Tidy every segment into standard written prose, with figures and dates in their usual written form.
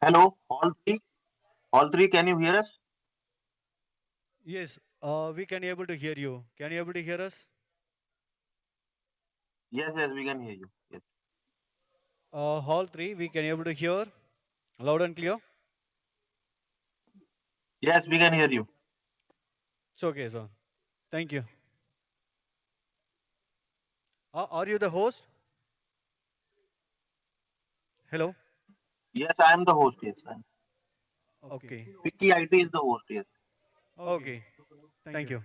Hello, all three. All three, can you hear us? Yes, we can able to hear you. Can you able to hear us? Yes, yes, we can hear you. Yes, All three, we can able to hear loud and clear. yes, we can hear you. It's okay, sir. Thank you. Are you the host? Hello. Yes, I am the host. Yes, Okay. Vicky IT is the host. Yes. Okay. Thank you.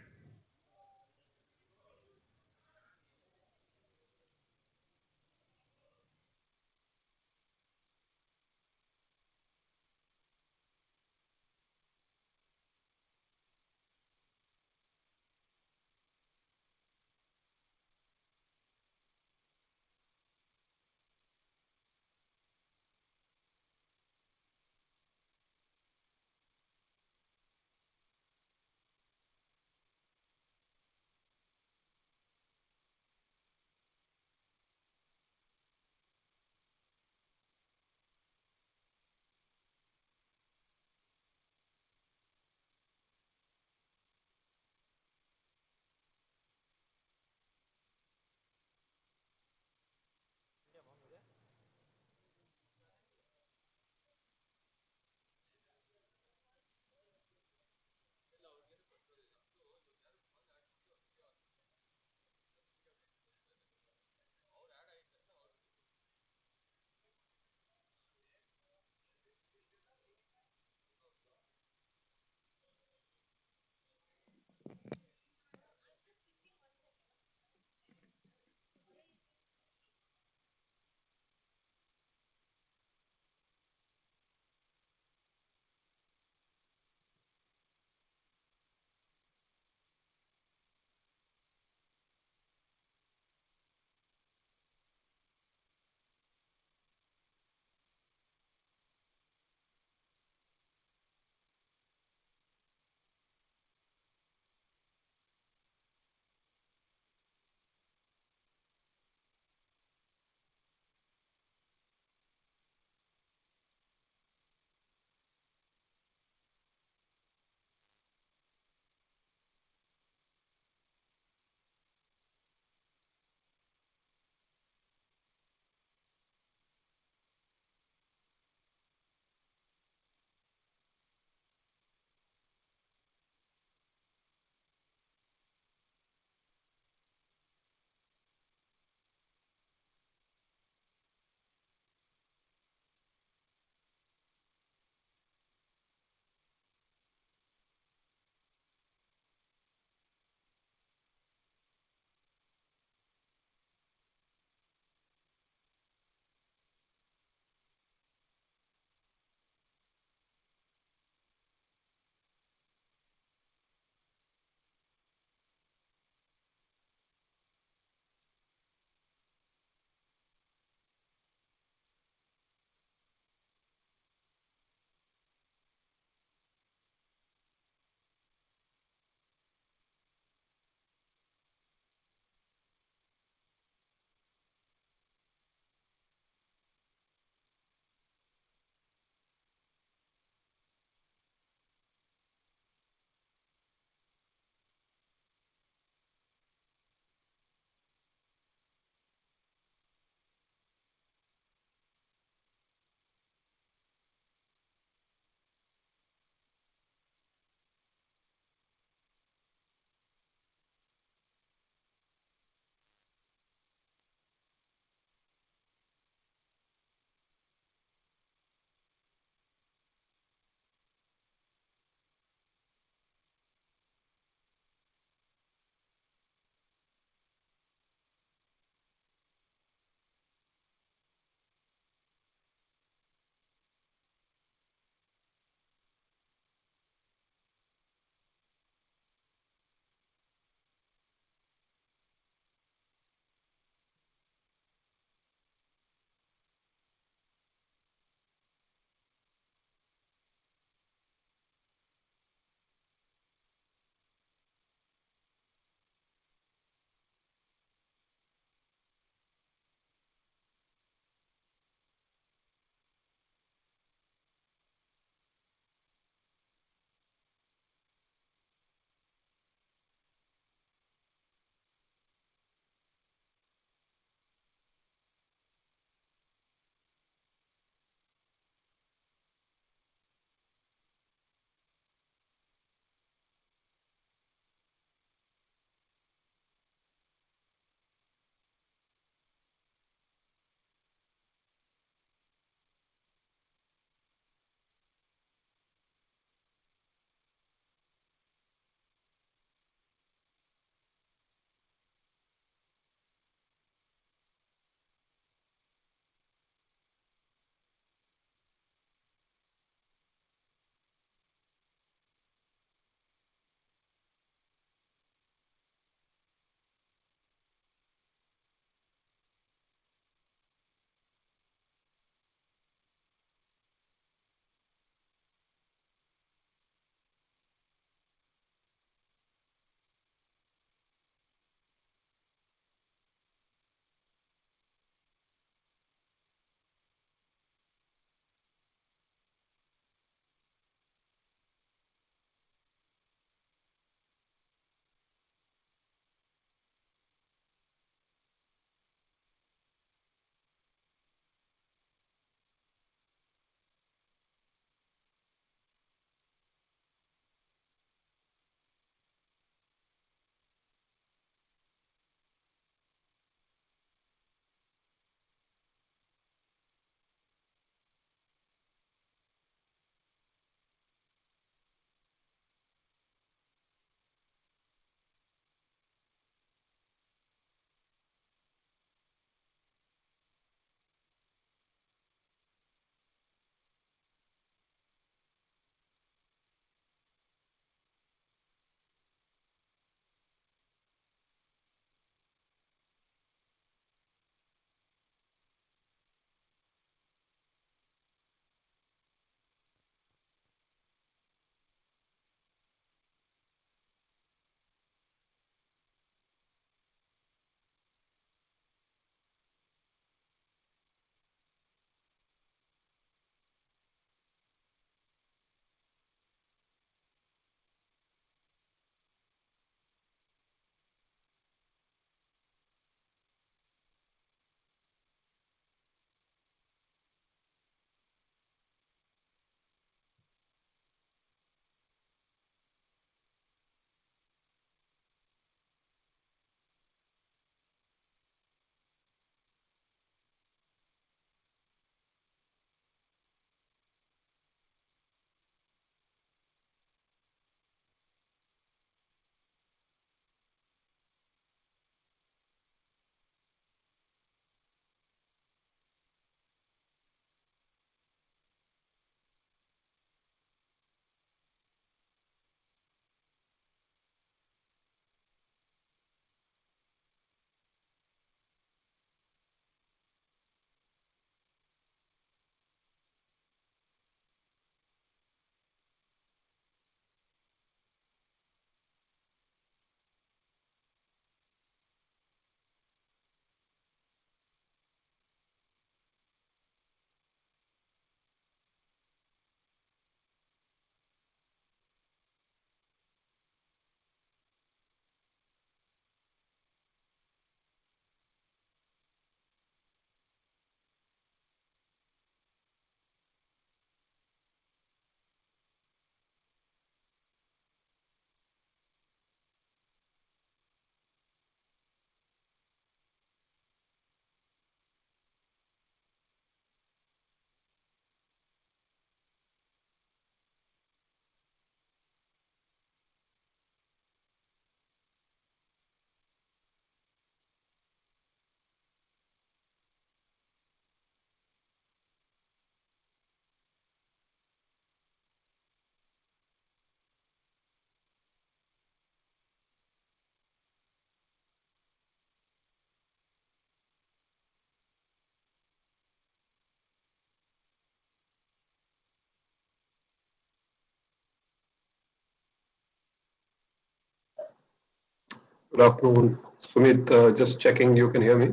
Good afternoon, Sumit. Just checking you can hear me.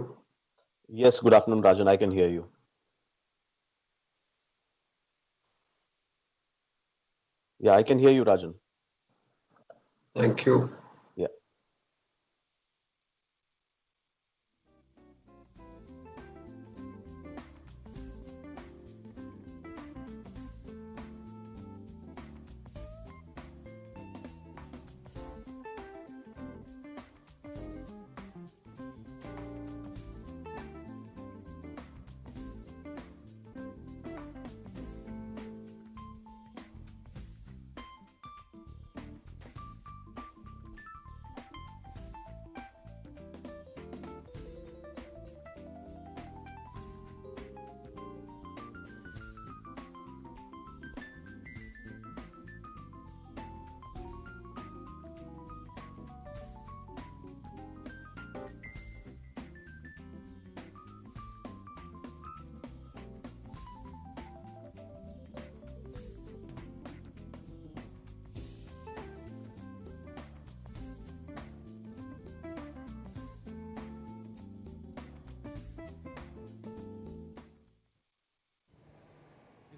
Yes, good afternoon, Rajan. I can hear you. Yeah, I can hear you, Rajan. Thank you. Yeah.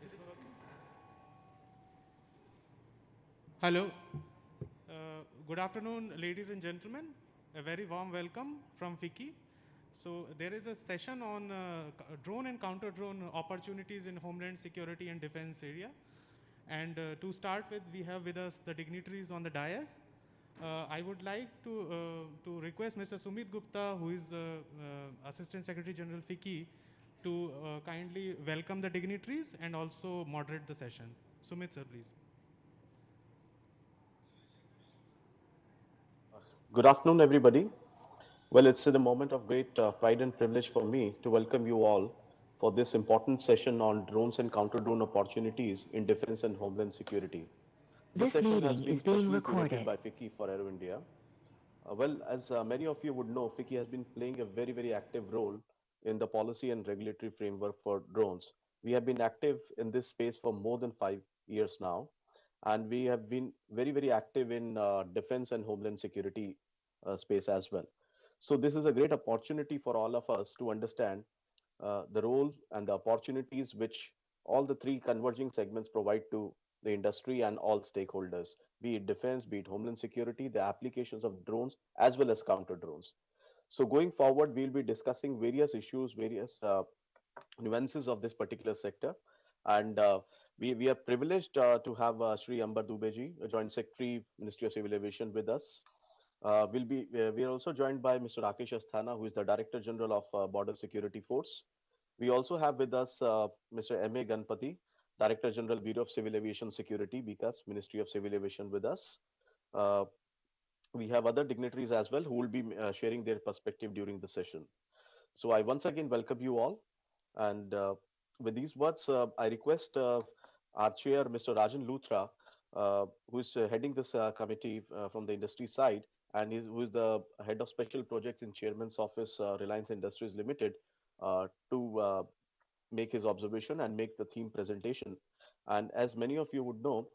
Is it working? Hello. Good afternoon, ladies and gentlemen. A very warm welcome from FICCI. So there is a session on drone and counter-drone opportunities in homeland security and defense area. And to start with, we have with us the dignitaries on the dais. I would like to request Mr. Sumit Gupta, who is the Assistant Secretary General FICCI, to kindly welcome the dignitaries and also moderate the session. Sumit, sir, please. Good afternoon, everybody. Well, it's a moment of great pride and privilege for me to welcome you all for this important session on drones and counter-drone opportunities in defense and homeland security. This session has been specially curated by FICCI for Aero India. Well, as many of you would know, FICCI has been playing a very, very active role in the policy and regulatory framework for drones. We have been active in this space for more than 5 years now, and we have been very, very active in defense and homeland security space as well. So this is a great opportunity for all of us to understand the role and the opportunities which all the three converging segments provide to the industry and all stakeholders, be it defense, be it homeland security, the applications of drones, as well as counter drones. So going forward, we'll be discussing various issues, various nuances of this particular sector. And we are privileged to have Sri Ambar Dubeji, a Joint Secretary, Ministry of Civil Aviation, with us. We are also joined by Mr. Rakesh Asthana, who is the Director General of Border Security Force. We also have with us Mr. M.A. Ganpati, Director General, Bureau of Civil Aviation Security, BCAS, Ministry of Civil Aviation, with us. Uh, we have other dignitaries as well who will be sharing their perspective during the session. So I once again welcome you all. And with these words, I request our chair, Mr. Rajan Luthra, who is heading this committee from the industry side, and who is the head of special projects in Chairman's Office, Reliance Industries Limited, to make his observation and make the theme presentation. And as many of you would know,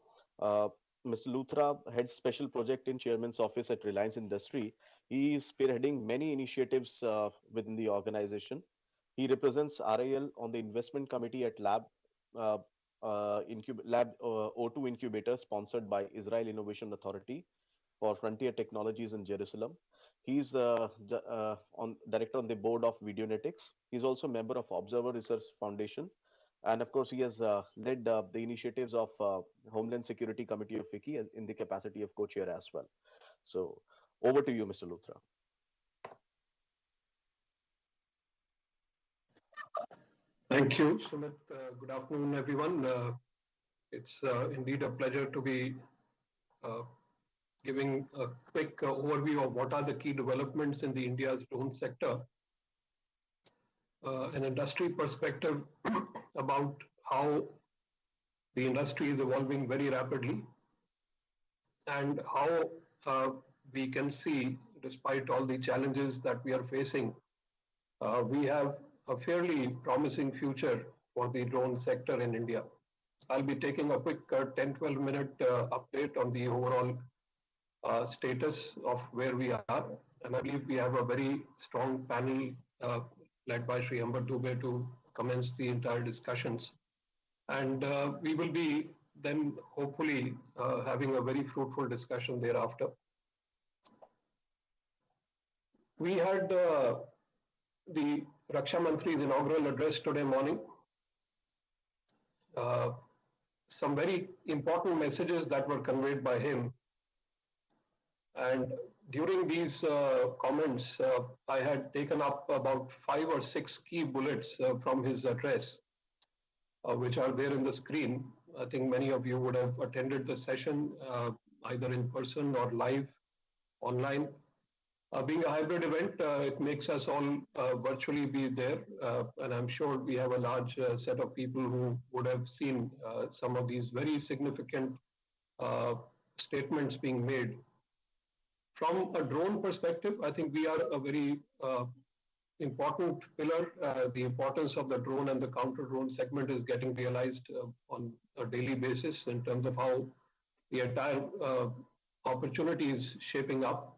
Mr. Luthra heads special project in Chairman's Office at Reliance Industry. He is spearheading many initiatives within the organization. He represents RIL on the investment committee at uh, Lab O2 Incubator, sponsored by Israel Innovation Authority for Frontier Technologies in Jerusalem. He's on director on the board of Videonetics. He's also a member of Observer Research Foundation, and of course, he has led the initiatives of Homeland Security Committee of FICCI in the capacity of co-chair as well. So, over to you, Mr. Luthra. Thank you, Sumit. Good afternoon, everyone. It's indeed a pleasure to be uh, giving a quick overview of what are the key developments in the India's drone sector, an industry perspective about how the industry is evolving very rapidly and how we can see, despite all the challenges that we are facing, we have a fairly promising future for the drone sector in India. I'll be taking a quick 10-12 minute update on the overall status of where we are and I believe we have a very strong panel led by Sri Amber Dubey to commence the entire discussions. And we will be then hopefully having a very fruitful discussion thereafter. We had the Raksha Mantri's inaugural address today morning. Some very important messages that were conveyed by him. And during these comments, I had taken up about 5 or 6 key bullets from his address, which are there in the screen. I think many of you would have attended the session either in person or live online. Being a hybrid event, it makes us all virtually be there. And I'm sure we have a large set of people who would have seen some of these very significant statements being made. From a drone perspective, I think we are a very important pillar. The importance of the drone and the counter drone segment is getting realized on a daily basis in terms of how the entire opportunity is shaping up.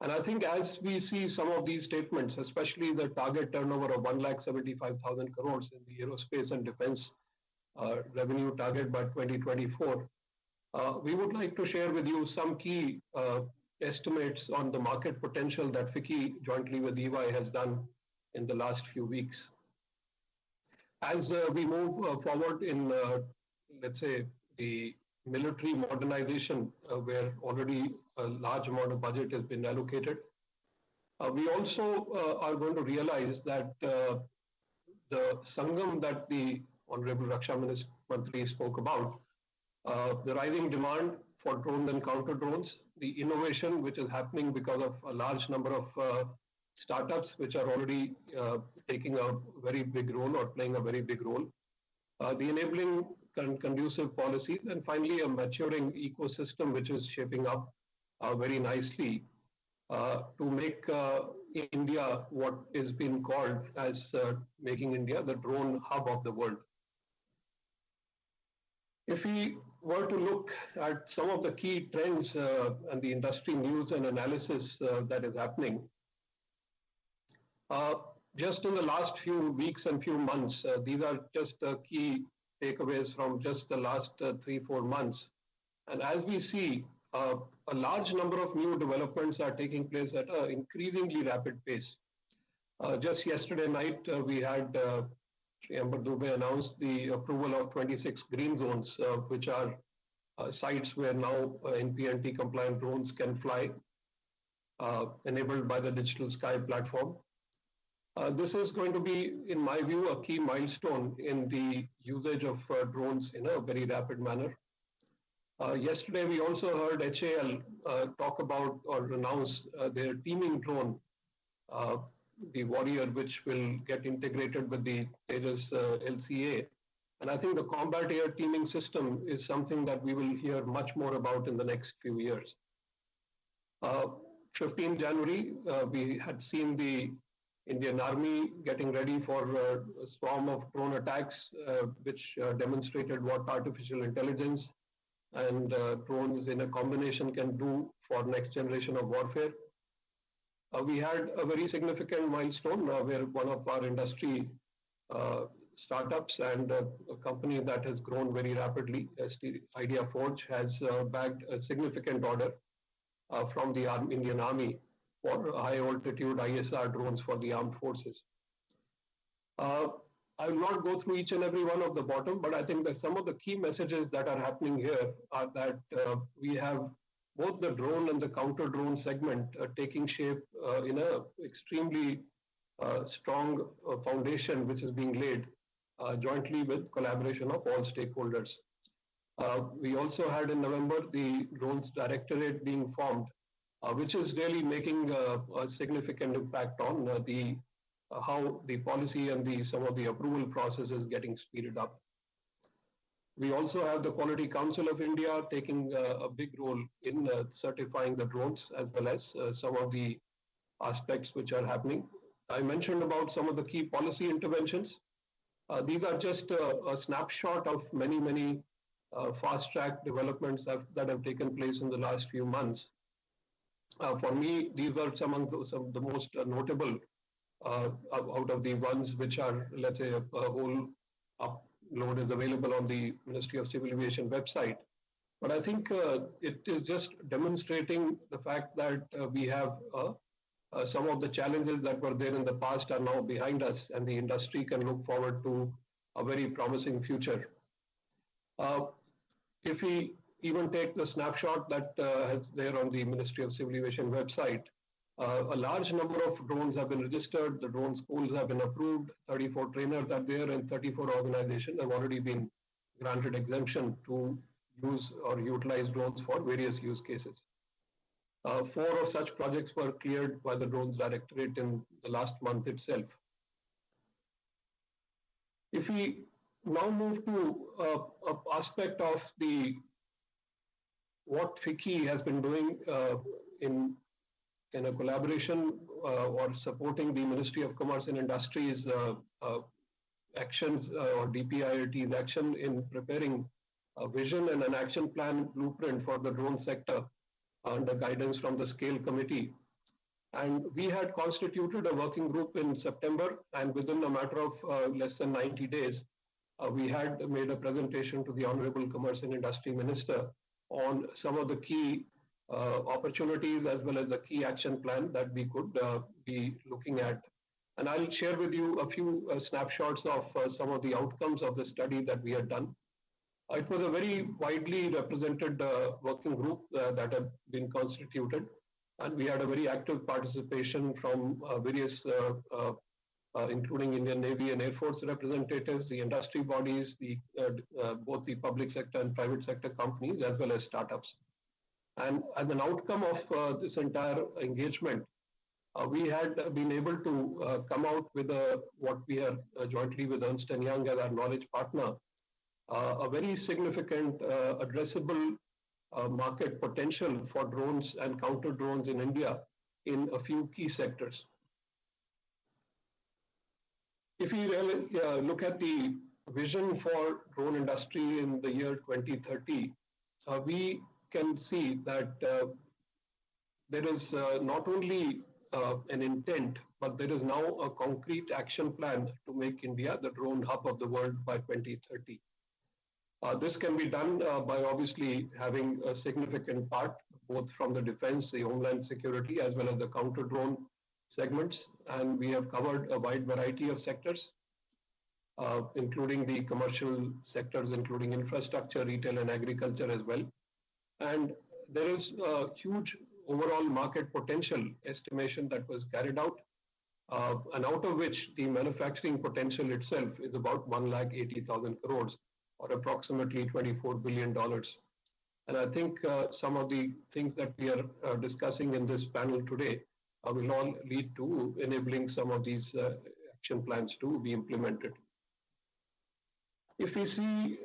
And I think as we see some of these statements, especially the target turnover of 1,75,000 crores in the aerospace and defense revenue target by 2024, we would like to share with you some key estimates on the market potential that FICCI jointly with EY has done in the last few weeks. As we move forward in, let's say, the military modernization, where already a large amount of budget has been allocated, we also are going to realize that the Sangam that the Honorable Raksha Mantri spoke about, the rising demand for drones and counter drones, the innovation which is happening because of a large number of startups which are already taking a very big role or playing a very big role, the enabling conducive policies, and finally a maturing ecosystem which is shaping up very nicely to make India what is being called as making India the drone hub of the world. If we were to look at some of the key trends and the industry news and analysis that is happening, just in the last few weeks and few months, these are just key takeaways from just the last 3-4 months. And as we see, a large number of new developments are taking place at an increasingly rapid pace. Just yesterday night, we had Sri Amber Dubey announced the approval of 26 green zones, which are sites where now NPNT compliant drones can fly, enabled by the Digital Sky platform. This is going to be, in my view, a key milestone in the usage of drones in a very rapid manner. Yesterday, we also heard HAL talk about or announce their teaming drone, the Warrior, which will get integrated with the Tejas LCA. And I think the combat air teaming system is something that we will hear much more about in the next few years. 15 January, we had seen the Indian Army getting ready for a swarm of drone attacks, which demonstrated what artificial intelligence and drones in a combination can do for next generation of warfare. We had a very significant milestone where one of our industry startups and a company that has grown very rapidly, Idea Forge, has bagged a significant order from the Indian Army for high altitude ISR drones for the armed forces. I will not go through each and every one of the bottom, but I think that some of the key messages that are happening here are that we have both the drone and the counter drone segment taking shape in a extremely strong foundation which is being laid jointly with collaboration of all stakeholders. We also had in November the Drones Directorate being formed, which is really making a significant impact on how the policy and some of the approval process is getting speeded up. We also have the Quality Council of India taking a big role in certifying the drones, as well as some of the aspects which are happening. I mentioned about some of the key policy interventions. These are just a snapshot of many, many fast-track developments that have taken place in the last few months. For me, these were some of the most notable out of the ones which are, let's say, a whole upload is available on the Ministry of Civil Aviation website. But I think it is just demonstrating the fact that we have some of the challenges that were there in the past are now behind us, and the industry can look forward to a very promising future. If we even take the snapshot that is there on the Ministry of Civil Aviation website, a large number of drones have been registered, the drone schools have been approved, 34 trainers are there, and 34 organizations have already been granted exemption to use or utilize drones for various use cases. 4 of such projects were cleared by the Drones Directorate in the last month itself. If we now move to an aspect of what FICCI has been doing in a collaboration or supporting the Ministry of Commerce and Industries actions or DPIIT's action in preparing a vision and an action plan blueprint for the drone sector under guidance from the Scale Committee. And we had constituted a working group in September, and within a matter of less than 90 days, we had made a presentation to the Honorable Commerce and Industry Minister on some of the key opportunities as well as the key action plan that we could be looking at. And I'll share with you a few snapshots of some of the outcomes of the study that we had done. It was a very widely represented working group that had been constituted, and we had a very active participation from various, including Indian Navy and Air Force representatives, the industry bodies, both the public sector and private sector companies, as well as startups. And as an outcome of this entire engagement, we had been able to come out with what we are jointly with Ernst & Young as our knowledge partner, a very significant addressable market potential for drones and counter drones in India in a few key sectors. If we really look at the vision for drone industry in the year 2030, we can see that there is not only an intent, but there is now a concrete action plan to make India the drone hub of the world by 2030. This can be done by obviously having a significant part, both from the defense, the homeland security, as well as the counter drone segments. And we have covered a wide variety of sectors, including the commercial sectors, including infrastructure, retail, and agriculture as well. And there is a huge overall market potential estimation that was carried out, and out of which the manufacturing potential itself is about 180,000 crores, or approximately $24 billion. And I think some of the things that we are discussing in this panel today will all lead to enabling some of these action plans to be implemented. If we see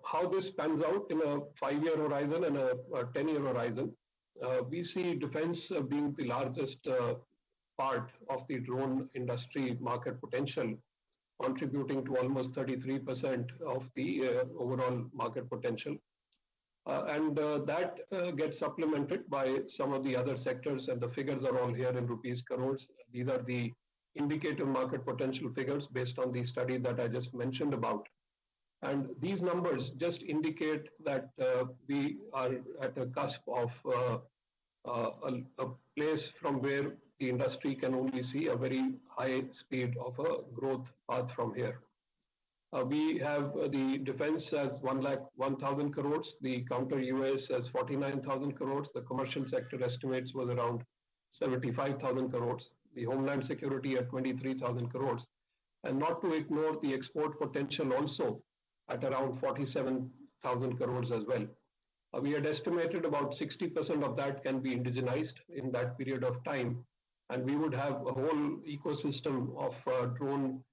how this pans out in a 5-year horizon and a 10-year horizon, we see defense being the largest part of the drone industry market potential, contributing to almost 33% of the overall market potential. And that gets supplemented by some of the other sectors, and the figures are all here in rupees crores. These are the indicative market potential figures based on the study that I just mentioned about. And these numbers just indicate that we are at a cusp of a place from where the industry can only see a very high speed of a growth path from here. We have the defense as 1,01,000 crores, the counter UAS as 49,000 crores, the commercial sector estimates was around 75,000 crores, the homeland security at 23,000 crores, and not to ignore the export potential also at around 47,000 crores as well. We had estimated about 60% of that can be indigenized in that period of time, and we would have a whole ecosystem of drone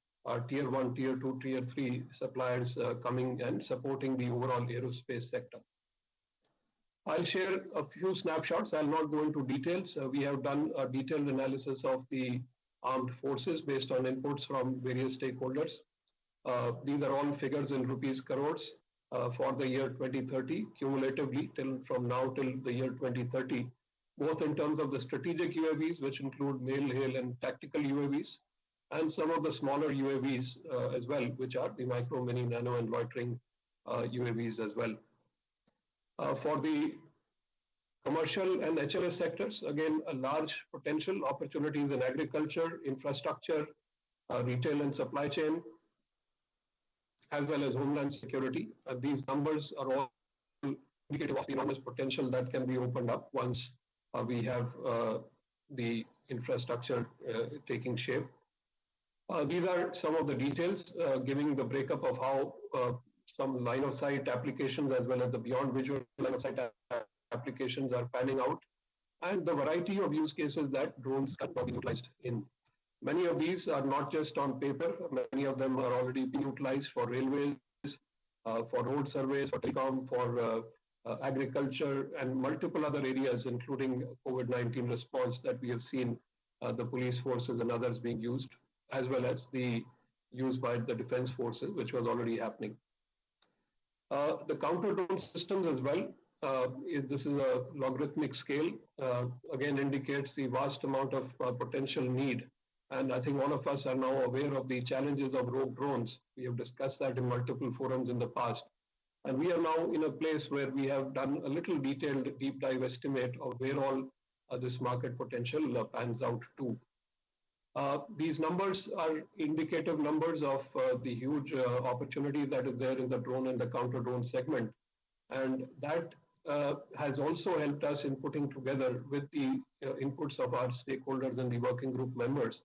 tier 1, tier 2, tier 3 suppliers coming and supporting the overall aerospace sector. I'll share a few snapshots. I'll not go into details. We have done a detailed analysis of the armed forces based on inputs from various stakeholders. These are all figures in rupees crores for the year 2030, cumulatively from now till the year 2030. both in terms of the strategic UAVs, which include mail, hail, and tactical UAVs, and some of the smaller UAVs as well, which are the micro, mini, nano, and loitering UAVs as well. For the commercial and HLS sectors, again, a large potential opportunities in agriculture, infrastructure, retail and supply chain, as well as homeland security. These numbers are all indicative of the enormous potential that can be opened up once we have the infrastructure taking shape. These are some of the details giving the breakup of how some line of sight applications as well as the beyond visual line of sight applications are panning out, and the variety of use cases that drones can be utilized in. Many of these are not just on paper, many of them are already being utilized for railways, for road surveys, for telecom, for agriculture, and multiple other areas, including COVID-19 response that we have seen the police forces and others being used, as well as the use by the defense forces, which was already happening. The counter drone systems as well, this is a logarithmic scale, again indicates the vast amount of potential need. And I think all of us are now aware of the challenges of rogue drones. We have discussed that in multiple forums in the past. And we are now in a place where we have done a little detailed deep dive estimate of where all this market potential pans out to. These numbers are indicative numbers of the huge opportunity that is there in the drone and the counter drone segment. And that has also helped us in putting together with the inputs of our stakeholders and the working group members,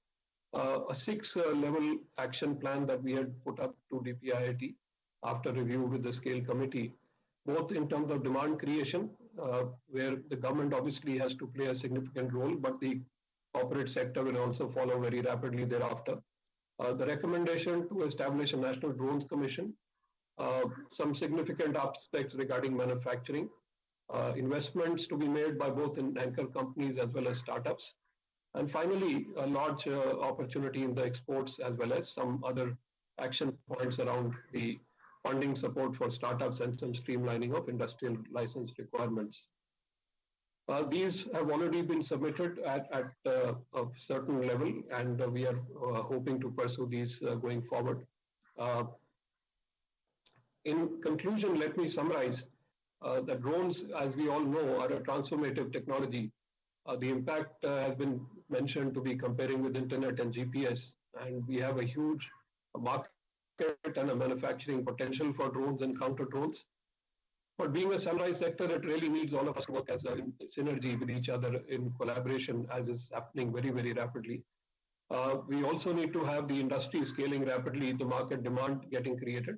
a 6-level action plan that we had put up to DPIIT after review with the scale committee, both in terms of demand creation, where the government obviously has to play a significant role, but the corporate sector will also follow very rapidly thereafter. The recommendation to establish a National Drones Commission, some significant aspects regarding manufacturing, investments to be made by both anchor companies as well as startups, and finally, a large opportunity in the exports as well as some other action points around the funding support for startups and some streamlining of industrial license requirements. These have already been submitted at a certain level, and we are hoping to pursue these going forward. In conclusion, let me summarize that drones, as we all know, are a transformative technology. The impact has been mentioned to be comparing with internet and GPS, and we have a huge market and a manufacturing potential for drones and counter drones. But being a sunrise sector, it really needs all of us to work as a synergy with each other in collaboration, as is happening very, very rapidly. We also need to have the industry scaling rapidly, the market demand getting created,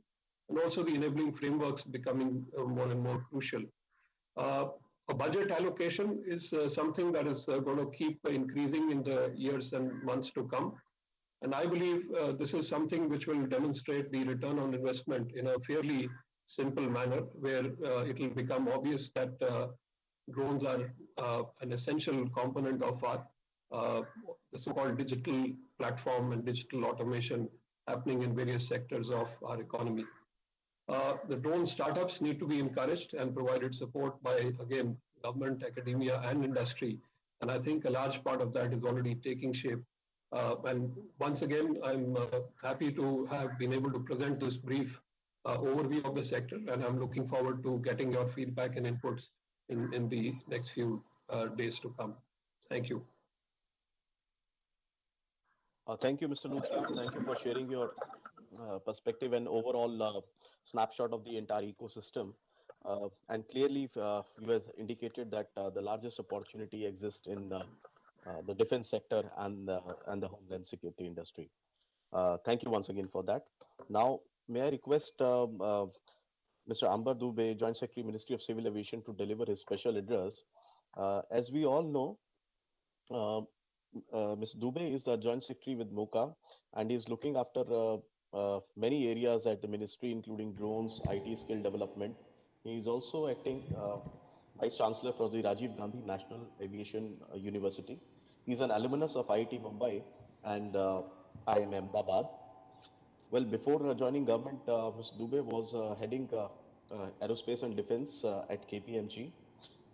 and also the enabling frameworks becoming more and more crucial. A budget allocation is something that is going to keep increasing in the years and months to come. And I believe this is something which will demonstrate the return on investment in a fairly simple manner, where it will become obvious that drones are an essential component of our the so-called digital platform and digital automation happening in various sectors of our economy. The drone startups need to be encouraged and provided support by, again, government, academia, and industry. And I think a large part of that is already taking shape. And once again, I'm happy to have been able to present this brief overview of the sector, and I'm looking forward to getting your feedback and inputs in the next few days to come. Thank you. Thank you, Mr. Luthra. Thank you for sharing your perspective and overall snapshot of the entire ecosystem. And clearly, you have indicated that the largest opportunity exists in the defense sector and the homeland security industry. Thank you once again for that. Now, may I request Mr. Ambar Dubey, Joint Secretary, Ministry of Civil Aviation, to deliver his special address. As we all know, Mr. Dubey is the Joint Secretary with MOCA, and he is looking after many areas at the ministry, including drones, IT skill development. He is also acting Vice Chancellor for the Rajiv Gandhi National Aviation University. He is an alumnus of IIT Mumbai and IIM Ahmedabad. Well, before joining government, Mr. Dubey was heading aerospace and defense at KPMG,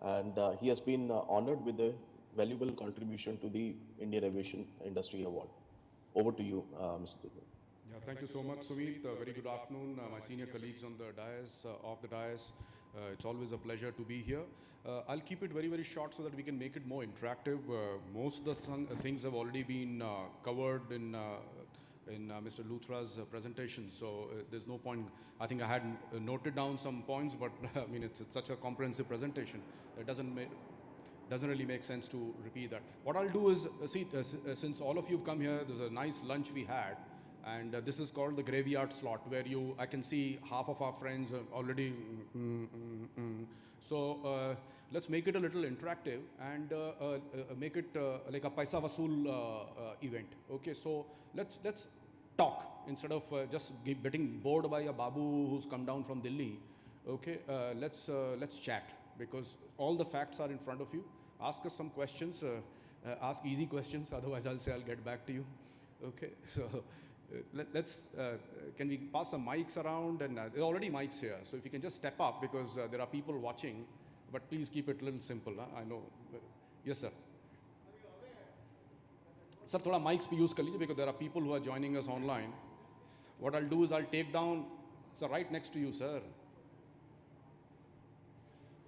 and he has been honored with a valuable contribution to the Indian Aviation Industry Award. Over to you, Mr. Dubey. Yeah, thank you so much, Sumit. Very good afternoon, my senior colleagues on the dais, off the dais. It's always a pleasure to be here. I'll keep it very, very short so that we can make it more interactive. Most of the things have already been covered in Mr. Luthra's presentation, so there's no point. I think I had noted down some points, but I mean, it's such a comprehensive presentation. It doesn't really make sense to repeat that. What I'll do is, since all of you have come here, there's a nice lunch we had, and this is called the graveyard slot, where I can see half of our friends already. So let's make it a little interactive and make it like a paisa vasool event. Okay, so let's talk instead of just getting bored by a babu who's come down from Delhi. Okay, let's chat, because all the facts are in front of you. Ask us some questions, ask easy questions, otherwise I'll say I'll get back to you. Okay, so let's, can we pass some mics around? And there are already mics here, so if you can just step up, because there are people watching, but please keep it a little simple. I know. Yes, sir. Sir, thoda mics pe use kar lijiye, because there are people who are joining us online. What I'll do is I'll take down, sir, right next to you, sir.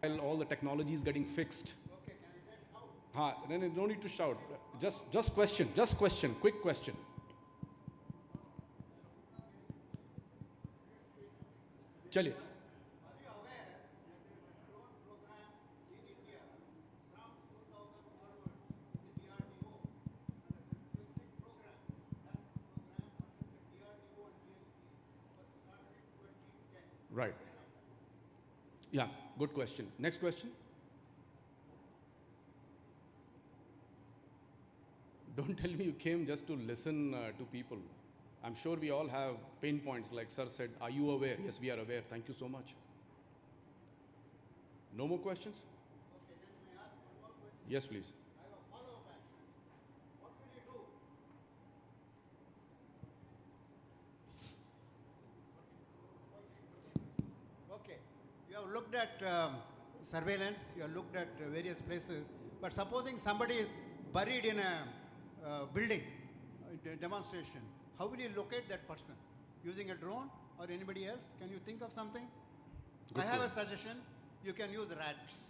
While all the technology is getting fixed. Okay, can I shout? Then no need to shout. Just question, quick question. Chaliye. Are you aware that there is a drone program in India from 2000 onwards with the DRDO, and a specific program, that's the program under the DRDO and DST, was started in 2010. Right. Yeah, good question. Next question. Don't tell me you came just to listen to people. I'm sure we all have pain points, like sir said. Are you aware? Yes, we are aware. Thank you so much. No more questions? Okay, then may I ask one more question? Yes, please. I have a follow-up action. What will you do? Okay, you have looked at surveillance, you have looked at various places, but supposing somebody is buried in a building, demonstration, how will you locate that person? Using a drone or anybody else? Can you think of something? Good I have a point. suggestion. You can use rats.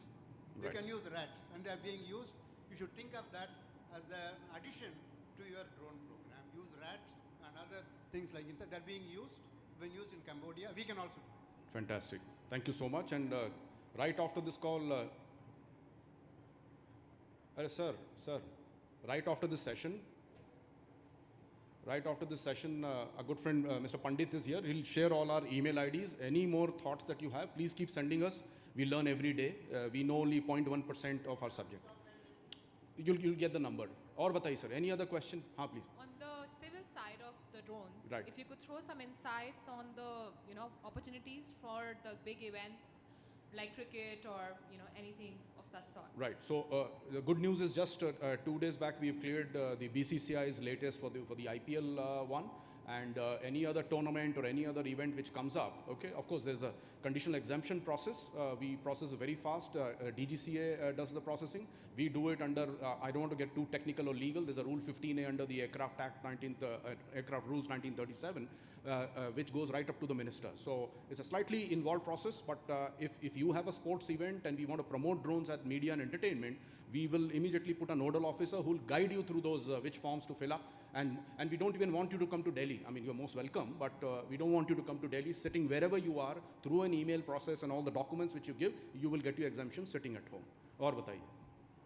You Right. can use rats, and they are being used. You should think of that as an addition to your drone program. Use rats and other things like that. They're being used, when used in Cambodia. We can also do it. Fantastic. Thank you so much. And right after this call, sir, right after this session, a good friend, Mr. Pandit is here. He'll share all our email IDs. Any more thoughts that you have, please keep sending us. We learn every day. We know only 0.1% of our subject. You'll get the number. Or batai, sir. Any other question? Haan, please. On the civil side of the drones, Right. if you could throw some insights on the opportunities for the big events like cricket or anything of such sort. Right. So the good news is just 2 days back we've cleared the BCCI's latest for the IPL one, and any other tournament or any other event which comes up. Okay. Of course, there's a conditional exemption process. We process very fast. DGCA does the processing. We do it under. I don't want to get too technical or legal. There's a Rule 15A under the Aircraft Act Aircraft Rules 1937. Which goes right up to the minister. So it's a slightly involved process, but if you have a sports event and we want to promote drones at media and entertainment, we will immediately put a nodal officer who will guide you through those which forms to fill up. And we don't even want you to come to Delhi. I mean, you're most welcome, but we don't want you to come to Delhi. Sitting wherever you are, through an email process and all the documents which you give, you will get your exemption sitting at home. Aur bataiye.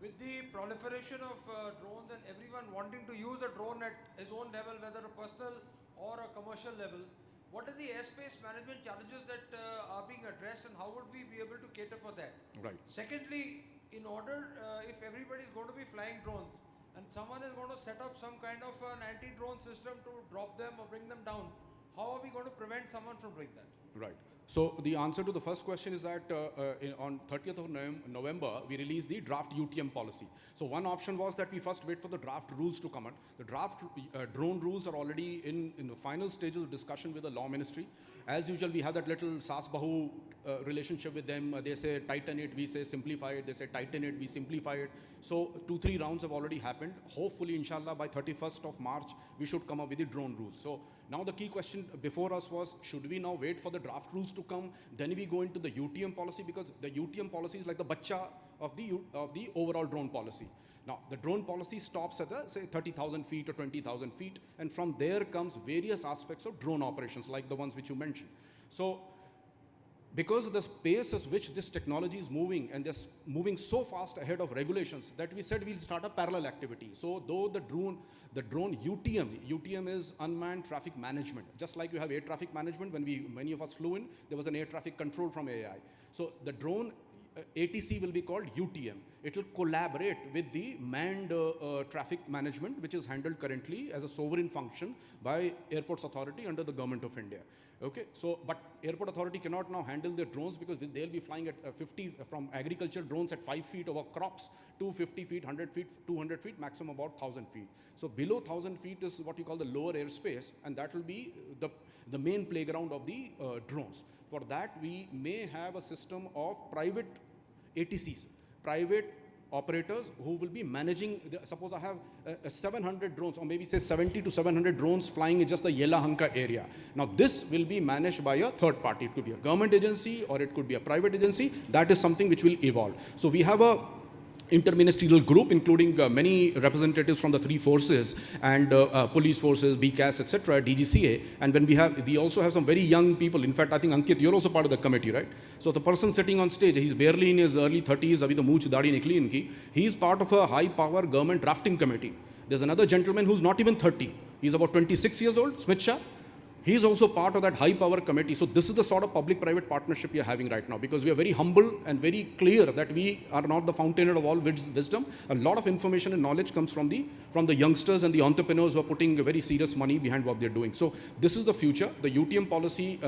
With the proliferation of drones and everyone wanting to use a drone at his own level, whether a personal or a commercial level, what are the airspace management challenges that are being addressed, and how would we be able to cater for that? Right. Secondly, in order, if everybody is going to be flying drones and someone is going to set up some kind of an anti-drone system to drop them or bring them down, how are we going to prevent someone from doing that? Right. So the answer to the first question is that on 30th of November, we released the draft UTM policy. So one option was that we first wait for the draft rules to come out. The draft drone rules are already in the final stage of discussion with the law ministry. As usual, we have that little Saas Bahu relationship with them. They say tighten it, we say simplify it. They say tighten it, we simplify it. So 2-3 rounds have already happened. Hopefully, inshallah, by 31st of March, we should come up with the drone rules. So now the key question before us was, should we now wait for the draft rules to come, then we go into the UTM policy, because the UTM policy is like the bacha of the overall drone policy. Now, the drone policy stops at say 30,000 feet or 20,000 feet, and from there comes various aspects of drone operations, like the ones which you mentioned. So, because of the pace at which this technology is moving, and just moving so fast ahead of regulations, that we said we'll start a parallel activity. So though the drone UTM is unmanned traffic management. Just like you have air traffic management, when many of us flew in, there was an air traffic control from AI. So the drone ATC will be called UTM. It will collaborate with the manned traffic management, which is handled currently as a sovereign function by Airports Authority under the Government of India. Okay, so, but Airport Authority cannot now handle their drones, because they'll be flying at 50, from agriculture drones at 5 feet over crops, to 50 feet, 100 feet, 200 feet, maximum about 1,000 feet. So below 1,000 feet is what you call the lower airspace, and that will be the main playground of the drones. For that, we may have a system of private ATCs, private operators who will be managing. Suppose I have 700 drones, or maybe say 70 to 700 drones flying in just the Yelahanka area. Now this will be managed by a third party. It could be a government agency or it could be a private agency. That is something which will evolve. So we have a interministerial group, including many representatives from the 3 forces and police forces, BCAS, etc., DGCA. And when we also have some very young people. In fact, I think Ankit, you're also part of the committee, right? So the person sitting on stage, he's barely in his early 30s, abhi to mooch daadi nikli inki. He's part of a high-power government drafting committee. There's another gentleman who's not even 30. He's about 26 years old, Smith Shah. He's also part of that high-power committee. So this is the sort of public-private partnership we are having right now, because we are very humble and very clear that we are not the fountain of all wisdom. A lot of information and knowledge comes from the youngsters and the entrepreneurs who are putting very serious money behind what they're doing. So this is the future. The UTM policy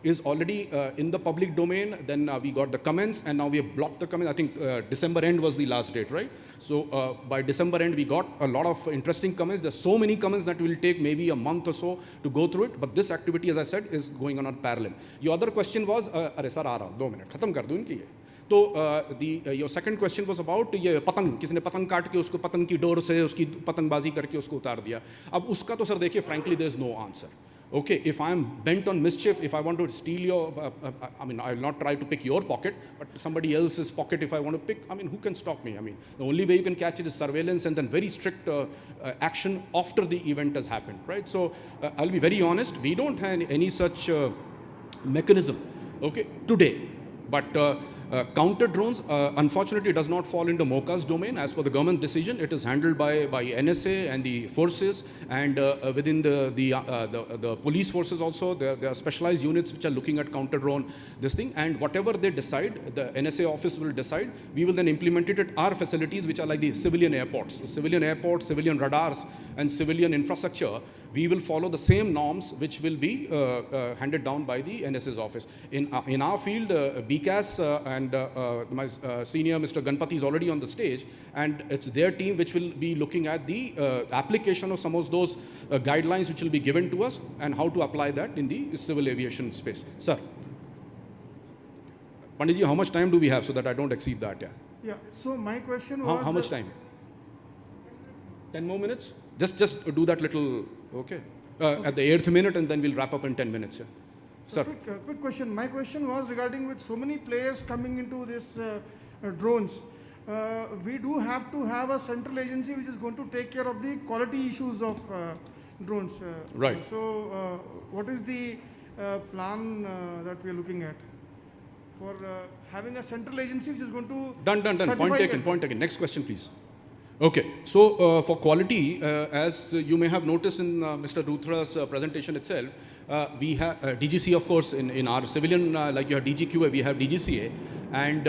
is already in the public domain. Then we got the comments, and now we have blocked the comments. I think December end was the last date, right? So by December end, we got a lot of interesting comments. There's so many comments that will take maybe a month or so to go through it. But this activity, as I said, is going on parallel. Your other question was, अरे sir आ रहा 2 minute खत्म कर दूं इनकी ये. तो your second question was about ये पतंग, किसी ने पतंग काट के उसको पतंग की डोर से उसकी पतंगबाजी करके उसको उतार दिया. अब उसका तो सर देखिए, frankly there is no answer. Okay, if I am bent on mischief, if I want to steal your, I mean, I will not try to pick your pocket, but somebody else's pocket if I want to pick, I mean, who can stop me? I mean, the only way you can catch it is surveillance and then very strict action after the event has happened, right? So I'll be very honest, we don't have any such mechanism, okay, today. But counter drones, unfortunately, does not fall into MOCA's domain. As per the government decision, it is handled by NSA and the forces, and within the police forces also, there are specialized units which are looking at counter drone, this thing, and whatever they decide, the NSA office will decide, we will then implement it at our facilities, which are like the civilian airports. So civilian airports, civilian radars, and civilian infrastructure, we will follow the same norms which will be handed down by the NSA's office. In our field, BCAS and my senior Mr. Ganpati is already on the stage, and it's their team which will be looking at the application of some of those guidelines which will be given to us and how to apply that in the civil aviation space. Sir. Panditji, how much time do we have so that I don't exceed that? Yeah, so my question was... How much time? 10 more minutes? Just do that little, okay. At the 8th minute, and then we'll wrap up in 10 minutes. Yeah. So quick question. My question was regarding with so many players coming into this drones, we do have to have a central agency which is going to take care of the quality issues of drones. Right. So what is the plan that we are looking at for having a central agency which is going to Done. Point taken. Next question, please. Okay, so for quality, as you may have noticed in Mr. Rutra's presentation itself, we have DGC, of course, in our civilian, like you have DGQA, we have DGCA, and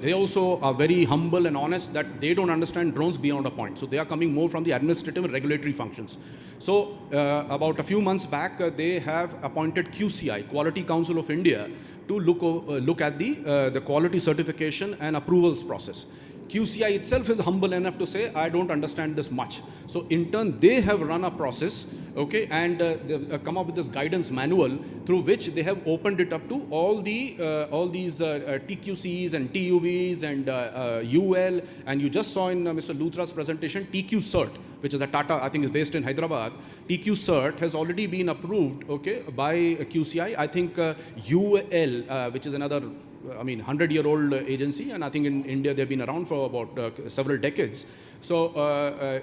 they also are very humble and honest that they don't understand drones beyond a point. So they are coming more from the administrative and regulatory functions. So about a few months back, they have appointed QCI, Quality Council of India, to look at the quality certification and approvals process. QCI itself is humble enough to say, I don't understand this much. So in turn, they have run a process, okay, and they've come up with this guidance manual through which they have opened it up to all these TQCs and TUVs and UL, and you just saw in Mr. Luthra's presentation, TQ Cert, which is a Tata, I think is based in Hyderabad. TQ Cert has already been approved, okay, by QCI. I think UL, which is another 100-year-old agency, and I think in India they've been around for about several decades. So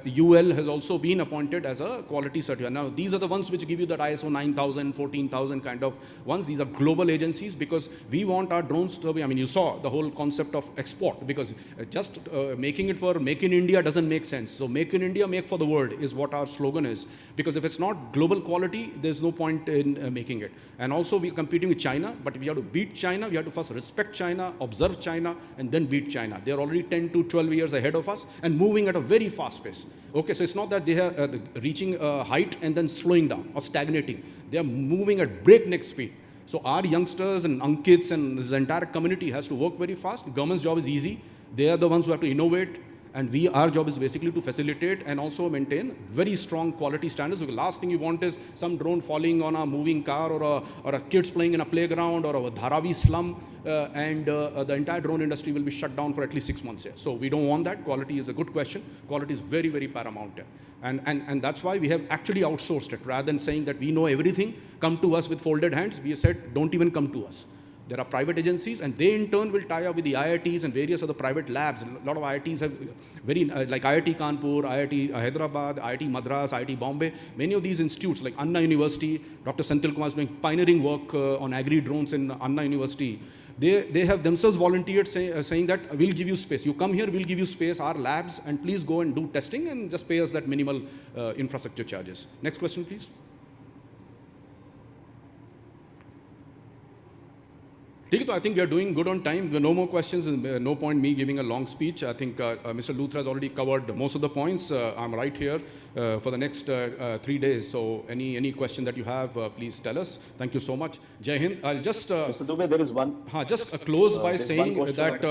UL has also been appointed as a quality certificate. Now these are the ones which give you that ISO 9000, 14000 kind of ones. These are global agencies because we want our drones to be, you saw the whole concept of export, because just making it for Make in India doesn't make sense. So Make in India, make for the world is what our slogan is. Because if it's not global quality, there's no point in making it. And also we're competing with China, but if we have to beat China, we have to first respect China, observe China, and then beat China. They're already 10 to 12 years ahead of us and moving at a very fast pace. Okay, so it's not that they are reaching a height and then slowing down or stagnating. They are moving at breakneck speed. So our youngsters and Ankits and this entire community has to work very fast. Government's job is easy. They are the ones who have to innovate. And our job is basically to facilitate and also maintain very strong quality standards. Because the last thing you want is some drone falling on a moving car or a kids playing in a playground or a Dharavi slum, and the entire drone industry will be shut down for at least 6 months here. So we don't want that. Quality is a good question. Quality is very, very paramount here. And that's why we have actually outsourced it. Rather than saying that we know everything, come to us with folded hands, we said, don't even come to us. There are private agencies, and they in turn will tie up with the IITs and various other private labs. A lot of IITs have like IIT Kanpur, IIT Hyderabad, IIT Madras, IIT Bombay. Many of these institutes, like Anna University, Dr. Senthil Kumar is doing pioneering work on agri drones in Anna University. They have themselves volunteered saying that we'll give you space. You come here, we'll give you space, our labs, and please go and do testing and just pay us that minimal infrastructure charges. Next question, please. I think we are doing good on time. There are no more questions, and no point me giving a long speech. I think Mr. Luthra has already covered most of the points. I'm right here for the next 3 days. So any question that you have, please tell us. Thank you so much. Jai Hind. I'll just... Mr. Dubey, there is one... Just close by saying that...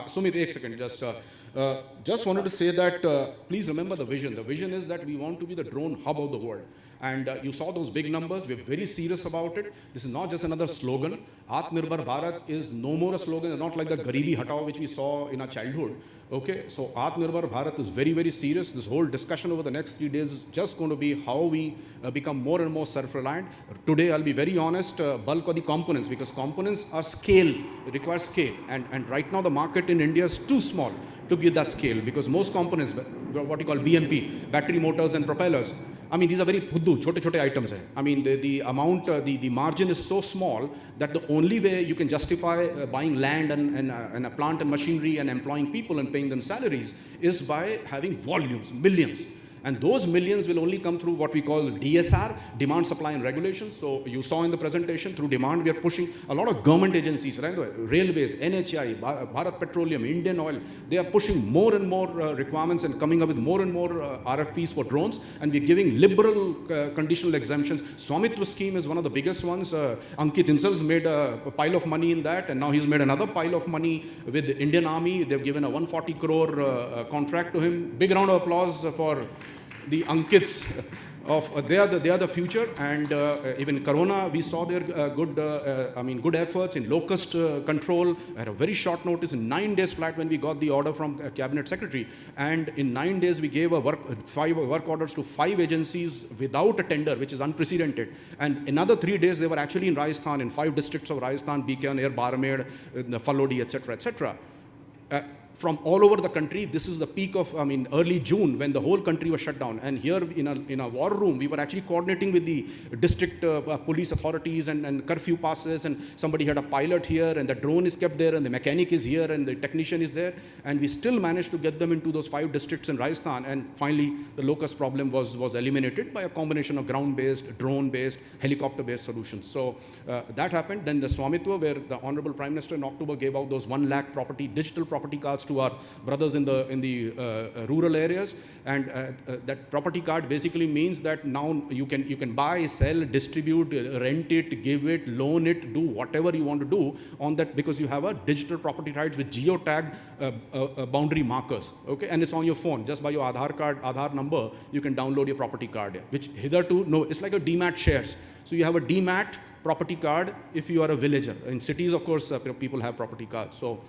Sumit, 1 second. Just wanted to say that please remember the vision. The vision is that we want to be the drone hub of the world. And you saw those big numbers. We're very serious about it. This is not just another slogan. Atmanirbhar Bharat is no more a slogan, not like the Garibi Hatao, which we saw in our childhood. Okay, so Atmanirbhar Bharat is very, very serious. This whole discussion over the next 3 days is just going to be how we become more and more self-reliant. Today, I'll be very honest, bulk of the components, because components are scale, require scale. And right now, the market in India is too small to give that scale, because most components, what you call BMP, battery motors and propellers, these are very phuddu, chote items. The amount, the margin is so small that the only way you can justify buying land and a plant and machinery and employing people and paying them salaries is by having volumes, millions. And those millions will only come through what we call DSR, demand, supply and regulations. So you saw in the presentation, through demand, we are pushing a lot of government agencies, right? Railways, NHI, Bharat Petroleum, Indian Oil. They are pushing more and more requirements and coming up with more and more RFPs for drones. And we're giving liberal conditional exemptions. Swamitwa scheme is one of the biggest ones. Ankit himself has made a pile of money in that. And now he's made another pile of money with the Indian Army. They've given a 140 crore contract to him. Big round of applause for the Ankits they are the future. And even Corona, we saw their good efforts in locust control at a very short notice, in 9 days flat, when we got the order from Cabinet Secretary. And in 9 days, we gave 5 work orders to 5 agencies without a tender, which is unprecedented. And another 3 days, they were actually in Rajasthan, in 5 districts of Rajasthan, Bikaner, Barmer, Falodi, etc., etc. from all over the country. This is the peak of, early June when the whole country was shut down. And here in a war room, we were actually coordinating with the district police authorities and curfew passes, and somebody had a pilot here, and the drone is kept there, and the mechanic is here, and the technician is there. And we still managed to get them into those 5 districts in Rajasthan. And finally, the locust problem was eliminated by a combination of ground-based, drone-based, helicopter-based solutions. So that happened. Then the Swamitva, where the Honorable Prime Minister in October gave out those 1 lakh digital property cards to our brothers in the rural areas. And that property card basically means that now you can buy, sell, distribute, rent it, give it, loan it, do whatever you want to do on that, because you have a digital property rights with geotagged boundary markers. Okay, and it's on your phone. Just by your Aadhaar number, you can download your property card, which hitherto, no, it's like a DMAT shares. So you have a DMAT property card if you are a villager. In cities, of course, people have property cards. So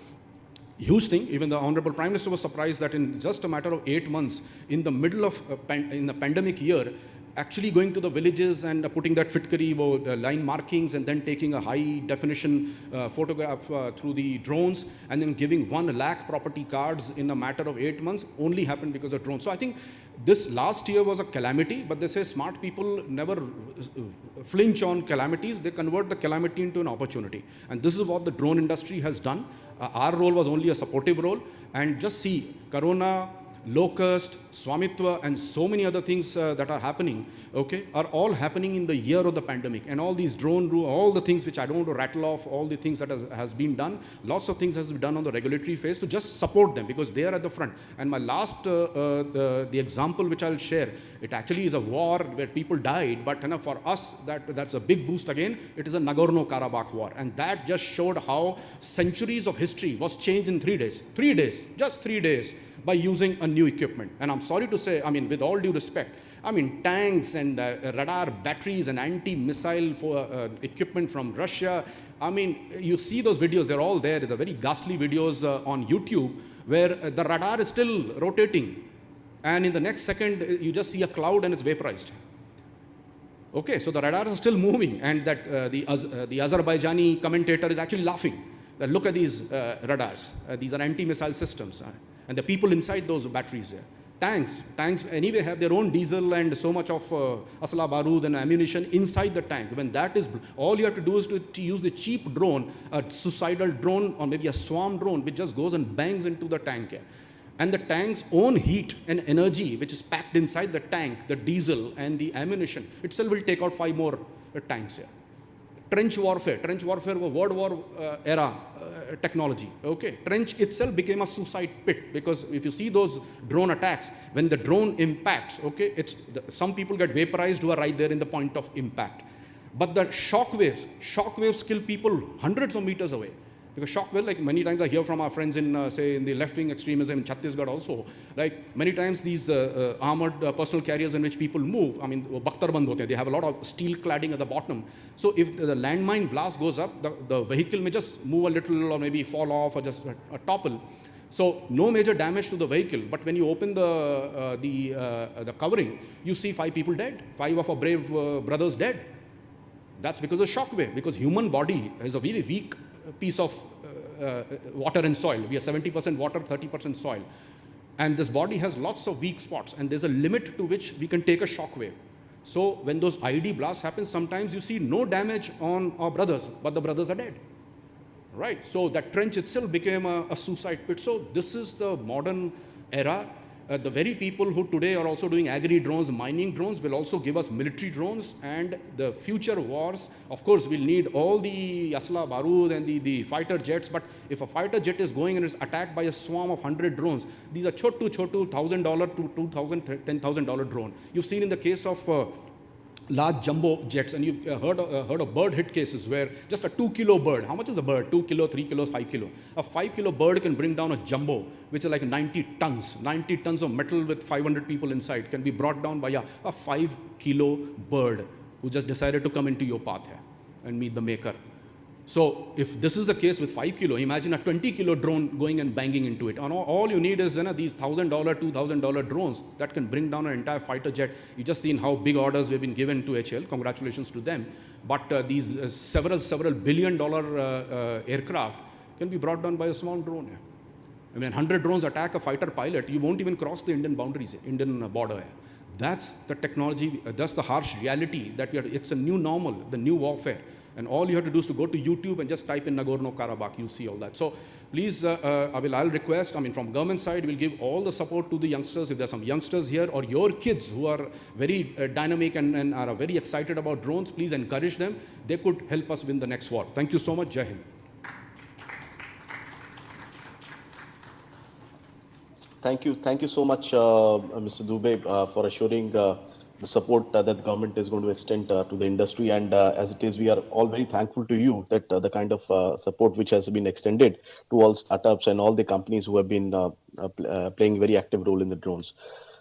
huge thing. Even the Honorable Prime Minister was surprised that in just a matter of 8 months, in the middle of in the pandemic year, actually going to the villages and putting that Fitkari line markings, and then taking a high definition photograph through the drones, and then giving 1 lakh property cards in a matter of 8 months only happened because of drones. So I think this last year was a calamity, but they say smart people never flinch on calamities. They convert the calamity into an opportunity. And this is what the drone industry has done. Our role was only a supportive role. And just see, Corona, Locust, Swamitva, and so many other things that are happening, okay, are all happening in the year of the pandemic. And all these drone, all the things which I don't want to rattle off, all the things that has been done, lots of things has been done on the regulatory phase to just support them, because they are at the front. And my last, the example which I'll share, it actually is a war where people died, but for us, that's a big boost again. It is a Nagorno-Karabakh war. And that just showed how centuries of history was changed in 3 days. 3 days, just 3 days, by using a new equipment. And I'm sorry to say, with all due respect, tanks and radar batteries and anti-missile equipment from Russia. You see those videos, they're all there. They're very ghastly videos on YouTube where the radar is still rotating. And in the next second, you just see a cloud and it's vaporized. Okay, so the radars are still moving. And that the Azerbaijani commentator is actually laughing. Look at these radars. These are anti-missile systems. And the people inside those batteries there. Tanks anyway have their own diesel and so much of asla barood and ammunition inside the tank. When that is, all you have to do is to use the cheap drone, a suicidal drone or maybe a swarm drone, which just goes and bangs into the tank. And the tank's own heat and energy, which is packed inside the tank, the diesel and the ammunition, itself will take out 5 more tanks here. Trench warfare was World War era technology. Okay, trench itself became a suicide pit, because if you see those drone attacks, when the drone impacts, okay, some people get vaporized who are right there in the point of impact. But the shock waves kill people hundreds of meters away. Because shockwave, like many times I hear from our friends in, say, in the left-wing extremism in Chhattisgarh also, like many times these armored personal carriers in which people move, bakhtar-band hote hain, they have a lot of steel cladding at the bottom. So if the landmine blast goes up, the vehicle may just move a little or maybe fall off or just topple. So no major damage to the vehicle, but when you open the covering, you see 5 people dead, 5 of our brave brothers dead. That's because of shockwave, because human body is a very weak piece of water and soil. We are 70% water, 30% soil. And this body has lots of weak spots, and there's a limit to which we can take a shock wave. So when those IED blasts happen, sometimes you see no damage on our brothers, but the brothers are dead. Right? So that trench itself became a suicide pit. So this is the modern era. The very people who today are also doing agri drones, mining drones, will also give us military drones. And the future wars, of course, will need all the asla barood and the fighter jets. But if a fighter jet is going and is attacked by a swarm of 100 drones, these are chotu $1,000 to $2,000, $10,000 drone. You've seen in the case of large jumbo jets, and you've heard of bird hit cases where just a 2 kilo bird, how much is a bird? 2 kilo, 3 kilos, 5 kilo. A 5 kilo bird can bring down a jumbo, which is like 90 tons. 90 tons of metal with 500 people inside can be brought down by a 5 kilo bird who just decided to come into your path here and meet the maker. So if this is the case with 5 kilo, imagine a 20 kilo drone going and banging into it. And all you need is these $1,000, $2,000 drones that can bring down an entire fighter jet. You just seen how big orders we've been given to HAL. Congratulations to them. But these several $1 billion aircraft can be brought down by a small drone. When 100 drones attack a fighter pilot, you won't even cross the Indian boundaries, Indian border. That's the technology, that's the harsh reality that it's a new normal, the new warfare. And all you have to do is to go to YouTube and just type in Nagorno-Karabakh, you'll see all that. So please, I'll request, from government side, we'll give all the support to the youngsters. If there's some youngsters here or your kids who are very dynamic and are very excited about drones, please encourage them. They could help us win the next war. Thank you so much. Jai Hind. Thank you so much, Mr. Dubey, for assuring the support that the government is going to extend to the industry. And as it is, we are all very thankful to you that the kind of support which has been extended to all startups and all the companies who have been playing a very active role in the drones.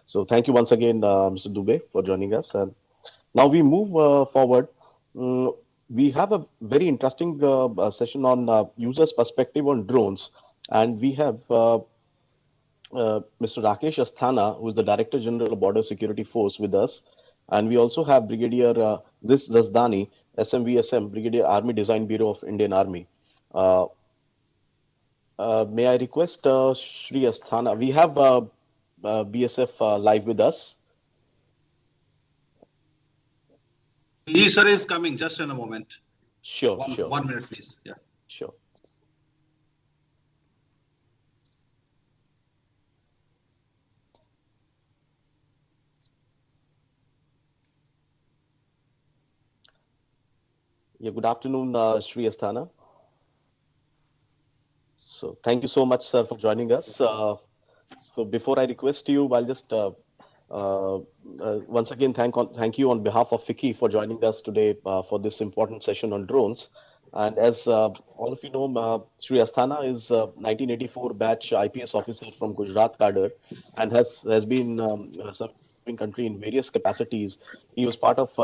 So thank you once again, Mr. Dubey, for joining us. And now we move forward. We have a very interesting session on users' perspective on drones. And we have Mr. Rakesh Asthana, who is the Director General of Border Security Force, with us. And we also have Brigadier Ziz Zazdani, SMVSM, Brigadier Army Design Bureau of Indian Army. May I request Shri Asthana? We have BSF live with us. He, sir, is coming just in a moment. Sure. 1 minute, please. Yeah. Sure. Yeah, good afternoon, Shri Asthana. So thank you so much, sir, for joining us. So before I request you, I'll just once again thank you on behalf of FICCI for joining us today for this important session on drones. And as all of you know, Shri Asthana is 1984 batch IPS officer from Gujarat cadre and has been serving country in various capacities. He was part of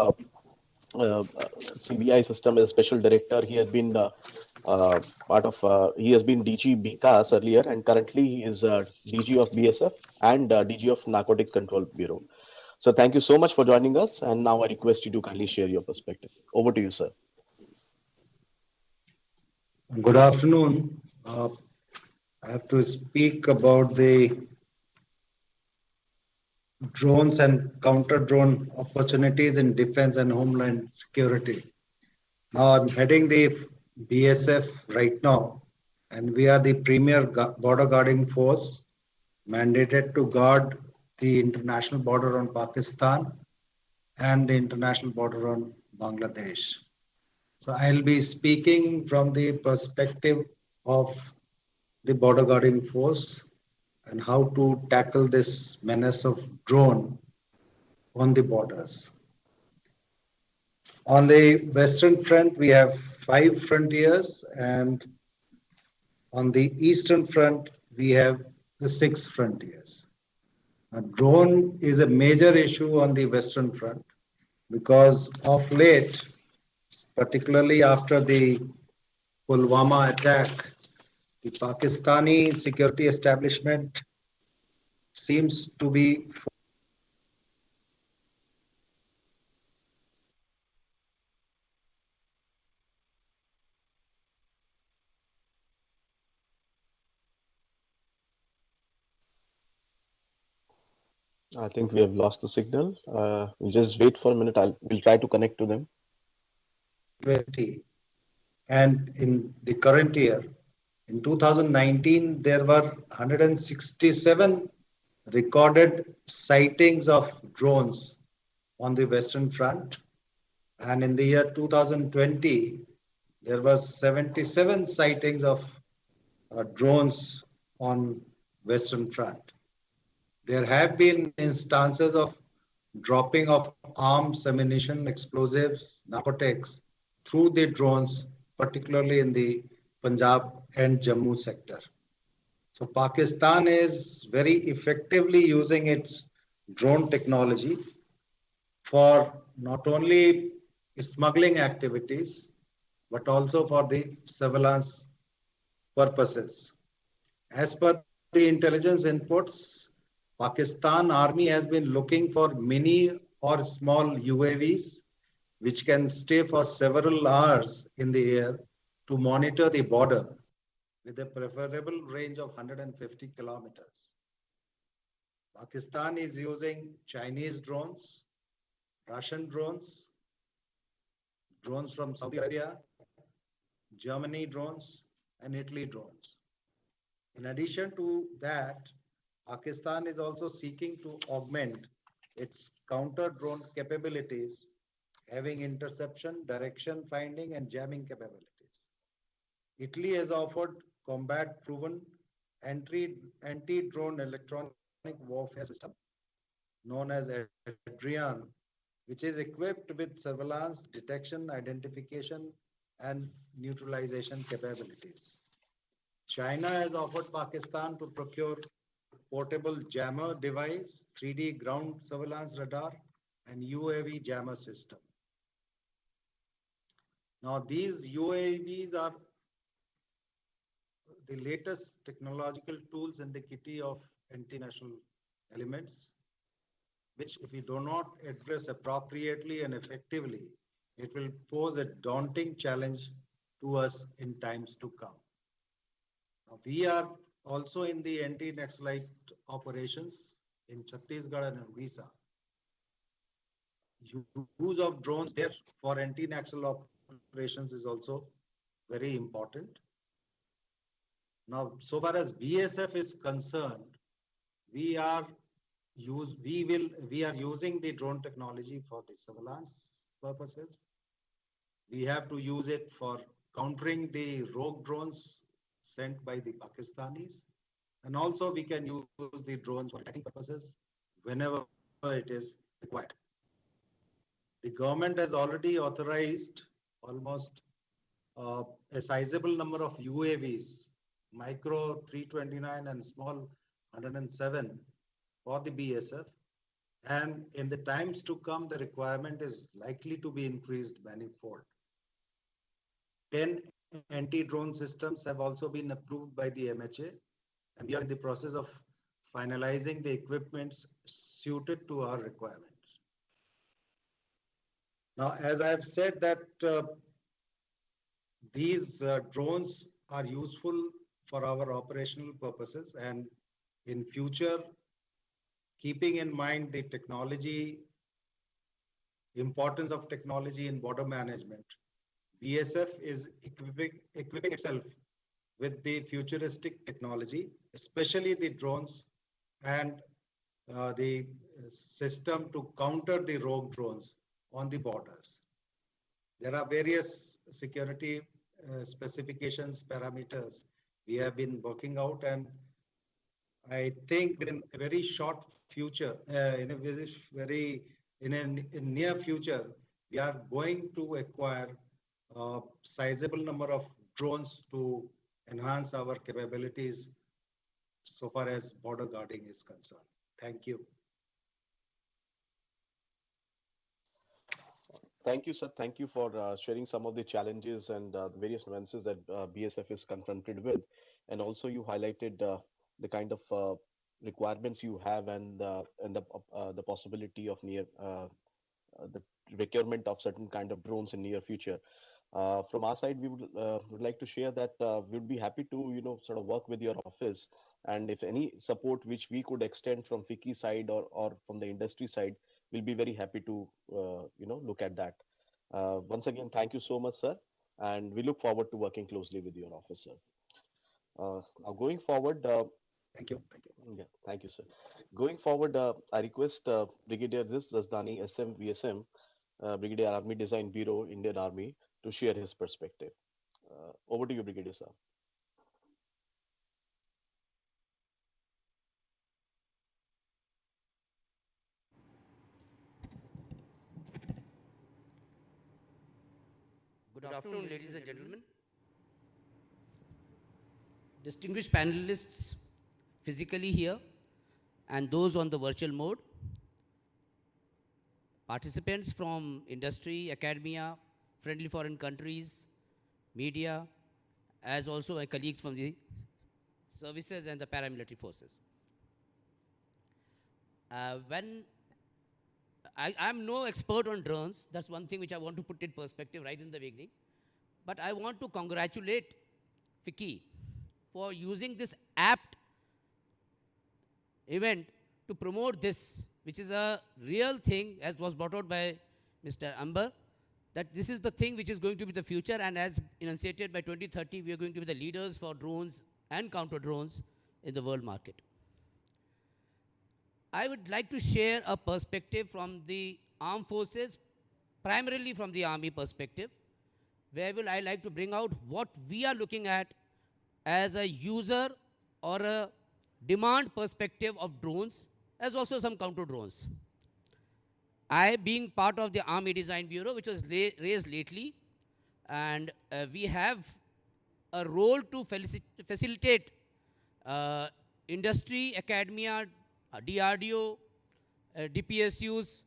CBI system as a special director. He has been he has been DG BICAS earlier, and currently he is DG of BSF and DG of Narcotic Control Bureau. So thank you so much for joining us. And now I request you to kindly share your perspective. Over to you, sir. Good afternoon. I have to speak about the drones and counter-drone opportunities in defense and homeland security. Now I'm heading the BSF right now, and we are the premier border guarding force mandated to guard the international border on Pakistan and the international border on Bangladesh. So I'll be speaking from the perspective of the border guarding force and how to tackle this menace of drone on the borders. On the Western Front, we have 5 frontiers, and on the Eastern Front, we have the 6 frontiers. A drone is a major issue on the Western Front because of late, particularly after the Pulwama attack, the Pakistani security establishment seems to be I think we have lost the signal. We'll just wait for a minute. We'll try to connect to them. And in the current year, in 2019, there were 167 recorded sightings of drones on the Western Front. And in the year 2020, there were 77 sightings of drones on Western Front. There have been instances of dropping of arms, ammunition, explosives, narcotics through the drones, particularly in the Punjab and Jammu sector. So Pakistan is very effectively using its drone technology for not only smuggling activities, but also for the surveillance purposes. As per the intelligence inputs, Pakistan Army has been looking for mini or small UAVs which can stay for several hours in the air to monitor the border with a preferable range of 150 kilometers. Pakistan is using Chinese drones, Russian drones, drones from Saudi Arabia, Germany drones, and Italy drones. In addition to that, Pakistan is also seeking to augment its counter drone capabilities, having interception, direction finding, and jamming capabilities. Italy has offered combat proven anti-drone electronic warfare system known as Adrian, which is equipped with surveillance, detection, identification, and neutralization capabilities. China has offered Pakistan to procure portable jammer device, 3D ground surveillance radar, and UAV jammer system. Now, these UAVs are the latest technological tools in the kitty of anti-national elements, which if we do not address appropriately and effectively, it will pose a daunting challenge to us in times to come. Now, we are also in the anti-Naxalite operations in Chhattisgarh and Odisha. Use of drones there for anti-Naxal operations is also very important. Now, so far as BSF is concerned, we are using the drone technology for the surveillance purposes. We have to use it for countering the rogue drones sent by the Pakistanis. And also we can use the drones for attacking purposes whenever it is required. The government has already authorized almost a sizable number of UAVs, micro 329 and small 107 for the BSF. And in the times to come, the requirement is likely to be increased manifold. 10 anti-drone systems have also been approved by the MHA, and we are in the process of finalizing the equipments suited to our requirements. Now, as I have said that these drones are useful for our operational purposes, and in future, keeping in mind the importance of technology in border management, BSF is equipping itself with the futuristic technology, especially the drones and the system to counter the rogue drones on the borders. There are various security specifications, parameters we have been working out, and I think in a very short future, in a near future, we are going to acquire a sizable number of drones to enhance our capabilities so far as border guarding is concerned. Thank you. Thank you, sir. Thank you for sharing some of the challenges and various nuances that BSF is confronted with. And also you highlighted the kind of requirements you have and the possibility of the procurement of certain kind of drones in near future. From our side, we would like to share that we would be happy to sort of work with your office, and if any support which we could extend from FICCI side or from the industry side, we'll be very happy to look at that. Once again, thank you so much, sir, and we look forward to working closely with your office, sir. Now going forward, thank you. Yeah, thank you, sir. Going forward, I request Brigadier Ziz Zazdani, SM VSM, Brigadier Army Design Bureau, Indian Army, to share his perspective. Over to you, Brigadier sir. Good afternoon, ladies and gentlemen. Distinguished panelists physically here and those on the virtual mode, participants from industry, academia, friendly foreign countries, media, as also my colleagues from the services and the paramilitary forces. I'm no expert on drones. That's one thing which I want to put in perspective right in the beginning. But I want to congratulate FICCI for using this apt event to promote this, which is a real thing, as was brought out by Mr. Amber, that this is the thing which is going to be the future, and as enunciated by 2030, we are going to be the leaders for drones and counter drones in the world market. I would like to share a perspective from the armed forces, primarily from the army perspective, where will I like to bring out what we are looking at as a user or a demand perspective of drones, as also some counter drones. I, being part of the Army Design Bureau, which was raised lately, and we have a role to facilitate industry, academia, DRDO, DPSU's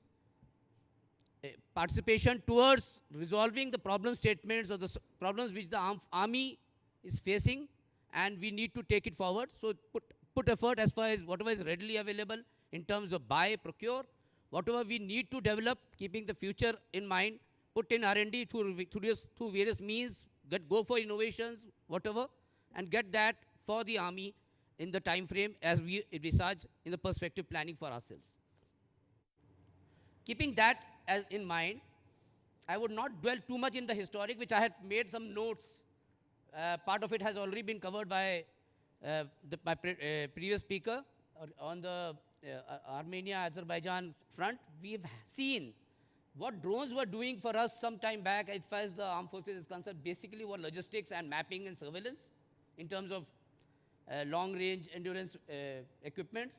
participation towards resolving the problem statements or the problems which the army is facing, and we need to take it forward. So put effort as far as whatever is readily available in terms of buy, procure, whatever we need to develop, keeping the future in mind, put in R&D through various means, go for innovations, whatever, and get that for the army in the time frame as we envisage in the perspective planning for ourselves. Keeping that as in mind, I would not dwell too much in the historic, which I had made some notes. Part of it has already been covered by my previous speaker on the Armenia-Azerbaijan front. We've seen what drones were doing for us some time back as far as the armed forces is concerned, basically were logistics and mapping and surveillance in terms of long-range endurance equipments,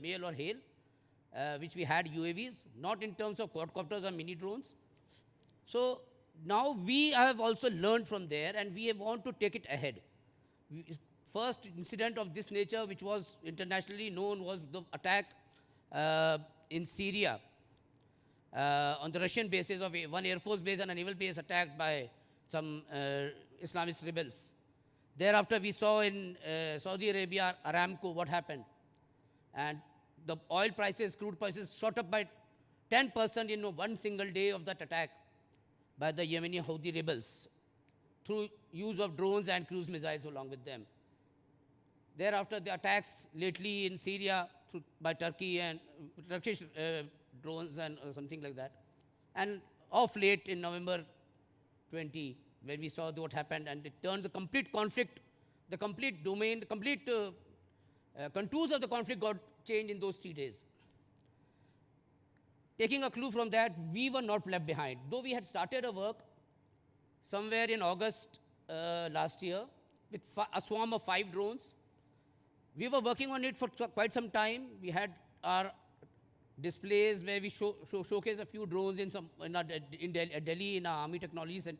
mail or hail, which we had UAVs, not in terms of quadcopters or mini drones. So now we have also learned from there, and we want to take it ahead. First incident of this nature, which was internationally known, was the attack in Syria on the Russian bases of one Air Force base and a naval base attacked by some Islamist rebels. Thereafter, we saw in Saudi Arabia, Aramco, what happened. And the oil prices, crude prices shot up by 10% in one single day of that attack by the Yemeni Houthi rebels through use of drones and cruise missiles along with them. Thereafter, the attacks lately in Syria by Turkey and Turkish drones and something like that. And off late in November 20, when we saw what happened, and it turned the complete conflict, the complete domain, the complete contours of the conflict got changed in those 3 days. Taking a clue from that, we were not left behind. Though we had started a work somewhere in August last year with a swarm of 5 drones. We were working on it for quite some time. We had our displays where we showcase a few drones in Delhi in our Army Technologies and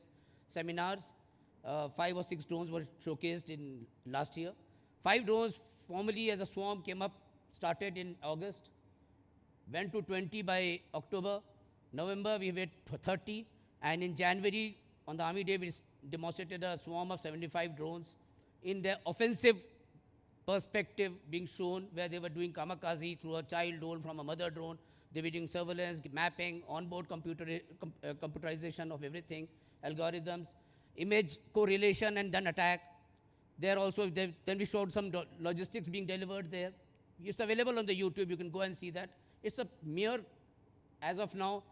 seminars. 5 or 6 drones were showcased in last year. 5 drones formally as a swarm came up, started in August, went to 20 by October. November we were 30, and in January on the Army Day we demonstrated a swarm of 75 drones in their offensive perspective being shown, where they were doing kamikaze through a child drone from a mother drone. They were doing surveillance, mapping, onboard computerization of everything, algorithms, image correlation, and then attack. There also, then we showed some logistics being delivered there. It's available on the YouTube. You can go and see that. It's a mere, as of now,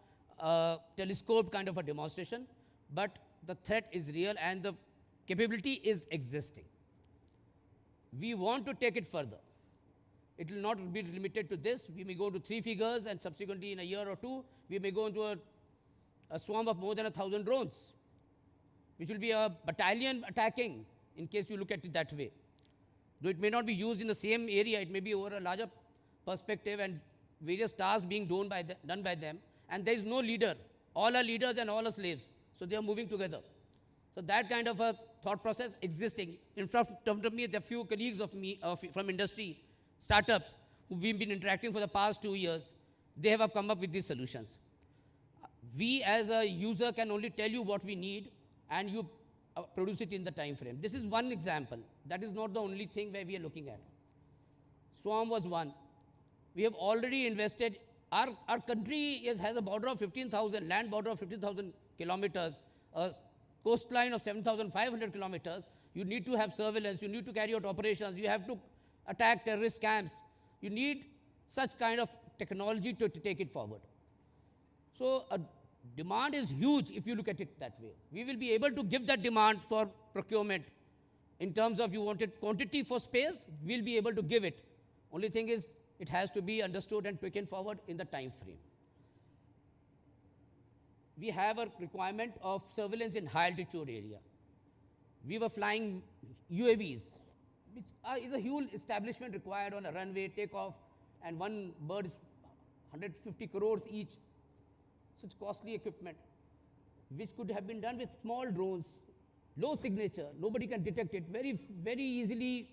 telescope kind of a demonstration, but the threat is real and the capability is existing. We want to take it further. It will not be limited to this. We may go to 3 figures, and subsequently in a year or 2, we may go into a swarm of more than 1,000 drones, which will be a battalion attacking, in case you look at it that way. Though it may not be used in the same area, it may be over a larger perspective and various tasks being done by them, and there is no leader. All are leaders and all are slaves, so they are moving together. So that kind of a thought process existing. In front of me, there are few colleagues of me from industry, startups, who we've been interacting for the past 2 years. They have come up with these solutions. We as a user can only tell you what we need, and you produce it in the time frame. This is one example. That is not the only thing where we are looking at. Swarm was one. We have already invested. Our country has a border of 15,000, land border of 15,000 kilometers, a coastline of 7,500 kilometers. You need to have surveillance. You need to carry out operations. You have to attack terrorist camps. You need such kind of technology to take it forward. So demand is huge if you look at it that way. We will be able to give that demand for procurement. In terms of you wanted quantity for space, we'll be able to give it. Only thing is, it has to be understood and taken forward in the time frame. We have a requirement of surveillance in high altitude area. We were flying UAVs, which is a huge establishment required on a runway, takeoff, and one bird is 150 crores each. Such costly equipment, which could have been done with small drones, low signature, nobody can detect it, very easily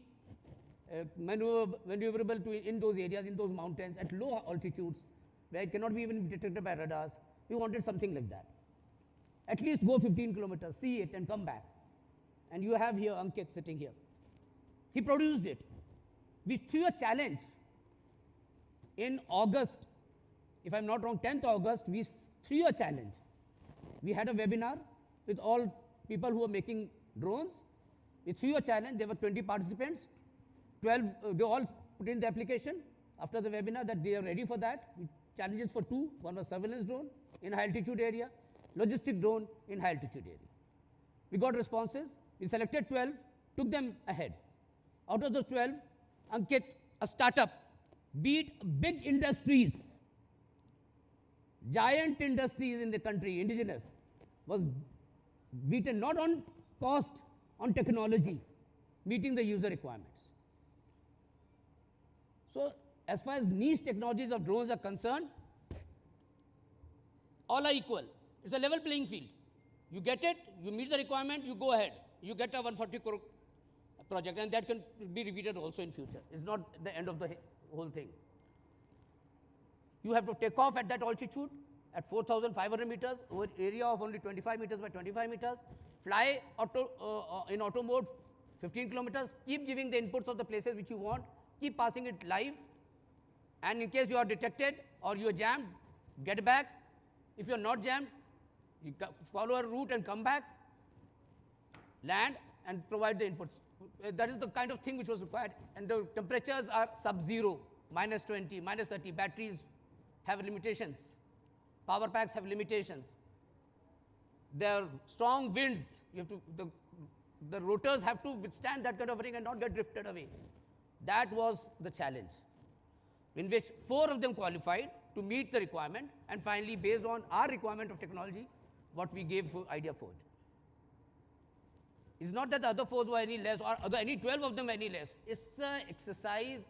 maneuverable in those areas, in those mountains, at low altitudes, where it cannot be even detected by radars. We wanted something like that. At least go 15 kilometers, see it, and come back. And you have here Ankit sitting here. He produced it. We threw a challenge in August. If I'm not wrong, 10th August, we threw a challenge. We had a webinar with all people who were making drones. We threw a challenge. There were 20 participants. 12, they all put in the application after the webinar that they are ready for that. Challenges for 2. One was surveillance drone in high altitude area, logistic drone in high altitude area. We got responses. We selected 12, took them ahead. Out of those 12, Ankit, a startup, beat big industries, giant industries in the country, indigenous, was beaten not on cost, on technology, meeting the user requirements. So, as far as niche technologies of drones are concerned, all are equal. It's a level playing field. You get it, you meet the requirement, you go ahead. You get a 140 crore project, and that can be repeated also in future. It's not the end of the whole thing. You have to take off at that altitude at 4,500 meters over area of only 25 meters by 25 meters, fly in auto mode 15 kilometers, keep giving the inputs of the places which you want, keep passing it live, and in case you are detected or you are jammed, get back. If you are not jammed, you follow a route and come back, land and provide the inputs. That is the kind of thing which was required, and the temperatures are sub-zero, minus 20, minus 30. Batteries have limitations. Power packs have limitations. There are strong winds. You have to, the rotors have to withstand that kind of thing and not get drifted away. That was the challenge, in which 4 of them qualified to meet the requirement, and finally, based on our requirement of technology, what we gave for IdeaForge. It's not that the other 4 were any less, or any 12 of them were any less. It's an exercise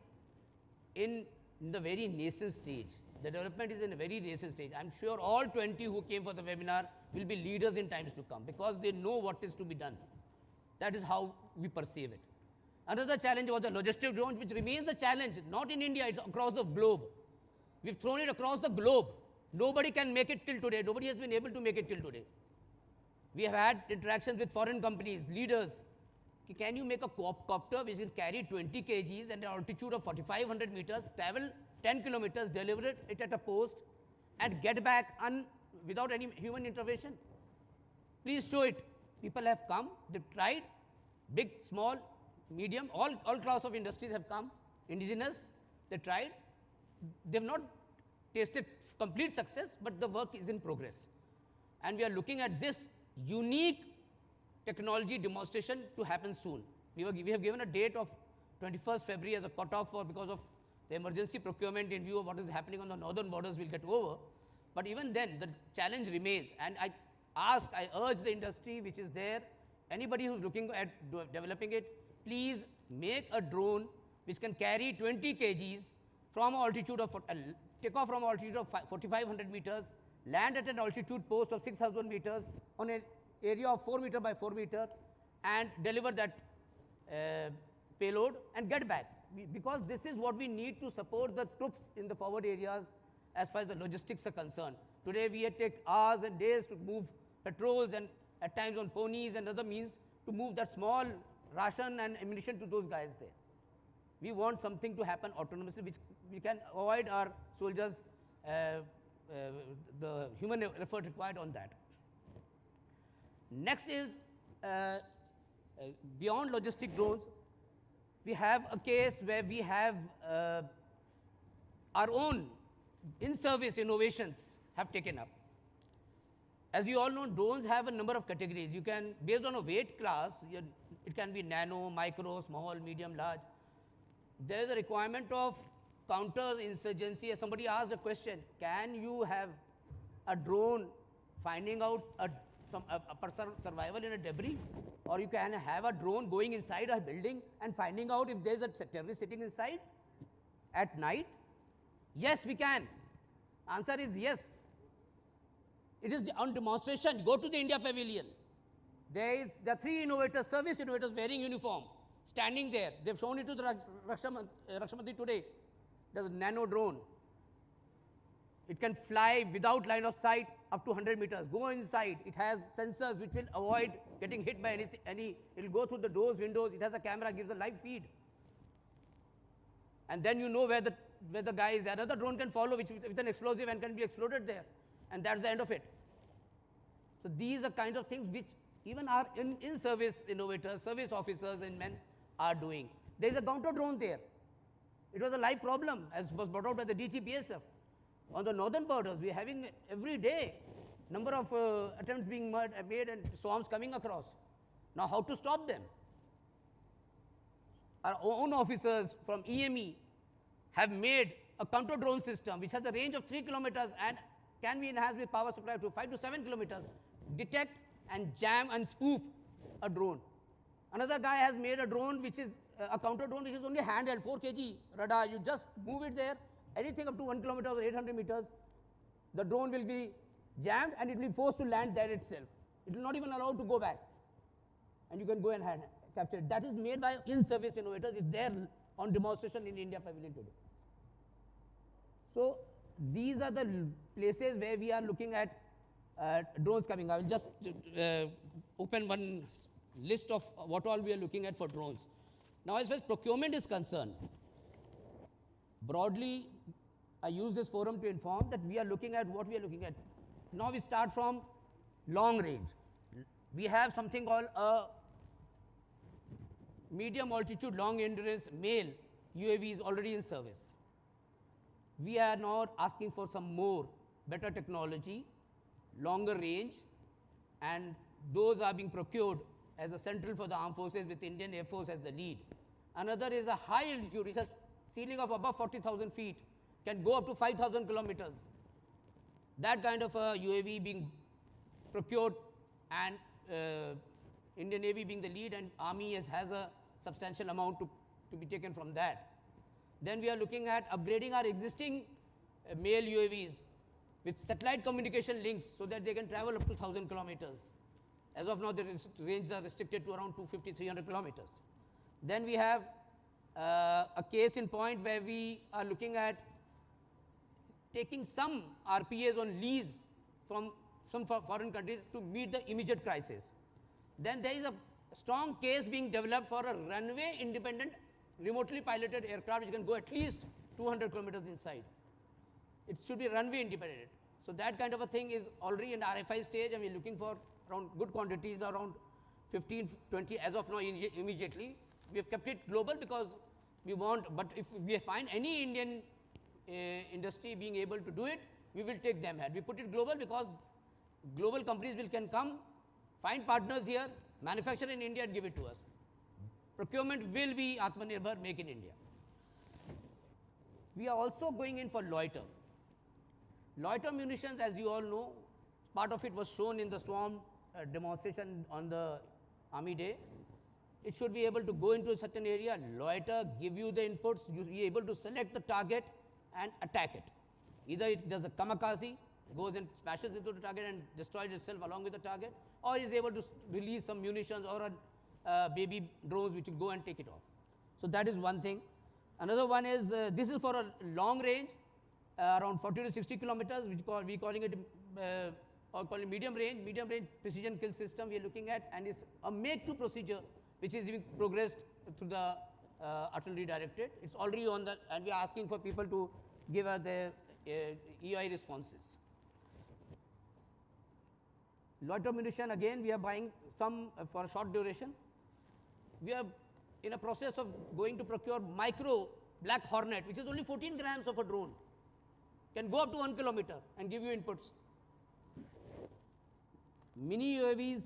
in the very nascent stage. The development is in a very nascent stage. I'm sure all 20 who came for the webinar will be leaders in times to come, because they know what is to be done. That is how we perceive it. Another challenge was the logistic drone, which remains a challenge, not in India, it's across the globe. We've thrown it across the globe. Nobody can make it till today. Nobody has been able to make it till today. We have had interactions with foreign companies, leaders. Can you make a copter which can carry 20 kgs and an altitude of 4,500 meters, travel 10 kilometers, deliver it at a post, and get back without any human intervention? Please show it. People have come, they've tried, big, small, medium, all class of industries have come, indigenous, they tried. They've not tasted complete success, but the work is in progress. And we are looking at this unique technology demonstration to happen soon. We have given a date of 21st February as a cutoff because of the emergency procurement in view of what is happening on the northern borders will get over. But even then, the challenge remains. And I urge the industry which is there, anybody who's looking at developing it, please make a drone which can carry 20 kgs from an altitude of, take off from an altitude of 4,500 meters, land at an altitude post of 6,000 meters on an area of 4 meter by 4 meter, and deliver that payload and get back. Because this is what we need to support the troops in the forward areas as far as the logistics are concerned. Today we take hours and days to move patrols and at times on ponies and other means to move that small ration and ammunition to those guys there. We want something to happen autonomously, which we can avoid our soldiers, the human effort required on that. Next is beyond logistic drones, we have a case where we have our own in-service innovations have taken up. As you all know, drones have a number of categories. You can, based on a weight class, it can be nano, micro, small, medium, large. There is a requirement of counter-insurgency. As somebody asked a question, can you have a drone finding out a survival in a debris? Or you can have a drone going inside a building and finding out if there's a terrorist sitting inside at night? Yes, we can. Answer is yes. It is on demonstration. Go to the India Pavilion. There are 3 innovators, service innovators wearing uniform, standing there. They've shown it to the Rakshamantri today. There's a nano drone. It can fly without line of sight up to 100 meters. Go inside. It has sensors which will avoid getting hit by it will go through the doors, windows. It has a camera, gives a live feed. And then you know where the guy is. Another drone can follow with an explosive and can be exploded there. And that's the end of it. So these are kind of things which even our in-service innovators, service officers and men are doing. There is a counter drone there. It was a live problem, as was brought out by the DGPSF. On the northern borders, we are having every day number of attempts being made and swarms coming across. Now, how to stop them? Our own officers from EME have made a counter drone system which has a range of 3 kilometers and can be enhanced with power supply to 5 to 7 kilometers, detect and jam and spoof a drone. Another guy has made a drone which is a counter drone which is only handheld, 4 kg radar. You just move it there, anything up to 1 kilometer or 800 meters, the drone will be jammed and it will be forced to land there itself. It will not even allow to go back. And you can go and capture it. That is made by in-service innovators. It's there on demonstration in India Pavilion today. So these are the places where we are looking at drones coming. I will just open one list of what all we are looking at for drones. Now, as far as procurement is concerned, broadly, I use this forum to inform that we are looking at what we are looking at. Now we start from long range. We have something called a medium altitude, long endurance male UAVs already in service. We are now asking for some more better technology, longer range, and those are being procured as a central for the armed forces with Indian Air Force as the lead. Another is a high altitude, it has ceiling of above 40,000 feet, can go up to 5,000 kilometers. That kind of a UAV being procured and Indian Navy being the lead and Army has a substantial amount to be taken from that. Then we are looking at upgrading our existing male UAVs with satellite communication links so that they can travel up to 1,000 kilometers. As of now, the ranges are restricted to around 250, 300 kilometers. Then we have a case in point where we are looking at taking some RPAs on lease from some foreign countries to meet the immediate crisis. Then there is a strong case being developed for a runway independent remotely piloted aircraft which can go at least 200 kilometers inside. It should be runway independent. So that kind of a thing is already in the RFI stage and we're looking for around good quantities, around 15, 20 as of now immediately. We have kept it global because we want, but if we find any Indian industry being able to do it, we will take them ahead. We put it global because global companies can come, find partners here, manufacture in India and give it to us. Procurement will be Atmanirbhar, make in India. We are also going in for loiter. Loiter munitions, as you all know, part of it was shown in the swarm demonstration on the Army Day. It should be able to go into a certain area, loiter, give you the inputs, you be able to select the target and attack it. Either it does a kamikaze, goes and smashes into the target and destroys itself along with the target, or is able to release some munitions or a baby drones which will go and take it off. So that is one thing. Another one is, this is for a long range, around 40 to 60 kilometers, which we calling it or call it medium range precision kill system we are looking at, and it's a make-to procedure which is being progressed through the artillery directorate. It's already on the, and we are asking for people to give us their EI responses. Loiter munition, again, we are buying some for a short duration. we are in a process of going to procure micro Black Hornet, which is only 14 grams of a drone, can go up to 1 kilometer and give you inputs. Mini UAVs,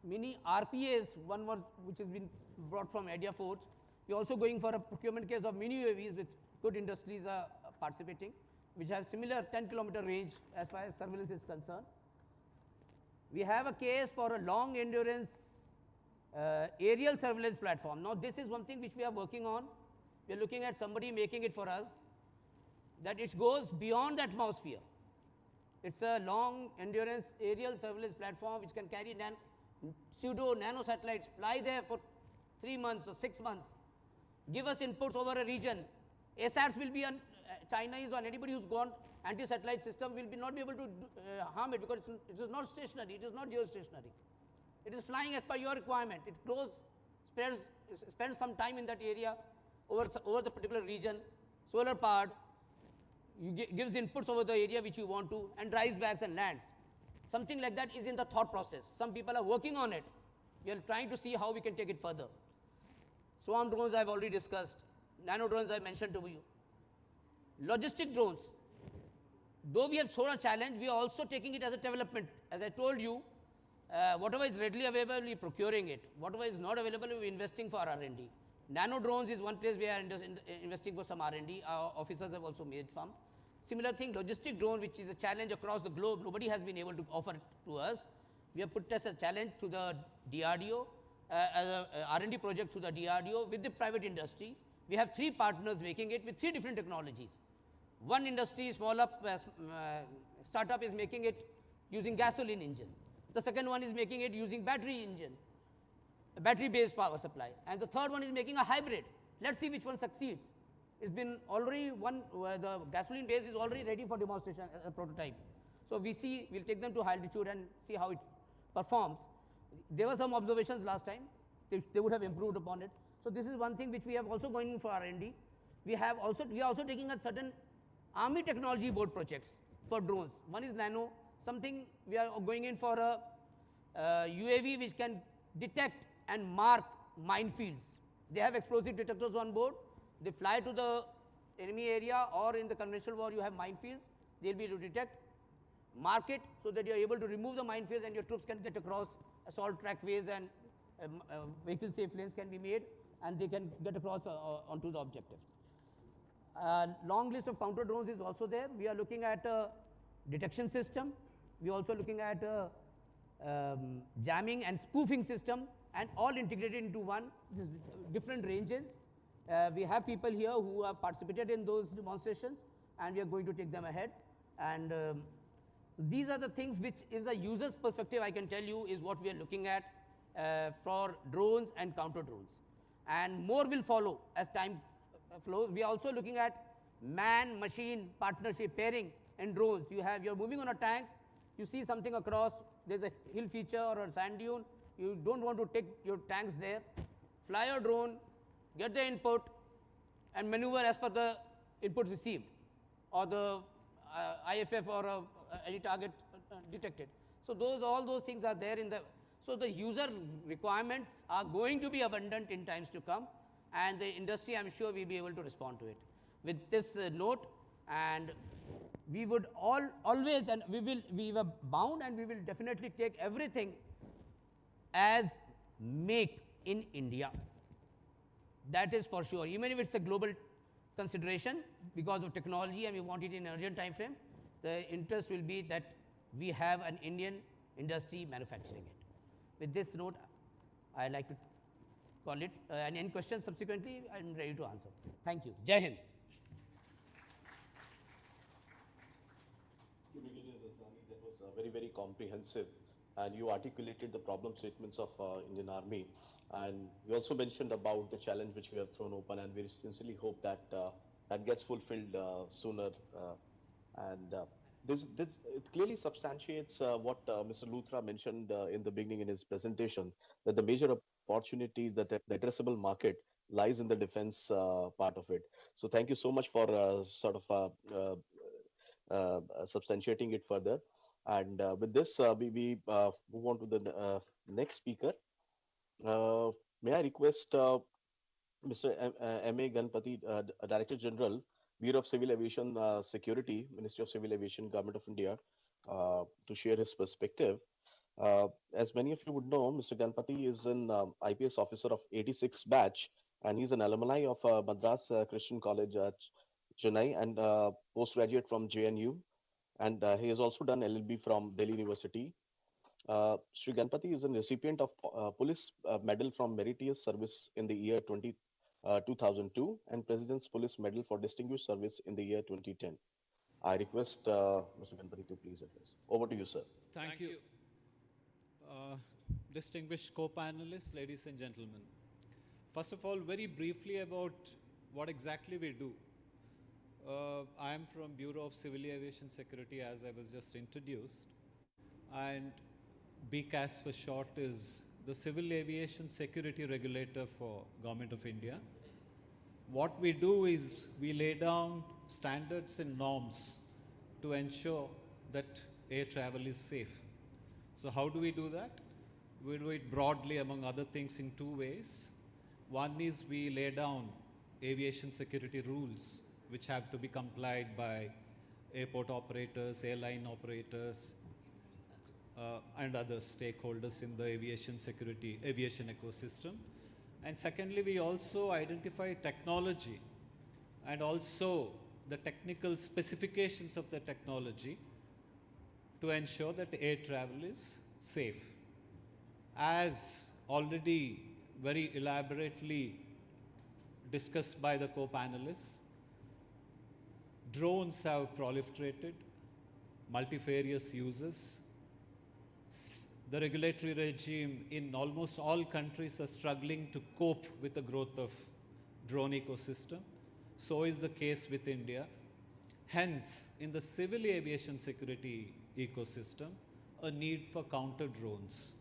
mini RPAs, one more which has been brought from Idea Forge. We're also going for a procurement case of mini UAVs, which good industries are participating, which have similar 10-kilometer range as far as surveillance is concerned. We have a case for a long endurance aerial surveillance platform. Now, this is one thing which we are working on. We are looking at somebody making it for us, that it goes beyond the atmosphere. It's a long endurance aerial surveillance platform which can carry pseudo nano satellites, fly there for 3 months or 6 months, give us inputs over a region. ASATs will be on Chinese, or anybody who's gone anti-satellite system will not be able to harm it, because it is not stationary, it is not geostationary. It is flying as per your requirement. It goes, spends some time in that area over the particular region, solar powered, gives inputs over the area which you want to, and drives back and lands. Something like that is in the thought process. Some people are working on it. We are trying to see how we can take it further. Swarm drones I've already discussed. Nano drones I mentioned to you. Logistic drones. Though we have shown a challenge, we are also taking it as a development. As I told you, whatever is readily available, we are procuring it. Whatever is not available, we are investing for R&D. Nano drones is one place we are investing for some R&D. Our officers have also made some. Similar thing, logistic drone, which is a challenge across the globe. Nobody has been able to offer it to us. We have put as a challenge to the DRDO, as a R&D project to the DRDO with the private industry. We have 3 partners making it with 3 different technologies. One industry, startup is making it using gasoline engine. The second one is making it using battery engine, a battery-based power supply. And the third one is making a hybrid. Let's see which one succeeds. It's been already the gasoline base is already ready for demonstration as a prototype. So we'll take them to high altitude and see how it performs. There were some observations last time. They would have improved upon it. So this is one thing which we have also going for R&D. We are also taking a certain Army technology board projects for drones. One is nano, something we are going in for a UAV which can detect and mark minefields. They have explosive detectors on board. They fly to the enemy area, or in the conventional war you have minefields. They'll be able to detect, mark it, so that you're able to remove the minefields and your troops can get across. Assault trackways and vehicle safe lanes can be made, and they can get across onto the objective. Long list of counter drones is also there. We are looking at a detection system. We are also looking at a jamming and spoofing system, and all integrated into one. This is different ranges. We have people here who have participated in those demonstrations, and we are going to take them ahead. And these are the things which is a user's perspective, I can tell you, is what we are looking at for drones and counter drones. And more will follow as time flows. We are also looking at man-machine partnership pairing in drones. You're moving on a tank, you see something across, there's a hill feature or a sand dune, you don't want to take your tanks there. Fly your drone, get the input, and maneuver as per the input received, or the IFF or any target detected. So all those things are there in the. So the user requirements are going to be abundant in times to come, and the industry, I'm sure, will be able to respond to it. With this note, and we would always, and we were bound, and we will definitely take everything as make in India. That is for sure. Even if it's a global consideration because of technology and we want it in an urgent time frame, the interest will be that we have an Indian industry manufacturing it. With this note, I'd like to call it, and any questions subsequently, I'm ready to answer. Thank you. Jai Hind. That was very, very comprehensive, and you articulated the problem statements of Indian Army, and you also mentioned about the challenge which we have thrown open, and we sincerely hope that that gets fulfilled sooner. This it clearly substantiates what Mr. Luthra mentioned in the beginning in his presentation, that the major opportunities, that the addressable market lies in the defense part of it. So thank you so much for substantiating it further. And with this, we move on to the next speaker. May I request Mr. M.A. Ganpati, Director General, Bureau of Civil Aviation Security, Ministry of Civil Aviation, Government of India, to share his perspective. As many of you would know, Mr. Ganpati is an IPS officer of 86 batch, and he's an alumni of Madras Christian College, Chennai, and postgraduate from JNU. And he has also done LLB from Delhi University. Sri Ganpati is a recipient of Police Medal from Meritorious Service in the year 2002 and President's Police Medal for Distinguished Service in the year 2010. I request Mr. Ganpati to please address. Over to you, sir. Thank you. Distinguished co-panelists, ladies and gentlemen. First of all, very briefly about what exactly we do. I am from Bureau of Civil Aviation Security, as I was just introduced, and BCAS for short is the Civil Aviation Security Regulator for Government of India. What we do is we lay down standards and norms to ensure that air travel is safe. So how do we do that? We do it broadly, among other things, in two ways. One is we lay down aviation security rules which have to be complied by airport operators, airline operators, and other stakeholders in the aviation ecosystem. And secondly, we also identify technology and also the technical specifications of the technology to ensure that air travel is safe. As already very elaborately discussed by the co-panelists, drones have proliferated, multifarious uses. The regulatory regime in almost all countries are struggling to cope with the growth of drone ecosystem. So is the case with India. Hence, in the civil aviation security ecosystem, a need for counter drones.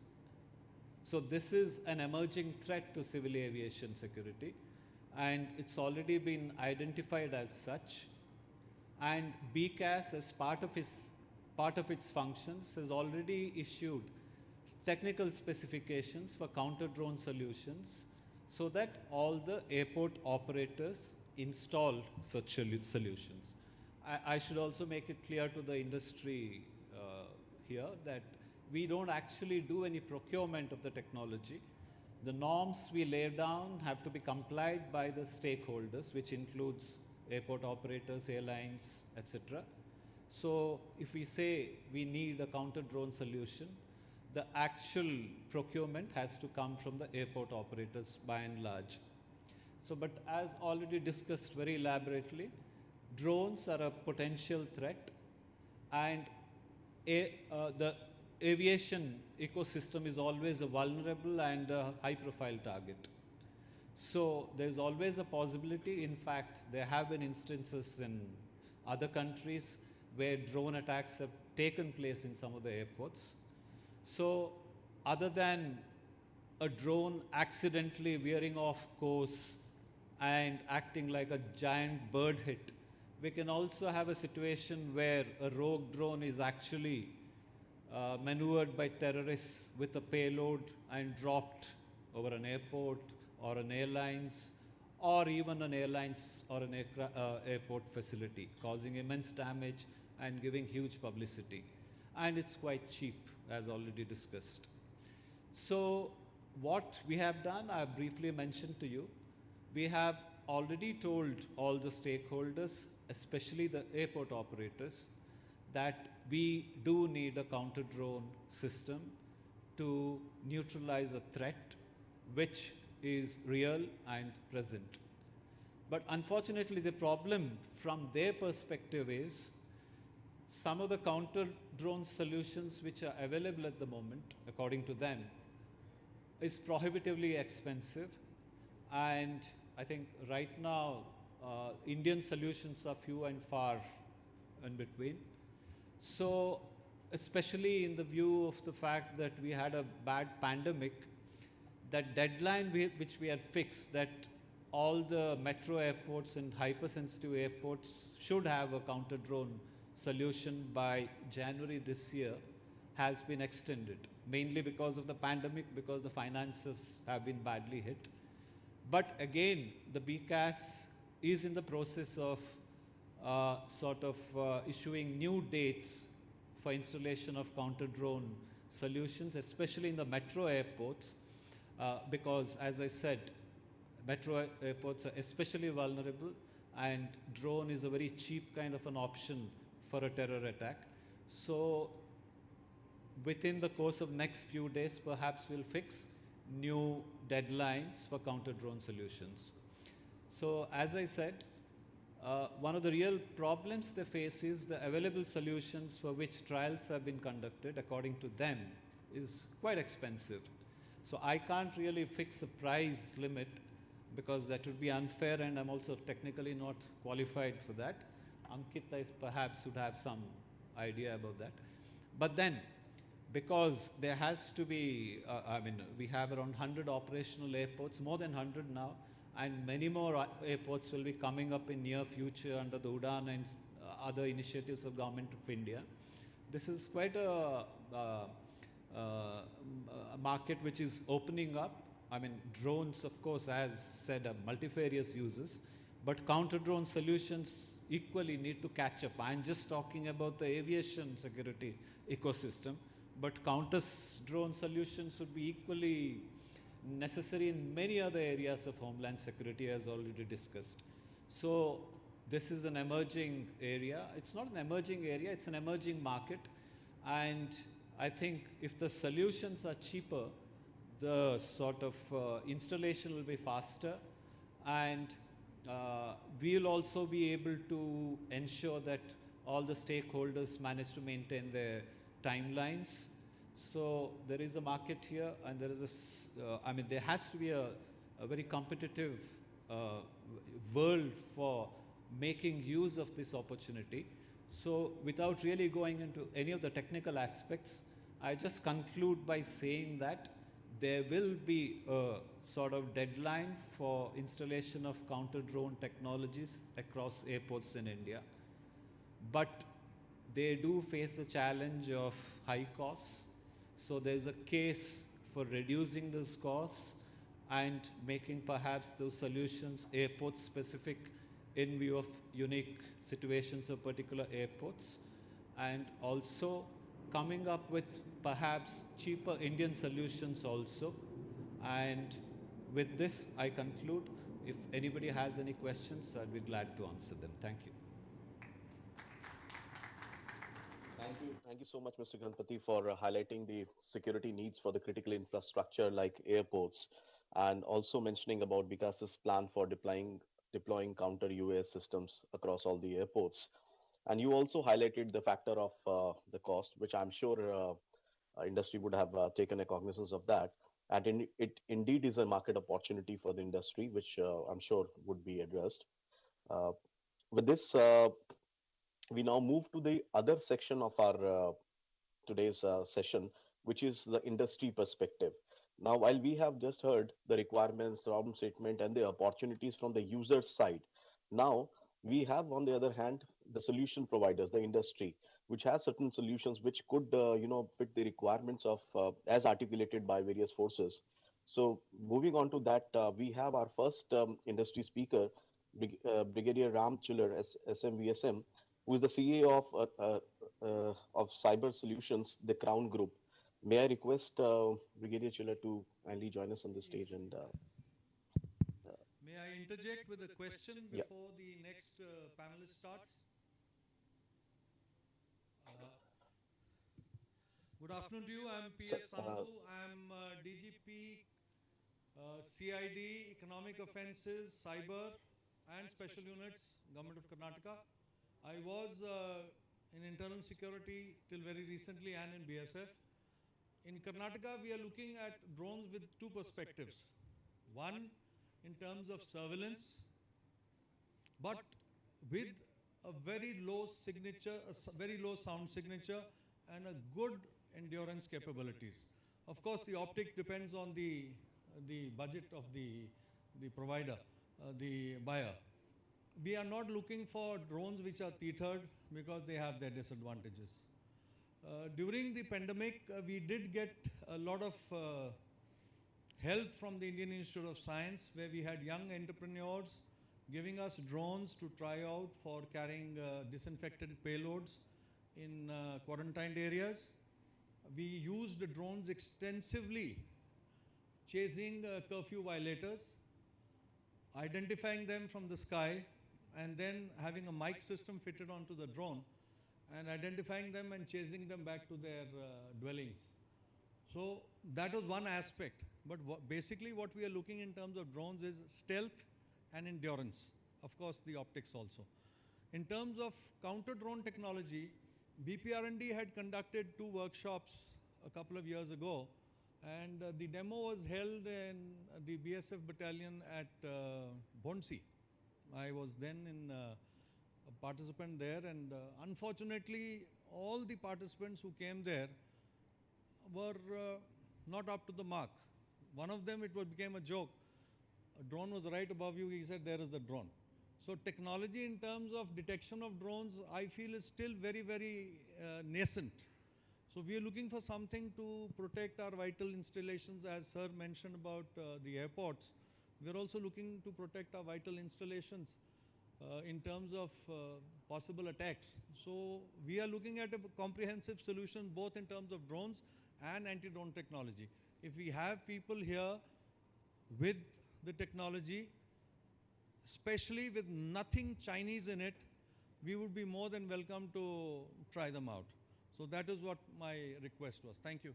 So this is an emerging threat to civil aviation security, and it's already been identified as such. And BCAS, as part of its functions, has already issued technical specifications for counter-drone solutions so that all the airport operators install such solutions. I should also make it clear to the industry here that we don't actually do any procurement of the technology. The norms we lay down have to be complied by the stakeholders, which includes airport operators, airlines, etc. So if we say we need a counter-drone solution, the actual procurement has to come from the airport operators by and large. So, but as already discussed very elaborately, drones are a potential threat, and the aviation ecosystem is always a vulnerable and a high-profile target. So there's always a possibility. In fact, there have been instances in other countries where drone attacks have taken place in some of the airports. So other than a drone accidentally veering off course and acting like a giant bird hit, we can also have a situation where a rogue drone is actually maneuvered by terrorists with a payload and dropped over an airport or an airlines, or even an airlines or an airport facility, causing immense damage and giving huge publicity. And it's quite cheap, as already discussed. So what we have done, I have briefly mentioned to you. We have already told all the stakeholders, especially the airport operators, that we do need a counter-drone system to neutralize a threat which is real and present. But unfortunately, the problem from their perspective is some of the counter-drone solutions which are available at the moment, according to them, is prohibitively expensive. And I think right now, Indian solutions are few and far in between. So, especially in the view of the fact that we had a bad pandemic, that deadline which we had fixed, that all the metro airports and hypersensitive airports should have a counter-drone solution by January this year, has been extended mainly because of the pandemic, because the finances have been badly hit. But again, the BCAS is in the process of issuing new dates for installation of counter-drone solutions, especially in the metro airports, because as I said, metro airports are especially vulnerable, and drone is a very cheap kind of an option for a terror attack. So within the course of next few days, perhaps we'll fix new deadlines for counter-drone solutions. So as I said, one of the real problems they face is the available solutions for which trials have been conducted, according to them, is quite expensive. So I can't really fix a price limit because that would be unfair, and I'm also technically not qualified for that. Ankita perhaps would have some idea about that. But then, because there has to be, we have around 100 operational airports, more than 100 now, and many more airports will be coming up in near future under the UDAN and other initiatives of Government of India. This is quite a market which is opening up. I mean, drones, of course, as said, are multifarious uses, but counter-drone solutions equally need to catch up. I'm just talking about the aviation security ecosystem, but counter-drone solutions would be equally necessary in many other areas of homeland security, as already discussed. So this is an emerging area. It's not an emerging area, it's an emerging market. And I think if the solutions are cheaper, the installation will be faster, and we'll also be able to ensure that all the stakeholders manage to maintain their timelines. So there is a market here, and there is there has to be a very competitive world for making use of this opportunity. So without really going into any of the technical aspects, I just conclude by saying that there will be a sort of deadline for installation of counter-drone technologies across airports in India. But they do face the challenge of high costs. So there's a case for reducing those costs and making perhaps those solutions airport specific in view of unique situations of particular airports, and also coming up with perhaps cheaper Indian solutions also. And with this, I conclude. If anybody has any questions, I'd be glad to answer them. Thank you. Thank you so much, Mr. Ganpati, for highlighting the security needs for the critical infrastructure like airports, and also mentioning about BCAS's plan for deploying counter UAS systems across all the airports. And you also highlighted the factor of the cost, which I'm sure industry would have taken a cognizance of that. And it indeed is a market opportunity for the industry, which I'm sure would be addressed. With this, we now move to the other section of our today's session, which is the industry perspective. Now, while we have just heard the requirements, problem statement, and the opportunities from the user side, now we have, on the other hand, the solution providers, the industry, which has certain solutions which could, fit the requirements of as articulated by various forces. So, moving on to that, we have our first industry speaker, Brigadier Ram Chiller, SMVSM, who is the CEO of Cyber Solutions, the Crown Group. May I request Brigadier Chiller to kindly join us on the stage and. May I interject with a question before the next panelist starts? Good afternoon to you. I'm P.S. Sandhu. I'm DGP, CID, Economic Offences, Cyber and Special Units, Government of Karnataka. I was in Internal Security till very recently and in BSF. In Karnataka, we are looking at drones with two perspectives. One, in terms of surveillance, but with a very low signature, very low sound signature, and a good endurance capabilities. Of course, the optic depends on the budget of the provider, the buyer. We are not looking for drones which are tethered because they have their disadvantages. During the pandemic, we did get a lot of help from the Indian Institute of Science, where we had young entrepreneurs giving us drones to try out for carrying disinfectant payloads in quarantined areas. We used drones extensively chasing curfew violators, identifying them from the sky, and then having a mic system fitted onto the drone and identifying them and chasing them back to their dwellings. So that was one aspect. But basically what we are looking in terms of drones is stealth and endurance. Of course, the optics also. In terms of counter-drone technology, BPR&D had conducted 2 workshops a couple of years ago, and the demo was held in the BSF battalion at Bhonsi. I was then a participant there, and unfortunately, all the participants who came there were not up to the mark. One of them, became a joke. A drone was right above you, he said, there is the drone. So technology in terms of detection of drones, I feel is still very, very nascent. So we are looking for something to protect our vital installations, as sir mentioned about the airports. We are also looking to protect our vital installations in terms of possible attacks. So we are looking at a comprehensive solution both in terms of drones and anti-drone technology. If we have people here with the technology, especially with nothing Chinese in it, we would be more than welcome to try them out. So that is what my request was. Thank you.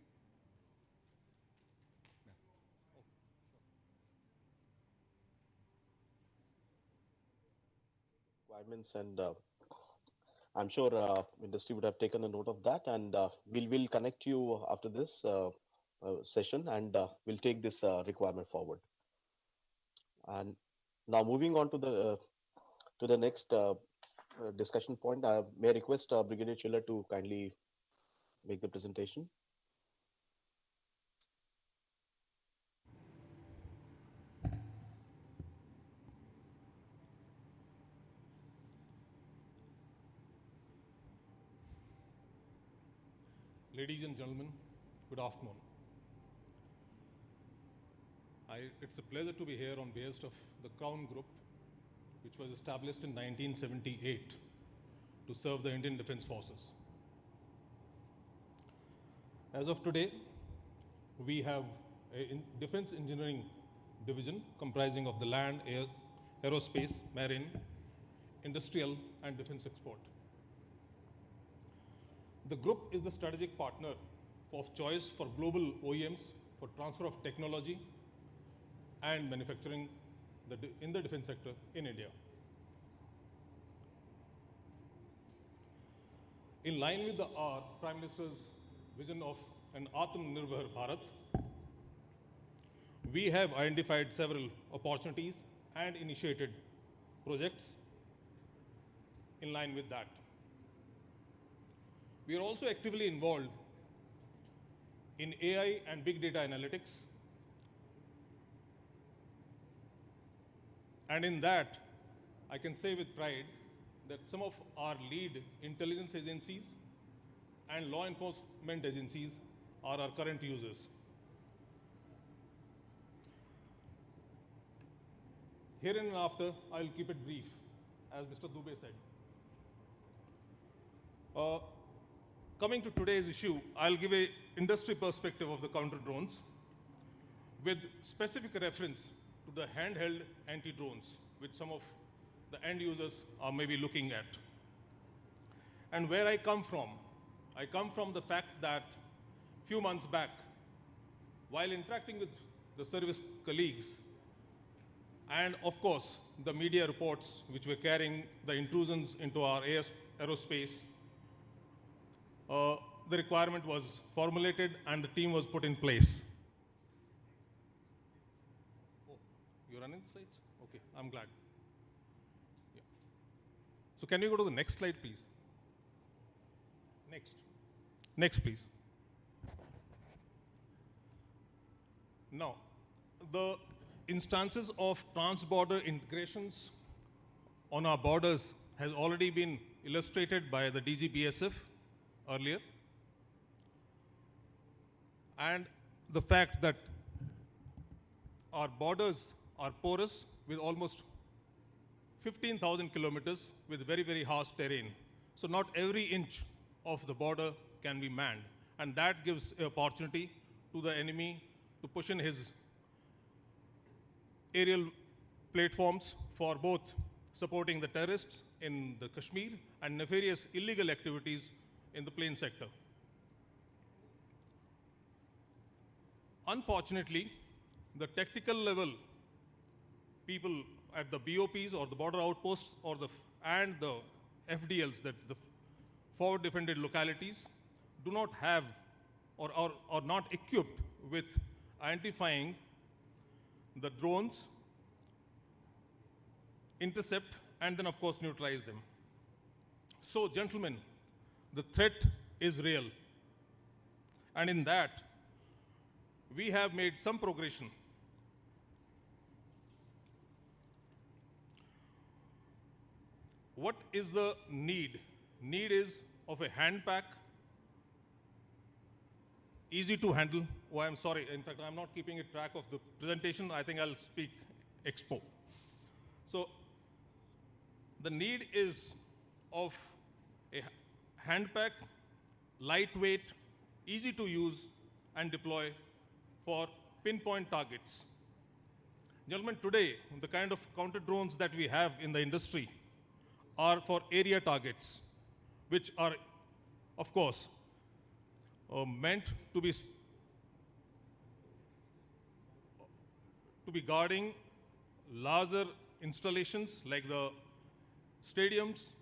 Requirements, and I'm sure industry would have taken a note of that, and we'll connect you after this session, and we'll take this requirement forward. And now moving on to the next discussion point, may I request Brigadier Chiller to kindly make the presentation. Ladies and gentlemen, good afternoon. It's a pleasure to be here on behalf of the Crown Group, which was established in 1978 to serve the Indian Defence Forces. As of today, we have a Defence Engineering Division comprising of the land, air, aerospace, marine, industrial, and defence export. The group is the strategic partner of choice for global OEMs for transfer of technology and manufacturing in the defense sector in India. In line with our Prime Minister's vision of an Atmanirbhar Bharat, we have identified several opportunities and initiated projects in line with that. We are also actively involved in AI and big data analytics. And in that, I can say with pride that some of our lead intelligence agencies and law enforcement agencies are our current users. Here and after, I'll keep it brief, as Mr. Dubey said. Coming to today's issue, I'll give an industry perspective of the counter drones with specific reference to the handheld anti-drones, which some of the end users are maybe looking at. And where I come from the fact that few months back, while interacting with the service colleagues, and of course, the media reports which were carrying the intrusions into our aerospace, the requirement was formulated and the team was put in place. Oh, you're running slides? Okay, I'm glad. Yeah. So can you go to the next slide, please? Next, please. Now, the instances of trans-border integrations on our borders has already been illustrated by the DGBSF earlier. and the fact that our borders are porous with almost 15,000 kilometers with very, very harsh terrain. So not every inch of the border can be manned. And that gives an opportunity to the enemy to push in his aerial platforms for both supporting the terrorists in the Kashmir and nefarious illegal activities in the plain sector. Unfortunately, the tactical level people at the BOPs or the border outposts or and the FDLs, that the forward defended localities, do not have or are not equipped with identifying the drones, intercept, and then of course neutralize them. So gentlemen, the threat is real. And in that, we have made some progression. What is the need? Need is of a hand pack, easy to handle. Oh, I'm sorry. In fact, I'm not keeping a track of the presentation. I think I'll speak expo. So the need is of a hand pack, lightweight, easy to use and deploy for pinpoint targets. Gentlemen, today, the kind of counter drones that we have in the industry are for area targets, which are, of course, meant to be guarding larger installations like the stadiums,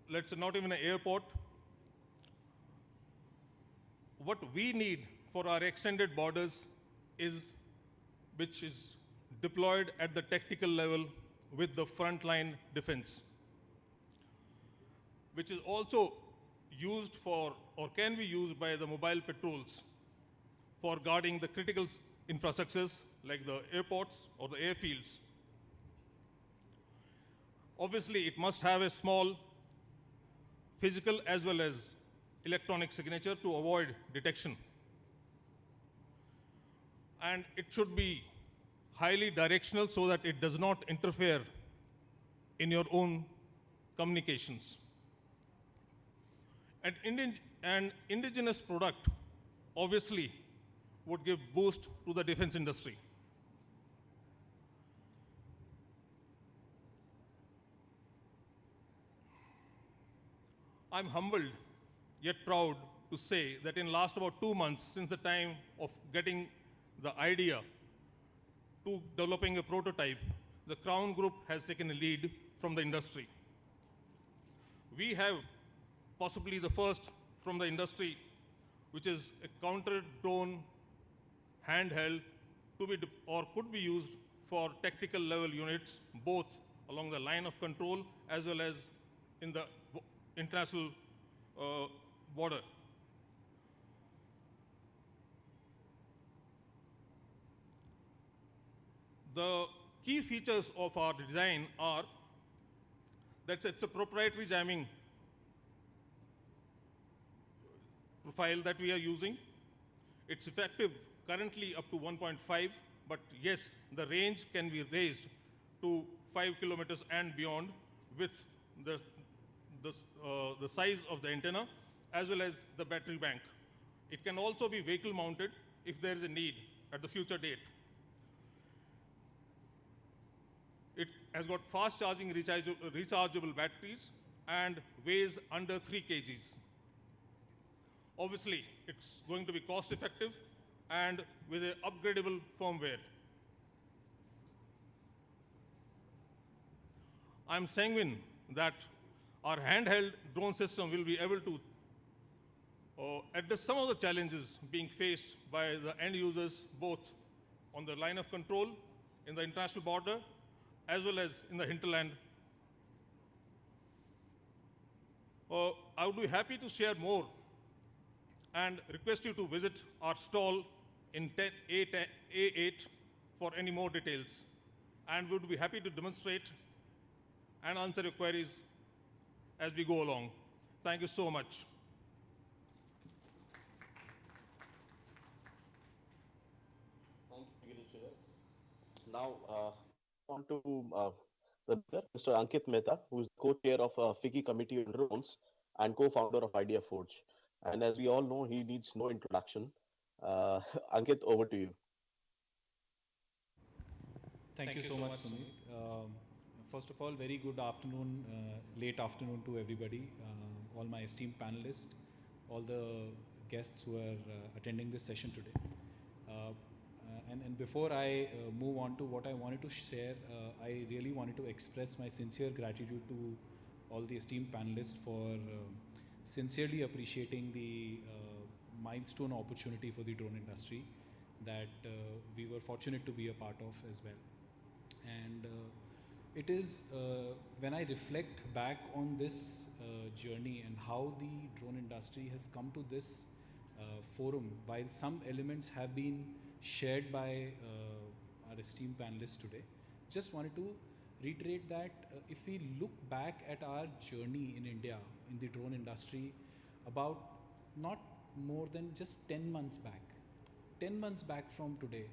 let's say not even an airport. What we need for our extended borders is, which is deployed at the tactical level with the frontline defense, which is also used for, or can be used by the mobile patrols for guarding the critical infrastructures like the airports or the airfields. Obviously, it must have a small physical as well as electronic signature to avoid detection. And it should be highly directional so that it does not interfere in your own communications. An indigenous product obviously would give boost to the defense industry. I'm humbled yet proud to say that in last about 2 months since the time of getting the idea to developing a prototype, the Crown Group has taken a lead from the industry. We have possibly the first from the industry, which is a counter drone handheld to be or could be used for tactical level units, both along the line of control as well as in the international border. The key features of our design are that it's a proprietary jamming profile that we are using. It's effective currently up to 1.5, but yes, the range can be raised to 5 kilometers and beyond with the size of the antenna as well as the battery bank. It can also be vehicle mounted if there is a need at the future date. It has got fast charging rechargeable batteries and weighs under 3 kgs. Obviously, it's going to be cost effective and with an upgradable firmware. I'm sanguine that our handheld drone system will be able to address some of the challenges being faced by the end users, both on the line of control, in the international border, as well as in the hinterland. I would be happy to share more and request you to visit our stall in A8 for any more details. And we would be happy to demonstrate and answer your queries as we go along. Thank you so much. Now, on to Mr. Ankit Mehta, who is co-chair of FICCI Committee on Drones and co-founder of Idea Forge. And as we all know, he needs no introduction. Ankit, over to you. Thank you so much, Sumit. First of all, very good afternoon, late afternoon to everybody, all my esteemed panelists, all the guests who are attending this session today. And before I move on to what I wanted to share, I really wanted to express my sincere gratitude to all the esteemed panelists for sincerely appreciating the milestone opportunity for the drone industry that we were fortunate to be a part of as well. And it is when I reflect back on this journey and how the drone industry has come to this forum, while some elements have been shared by our esteemed panelists today, just wanted to reiterate that if we look back at our journey in India in the drone industry, about not more than just 10 months back, 10 months back from today,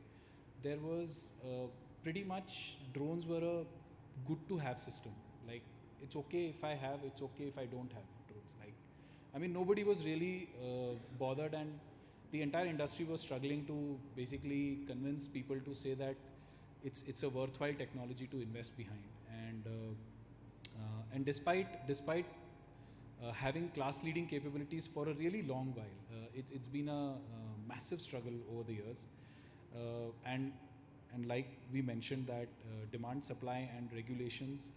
there was pretty much drones were a good to have system. Like, it's okay if I have, it's okay if I don't have drones. Like, I mean, nobody was really bothered, and the entire industry was struggling to basically convince people to say that it's a worthwhile technology to invest behind. And despite having class leading capabilities for a really long while, it's been a massive struggle over the years. And like we mentioned that demand, supply and regulations,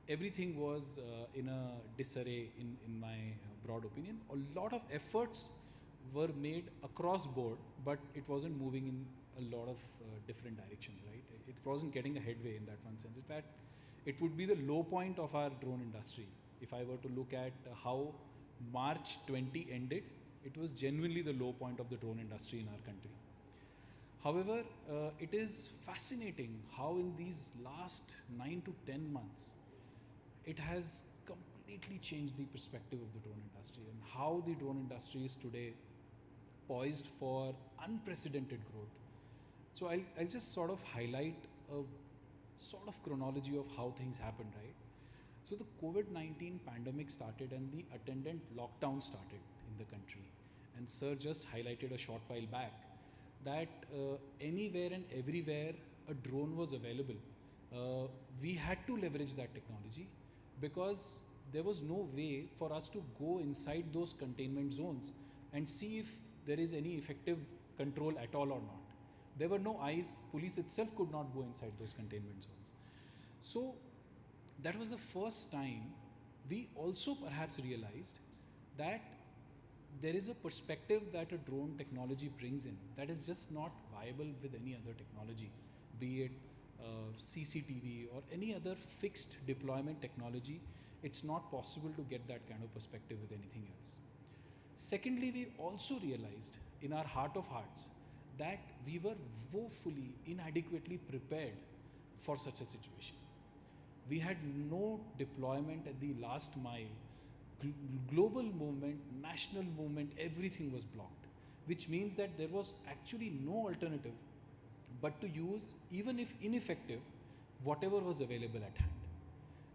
everything was in a disarray in my broad opinion. A lot of efforts were made across board, but it wasn't moving in a lot of different directions, right? It wasn't getting a headway in that one sense. In fact, it would be the low point of our drone industry. If I were to look at how March 20 ended, it was genuinely the low point of the drone industry in our country. However, it is fascinating how in these last 9 to 10 months, it has completely changed the perspective of the drone industry and how the drone industry is today poised for unprecedented growth. So I'll just sort of highlight a sort of chronology of how things happened, right? So the COVID-19 pandemic started and the attendant lockdown started in the country. And Sir just highlighted a short while back that anywhere and everywhere a drone was available, we had to leverage that technology because there was no way for us to go inside those containment zones and see if there is any effective control at all or not. There were no eyes. Police itself could not go inside those containment zones. So that was the first time we also perhaps realized that there is a perspective that a drone technology brings in that is just not viable with any other technology, be it CCTV or any other fixed deployment technology. It's not possible to get that kind of perspective with anything else. Secondly, we also realized in our heart of hearts that we were woefully inadequately prepared for such a situation. We had no deployment at the last mile. Global movement, national movement, everything was blocked, which means that there was actually no alternative but to use, even if ineffective, whatever was available at hand.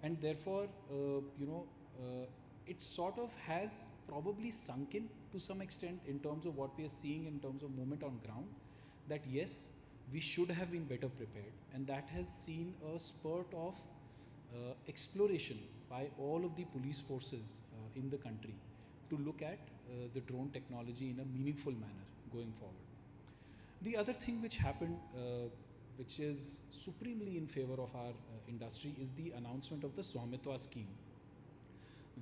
And therefore, it sort of has probably sunk in to some extent in terms of what we are seeing in terms of movement on ground, that yes, we should have been better prepared, and that has seen a spurt of exploration by all of the police forces in the country to look at the drone technology in a meaningful manner going forward. The other thing which happened, which is supremely in favor of our industry, is the announcement of the Swamitwa scheme,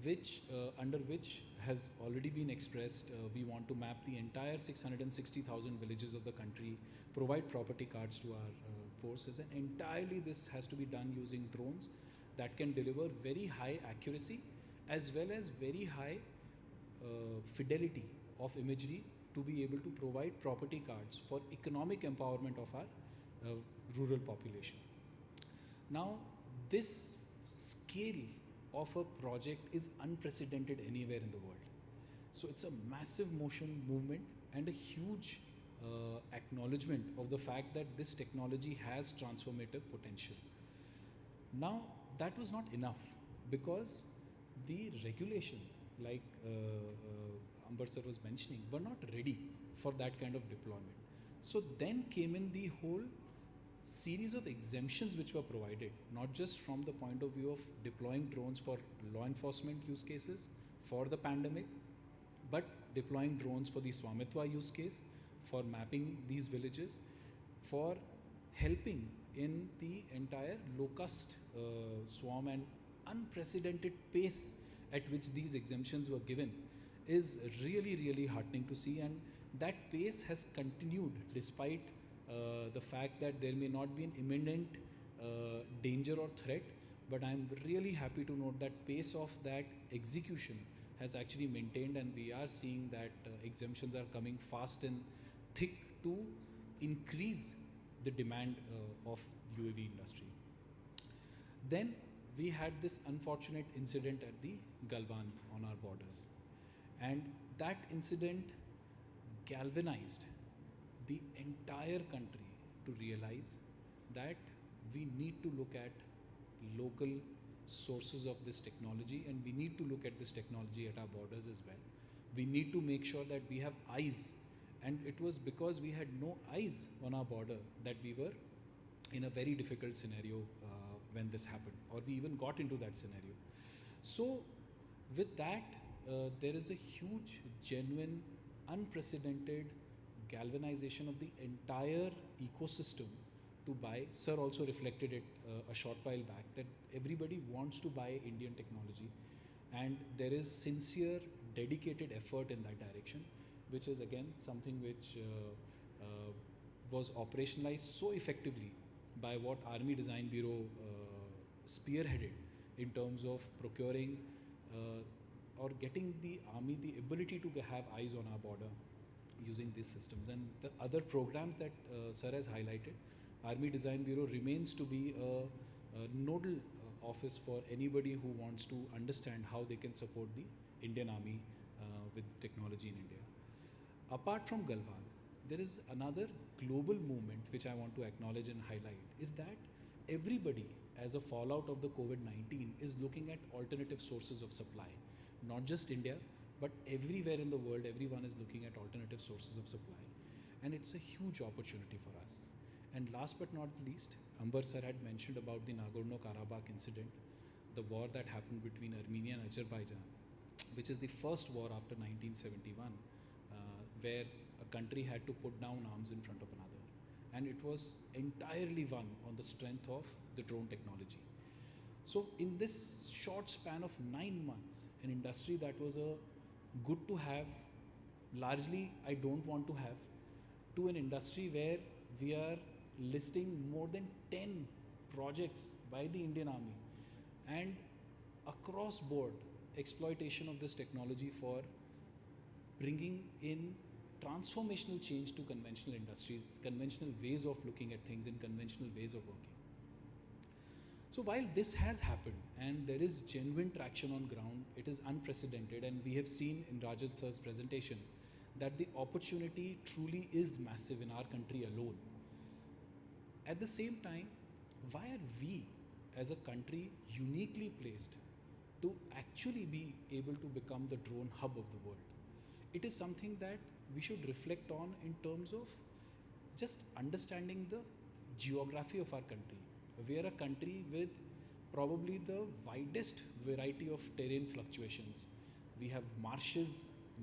which under which has already been expressed. We want to map the entire 660,000 villages of the country, provide property cards to our forces, and entirely this has to be done using drones that can deliver very high accuracy as well as very high fidelity of imagery to be able to provide property cards for economic empowerment of our rural population. Now, this scale of a project is unprecedented anywhere in the world. So it's a massive motion movement and a huge acknowledgement of the fact that this technology has transformative potential. Now, that was not enough because the regulations, like Amber sir was mentioning, were not ready for that kind of deployment. So then came in the whole series of exemptions which were provided, not just from the point of view of deploying drones for law enforcement use cases for the pandemic, but deploying drones for the Swamitwa use case, for mapping these villages, for helping in the entire locust swarm, and unprecedented pace at which these exemptions were given is really, really heartening to see. And that pace has continued despite the fact that there may not be an imminent danger or threat, but I'm really happy to note that pace of that execution has actually maintained, and we are seeing that exemptions are coming fast and thick to increase the demand of UAV industry. Then we had this unfortunate incident at the Galwan on our borders, and that incident galvanized the entire country to realize that we need to look at local sources of this technology, and we need to look at this technology at our borders as well. We need to make sure that we have eyes, and it was because we had no eyes on our border that we were in a very difficult scenario when this happened, or we even got into that scenario. So with that, there is a huge, genuine, unprecedented galvanization of the entire ecosystem to buy. Sir also reflected it a short while back that everybody wants to buy Indian technology, and there is sincere, dedicated effort in that direction, which is again something which was operationalized so effectively by what Army Design Bureau spearheaded in terms of procuring or getting the Army the ability to have eyes on our border using these systems. And the other programs that Sir has highlighted, Army Design Bureau remains to be a nodal office for anybody who wants to understand how they can support the Indian Army with technology in India. Apart from Galwan, there is another global movement which I want to acknowledge and highlight, is that everybody, as a fallout of the COVID-19, is looking at alternative sources of supply. Not just India, but everywhere in the world, everyone is looking at alternative sources of supply. And it's a huge opportunity for us. And last but not least, Amber sir had mentioned about the Nagorno-Karabakh incident, the war that happened between Armenia and Azerbaijan, which is the first war after 1971, where a country had to put down arms in front of another. And it was entirely won on the strength of the drone technology. So in this short span of 9 months, an industry that was a good to have, largely I don't want to have, to an industry where we are listing more than 10 projects by the Indian Army, and across board exploitation of this technology for bringing in transformational change to conventional industries, conventional ways of looking at things, and conventional ways of working. So while this has happened and there is genuine traction on ground, it is unprecedented, and we have seen in Rajat sir's presentation that the opportunity truly is massive in our country alone. At the same time, why are we as a country uniquely placed to actually be able to become the drone hub of the world? It is something that we should reflect on in terms of just understanding the geography of our country. We are a country with probably the widest variety of terrain fluctuations. We have marshy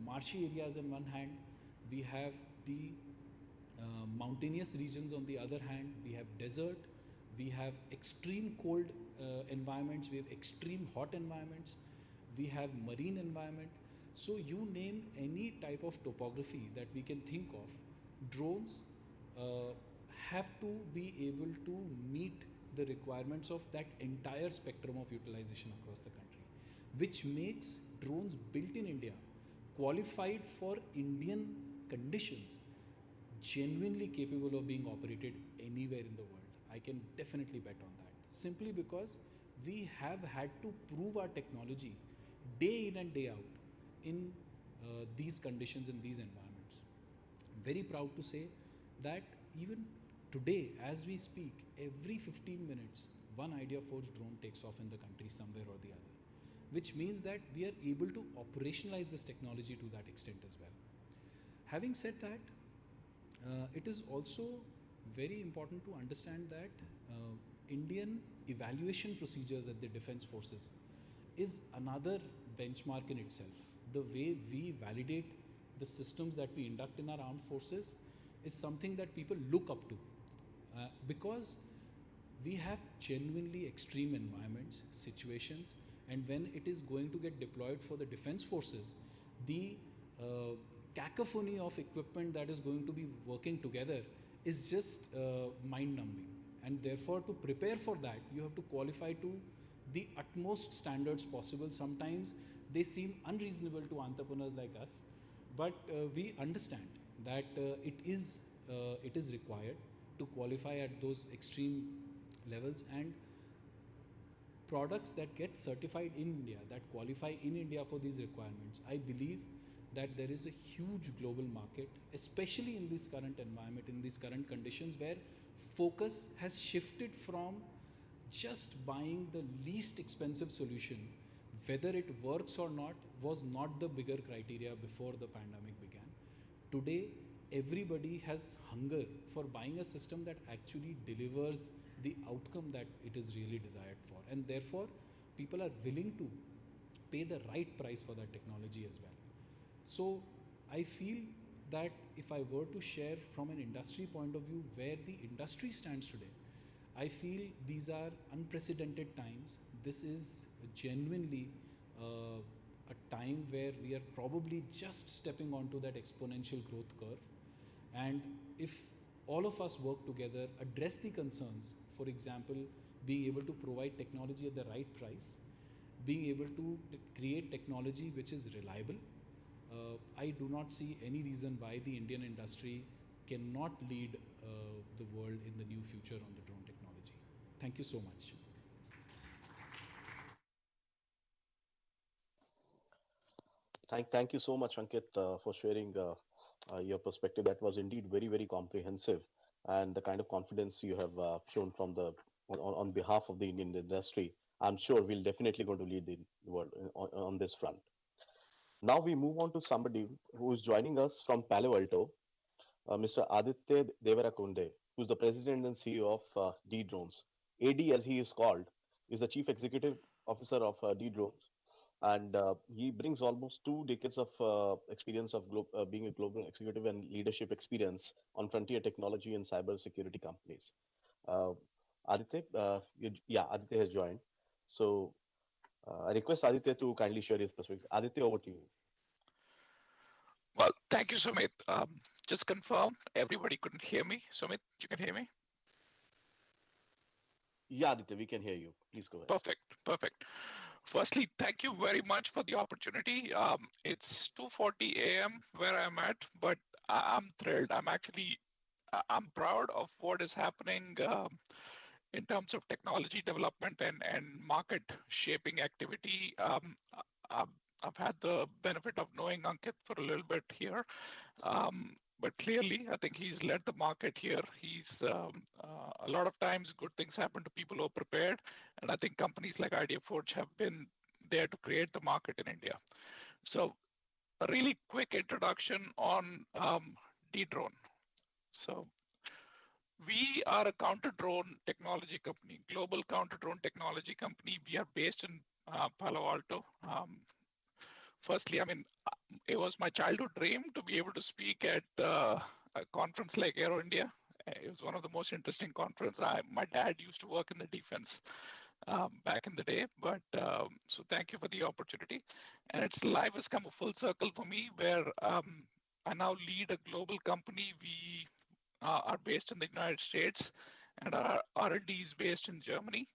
areas on one hand, we have the mountainous regions on the other hand, we have desert, we have extreme cold environments, we have extreme hot environments, we have marine environment. So you name any type of topography that we can think of, drones have to be able to meet the requirements of that entire spectrum of utilization across the country, which makes drones built in India, qualified for Indian conditions, genuinely capable of being operated anywhere in the world. I can definitely bet on that, simply because we have had to prove our technology day in and day out in these conditions, in these environments. very proud to say that even today, as we speak, every 15 minutes, one IdeaForge drone takes off in the country somewhere or the other, which means that we are able to operationalize this technology to that extent as well. Having said that, it is also very important to understand that Indian evaluation procedures at the defense forces is another benchmark in itself. The way we validate the systems that we induct in our armed forces is something that people look up to, because we have genuinely extreme environments, situations, and when it is going to get deployed for the defense forces, the cacophony of equipment that is going to be working together is just mind-numbing. And therefore, to prepare for that, you have to qualify to the utmost standards possible. Sometimes they seem unreasonable to entrepreneurs like us, but we understand that it is required to qualify at those extreme levels, and products that get certified in India, that qualify in India for these requirements, I believe that there is a huge global market, especially in this current environment, in these current conditions, where focus has shifted from just buying the least expensive solution, whether it works or not, was not the bigger criteria before the pandemic began. Today, everybody has hunger for buying a system that actually delivers the outcome that it is really desired for. And therefore, people are willing to pay the right price for that technology as well. So I feel that if I were to share from an industry point of view where the industry stands today, I feel these are unprecedented times. This is genuinely a time where we are probably just stepping onto that exponential growth curve. And if all of us work together, address the concerns, for example, being able to provide technology at the right price, being able to create technology which is reliable, I do not see any reason why the Indian industry cannot lead the world in the new future on the drone technology. Thank you so much. Thank you so much, Ankit, for sharing your perspective. That was indeed very, very comprehensive, and the kind of confidence you have shown from on behalf of the Indian industry, I'm sure we'll definitely going to lead the world on this front. Now we move on to somebody who is joining us from Palo Alto, Mr. Aditya Devarakonde, who's the president and CEO of D-Drones. AD, as he is called, is the chief executive officer of D-Drones, and he brings almost 2 decades of experience of being a global executive and leadership experience on frontier technology and cybersecurity companies. Aditya, Aditya has joined. So I request Aditya to kindly share his perspective. Aditya, over to you. Well, thank you, Sumit. Just confirm, everybody couldn't hear me. Sumit, you can hear me? Yeah, Aditya, we can hear you. Please go ahead. Perfect. Firstly, thank you very much for the opportunity. It's 2:40 a.m. where I'm at, but I'm thrilled. I'm proud of what is happening in terms of technology development and market shaping activity. I've had the benefit of knowing Ankit for a little bit here, but clearly I think he's led the market here. He's a lot of times good things happen to people who are prepared, and I think companies like IdeaForge have been there to create the market in India. So a really quick introduction on D-Drone. So we are a counter-drone technology company, global counter-drone technology company. We are based in Palo Alto. Firstly, it was my childhood dream to be able to speak at a conference like Aero India. It was one of the most interesting conferences. My dad used to work in the defense back in the day, but so thank you for the opportunity. And life has come a full circle for me, where I now lead a global company. We are based in the United States, and our R&D is based in Germany.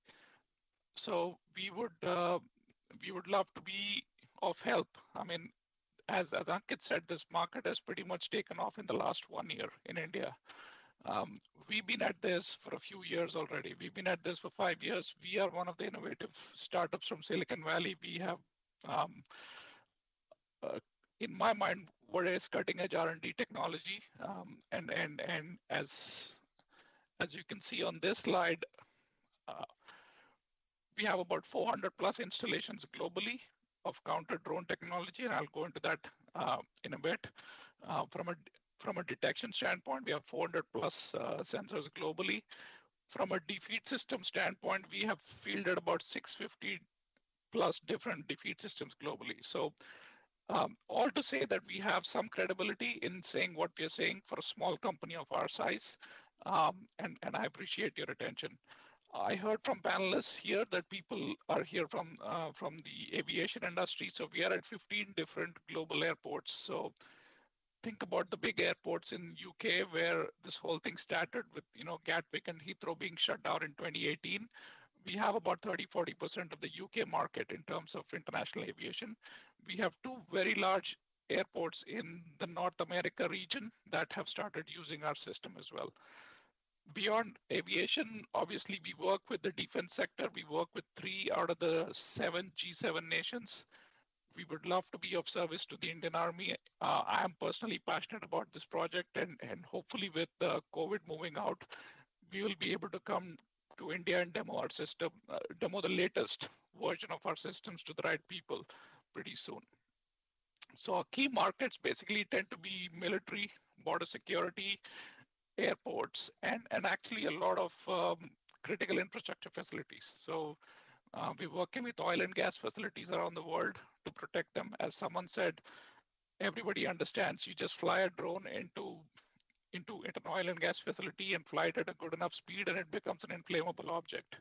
So we would love to be of help. As Ankit said, this market has pretty much taken off in the last 1 year in India. We've been at this for a few years already. We've been at this for 5 years. We are one of the innovative startups from Silicon Valley. We have in my mind, what is cutting edge R&D technology. And as you can see on this slide, uh, we have about 400 plus installations globally of counter drone technology, and I'll go into that in a bit. From a detection standpoint, we have 400 plus sensors globally. From a defeat system standpoint, we have fielded about 650 plus different defeat systems globally. So all to say that we have some credibility in saying what we are saying for a small company of our size, and I appreciate your attention. I heard from panelists here that people are here from the aviation industry. So we are at 15 different global airports. So think about the big airports in UK where this whole thing started with, Gatwick and Heathrow being shut down in 2018. We have about 30-40% of the UK market in terms of international aviation. We have two very large airports in the North America region that have started using our system as well. Beyond aviation, obviously, we work with the defense sector. We work with 3 out of the 7 G7 nations. We would love to be of service to the Indian Army. I am personally passionate about this project, and hopefully with COVID moving out, we will be able to come to India and demo our system, demo the latest version of our systems to the right people pretty soon. So our key markets basically tend to be military, border security, airports, and actually a lot of critical infrastructure facilities. So we're working with oil and gas facilities around the world to protect them. As someone said, everybody understands you just fly a drone into an oil and gas facility and fly it at a good enough speed and it becomes an inflammable object.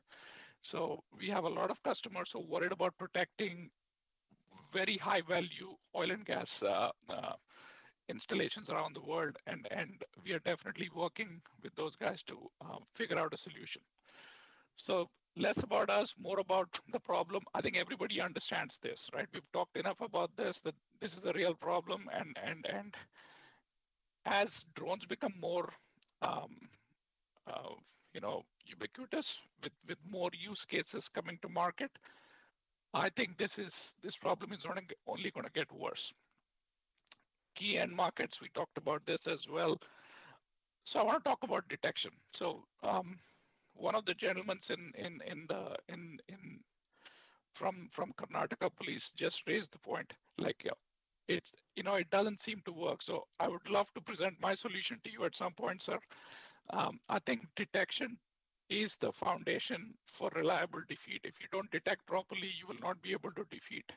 So we have a lot of customers who are worried about protecting very high value oil and gas installations around the world. And we are definitely working with those guys to figure out a solution. So less about us, more about the problem. I think everybody understands this, right? We've talked enough about this, that this is a real problem. And as drones become more, ubiquitous with more use cases coming to market, I think this problem is only going to get worse. Key end markets, we talked about this as well. So I want to talk about detection. So one of the gentlemen from Karnataka police just raised the point, like it doesn't seem to work. So I would love to present my solution to you at some point, sir. I think detection is the foundation for reliable defeat. If you don't detect properly, you will not be able to defeat.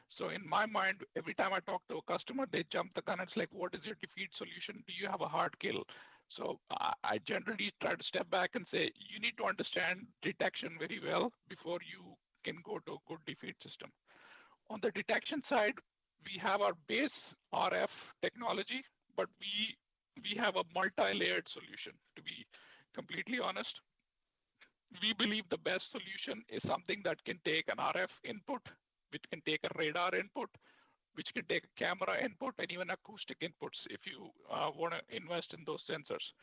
So in my mind, every time I talk to a customer, they jump the gun. It's like, what is your defeat solution? Do you have a hard kill? So I generally try to step back and say, you need to understand detection very well before you can go to a good defeat system. On the detection side, we have our base RF technology, but we have a multi-layered solution, to be completely honest. We believe the best solution is something that can take an RF input, which can take a radar input, which can take a camera input, and even acoustic inputs if you want to invest in those sensors.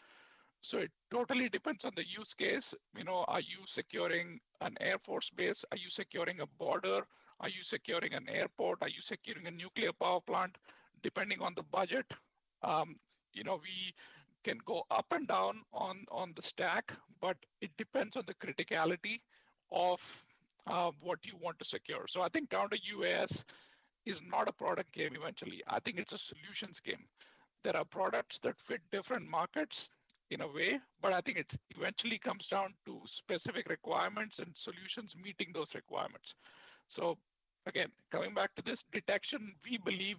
So it totally depends on the use case. Are you securing an Air Force base? Are you securing a border? Are you securing an airport? Are you securing a nuclear power plant? Depending on the budget, we can go up and down on the stack, but it depends on the criticality of what you want to secure. So I think counter UAS is not a product game eventually. I think it's a solutions game. There are products that fit different markets in a way, but I think it eventually comes down to specific requirements and solutions meeting those requirements. So again, coming back to this detection, we believe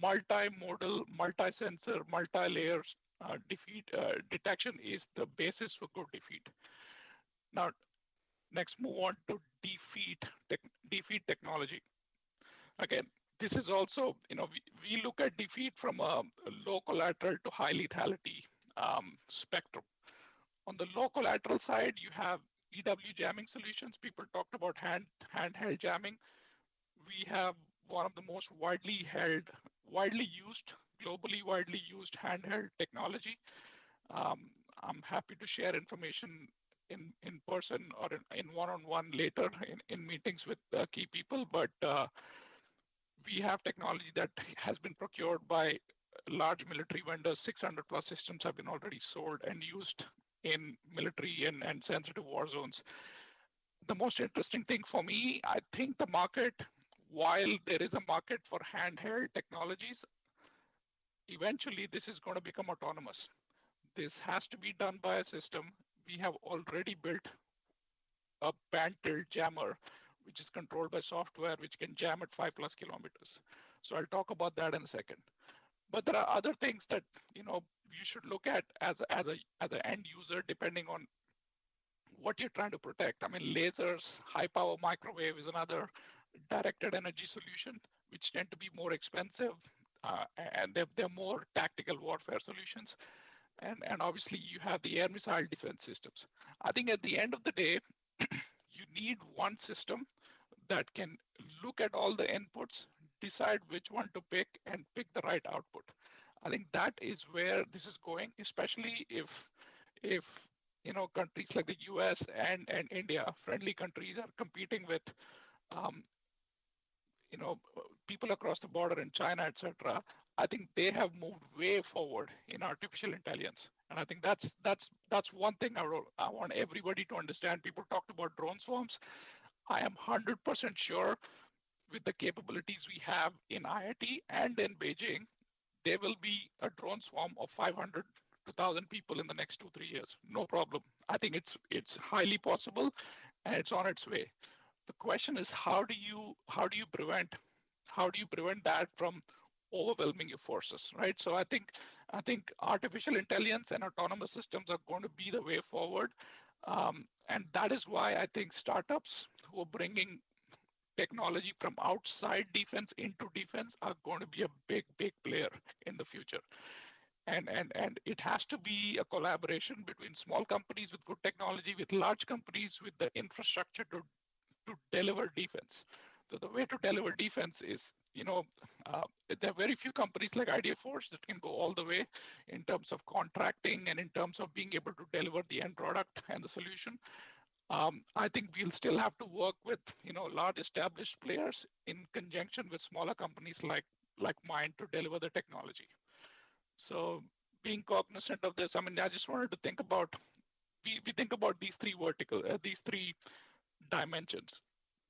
multimodal, multi-sensor, multi-layers detection is the basis for good defeat. Now, next move on to defeat technology. Again, this is also, we look at defeat from a low collateral to high lethality spectrum. On the low collateral side, you have EW jamming solutions. People talked about handheld jamming. We have one of the most widely used, globally widely used handheld technology. I'm happy to share information in person or in one-on-one later in meetings with key people, but we have technology that has been procured by large military vendors. 600 plus systems have been already sold and used in military and sensitive war zones. The most interesting thing for me, I think the market, while there is a market for handheld technologies, eventually this is going to become autonomous. This has to be done by a system. We have already built a band tilt jammer, which is controlled by software, which can jam at 5+ kilometers. So I'll talk about that in a second. But there are other things that you should look at as an end user, depending on what you're trying to protect. I mean, lasers, high power microwave is another directed energy solution, which tend to be more expensive, and they're more tactical warfare solutions. And obviously you have the air missile defense systems. I think at the end of the day, you need one system that can look at all the inputs, decide which one to pick, and pick the right output. I think that is where this is going, especially if countries like the US and India, friendly countries, are competing with people across the border in China, etc. I think they have moved way forward in artificial intelligence, and I think that's one thing I want everybody to understand. People talked about drone swarms. I am 100% sure with the capabilities we have in IIT and in Beijing, there will be a drone swarm of 500 to 1,000 people in the next 2-3 years. No problem. I think it's highly possible, and it's on its way. The question is, how do you prevent that from overwhelming your forces, right? So I think artificial intelligence and autonomous systems are going to be the way forward, and that is why I think startups who are bringing technology from outside defense into defense are going to be a big player in the future. And it has to be a collaboration between small companies with good technology, with large companies with the infrastructure to deliver defense. So the way to deliver defense is, there are very few companies like Idea Force that can go all the way in terms of contracting and in terms of being able to deliver the end product and the solution. I think we'll still have to work with large established players in conjunction with smaller companies like mine to deliver the technology. So being cognizant of this, I mean, I just wanted to think about, we think about these three dimensions: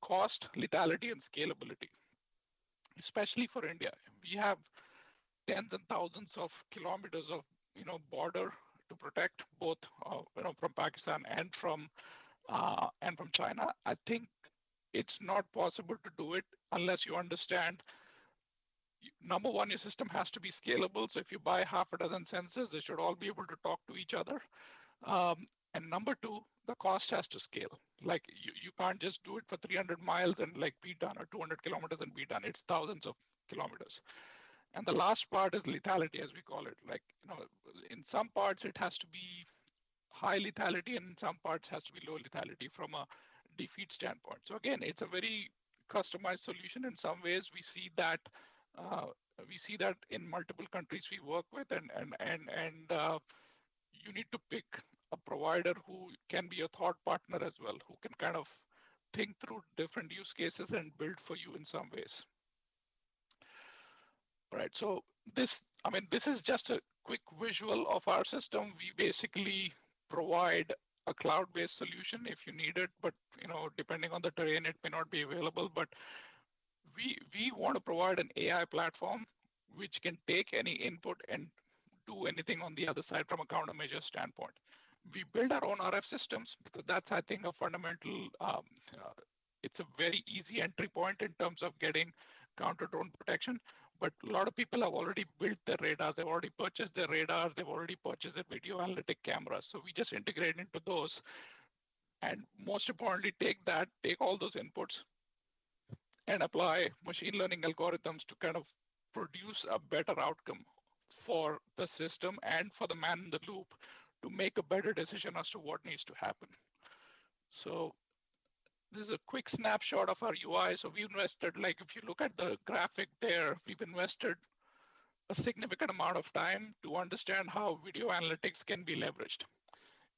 cost, lethality, and scalability. Especially for India, we have tens and thousands of kilometers of border to protect, both from Pakistan and from China. I think it's not possible to do it unless you understand. Number one, your system has to be scalable. So if you buy half a dozen sensors, they should all be able to talk to each other. And number two, the cost has to scale. Like you can't just do it for 300 miles and be done, or 200 kilometers and be done. It's thousands of kilometers. And the last part is lethality, as we call it. In some parts it has to be high lethality, and in some parts has to be low lethality from a defeat standpoint. So again, it's a very customized solution. In some ways, we see that in multiple countries we work with, and you need to pick a provider who can be a thought partner as well, who can kind of think through different use cases and build for you in some ways. Right. So this is just a quick visual of our system. We basically provide a cloud-based solution if you need it, but depending on the terrain, it may not be available. But we want to provide an AI platform which can take any input and do anything on the other side from a countermeasure standpoint. We build our own RF systems because that's, I think, a fundamental, it's a very easy entry point in terms of getting counter-drone protection. But a lot of people have already built their radars. They've already purchased their radars. They've already purchased their video analytic cameras. So we just integrate into those. And most importantly, take all those inputs and apply machine learning algorithms to kind of produce a better outcome for the system and for the man in the loop to make a better decision as to what needs to happen. So this is a quick snapshot of our UI. So we invested, if you look at the graphic there, we've invested a significant amount of time to understand how video analytics can be leveraged.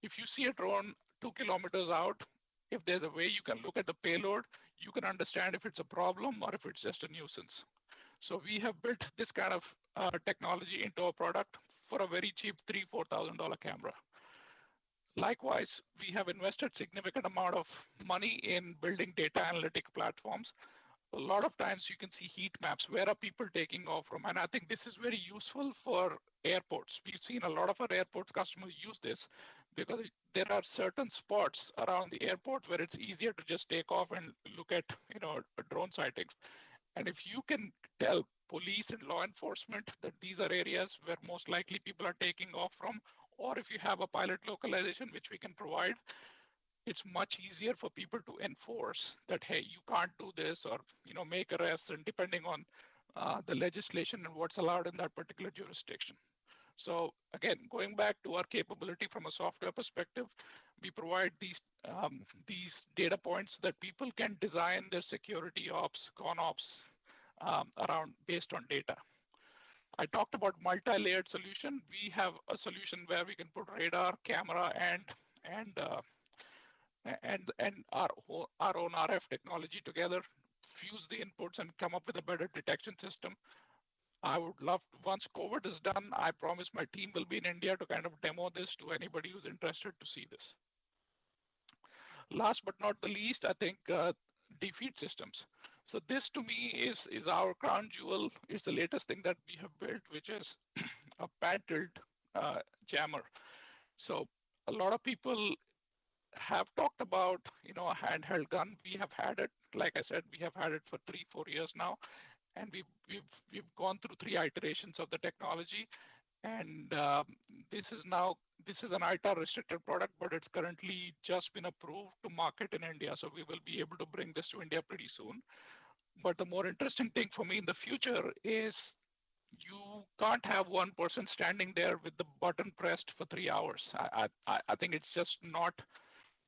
If you see a drone 2 kilometers out, if there's a way you can look at the payload, you can understand if it's a problem or if it's just a nuisance. So we have built this kind of technology into a product for a very cheap $3,000-4,000 camera. Likewise, we have invested significant amount of money in building data analytic platforms. A lot of times you can see heat maps. Where are people taking off from? And I think this is very useful for airports. We've seen a lot of our airports customers use this because there are certain spots around the airport where it's easier to just take off and look at, drone sightings. And if you can tell police and law enforcement that these are areas where most likely people are taking off from, or if you have a pilot localization, which we can provide, it's much easier for people to enforce that, hey, you can't do this, or make arrests, and depending on the legislation and what's allowed in that particular jurisdiction. So again, going back to our capability from a software perspective, we provide these data points that people can design their security ops, con ops around based on data. I talked about multi-layered solution. We have a solution where we can put radar, camera, and our own RF technology together, fuse the inputs, and come up with a better detection system. I would love, once COVID is done, I promise my team will be in India to kind of demo this to anybody who's interested to see this. Last but not the least, I think defeat systems. So this to me is our crown jewel. It's the latest thing that we have built, which is a patented jammer. So a lot of people have talked about, a handheld gun. We have had it, like I said, we have had it for 3-4 years now. And we've gone through 3 iterations of the technology, and this is an ITAR restricted product, but it's currently just been approved to market in India. So we will be able to bring this to India pretty soon. But the more interesting thing for me in the future is you can't have one person standing there with the button pressed for 3 hours. I think it's just not.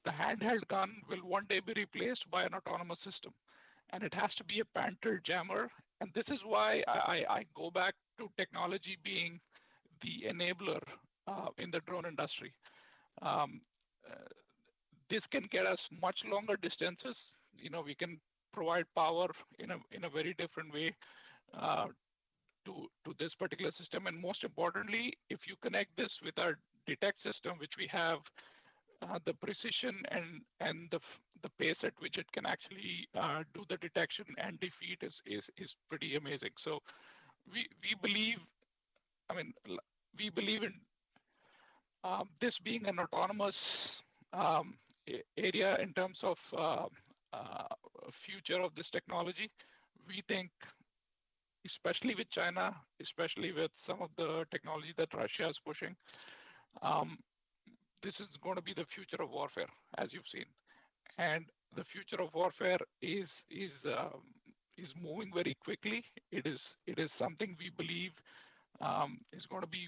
The handheld gun will one day be replaced by an autonomous system. And it has to be a patented jammer. And this is why I go back to technology being the enabler in the drone industry. This can get us much longer distances. We can provide power in a very different way to this particular system. And most importantly, if you connect this with our detect system, which we have, the precision and the pace at which it can actually do the detection and defeat is pretty amazing. So we believe in this being an autonomous area in terms of future of this technology. We think, especially with China, especially with some of the technology that Russia is pushing, this is going to be the future of warfare, as you've seen. And the future of warfare is moving very quickly. It is something we believe is going to be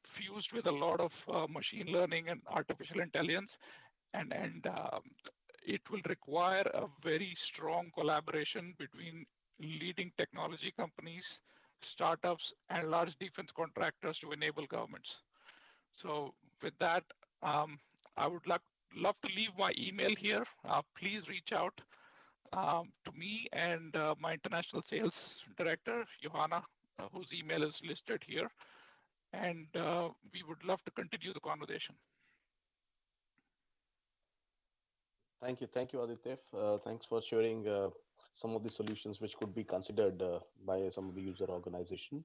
fused with a lot of machine learning and artificial intelligence, and it will require a very strong collaboration between leading technology companies, startups, and large defense contractors to enable governments. So with that, I would love to leave my email here. Please reach out to me and my international sales director, Johanna, whose email is listed here. And we would love to continue the conversation. Thank you, Aditya. Thanks for sharing some of the solutions which could be considered by some of the user organization.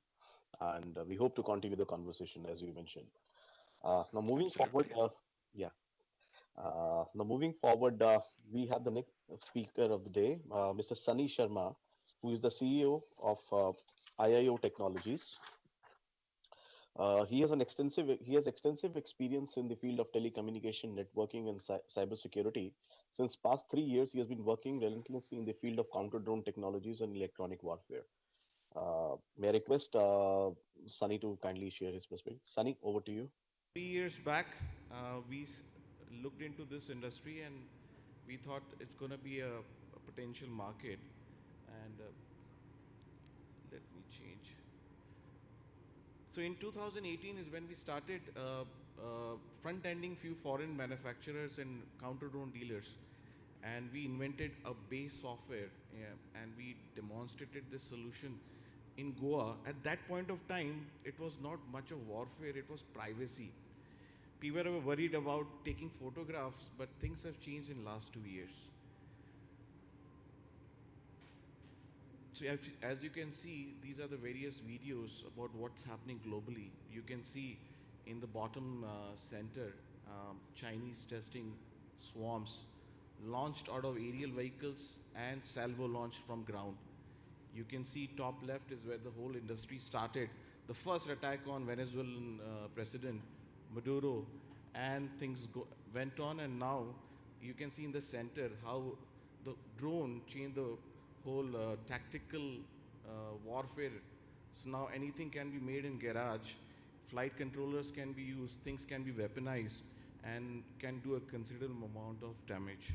And we hope to continue the conversation, as you mentioned. Now moving forward, we have the next speaker of the day, Mr. Sunny Sharma, who is the CEO of IIO Technologies. He has extensive experience in the field of telecommunication, networking, and cybersecurity. Since past 3 years, he has been working relentlessly in the field of counter-drone technologies and electronic warfare. May I request Sunny to kindly share his perspective. Sunny, over to you. 3 years back, we looked into this industry and we thought it's going to be a potential market. And let me change. So in 2018 is when we started front-ending few foreign manufacturers and counter-drone dealers. And we invented a base software and we demonstrated this solution in Goa, at that point of time, it was not much of warfare, it was privacy. People were worried about taking photographs, but things have changed in last 2 years. So as you can see, these are the various videos about what's happening globally. You can see in the bottom center, Chinese testing swarms launched out of aerial vehicles and salvo launched from ground. You can see top left is where the whole industry started. The first attack on Venezuelan President Maduro, and things went on, and now you can see in the center how the drone changed the whole tactical warfare. So now anything can be made in garage, flight controllers can be used, things can be weaponized, and can do a considerable amount of damage.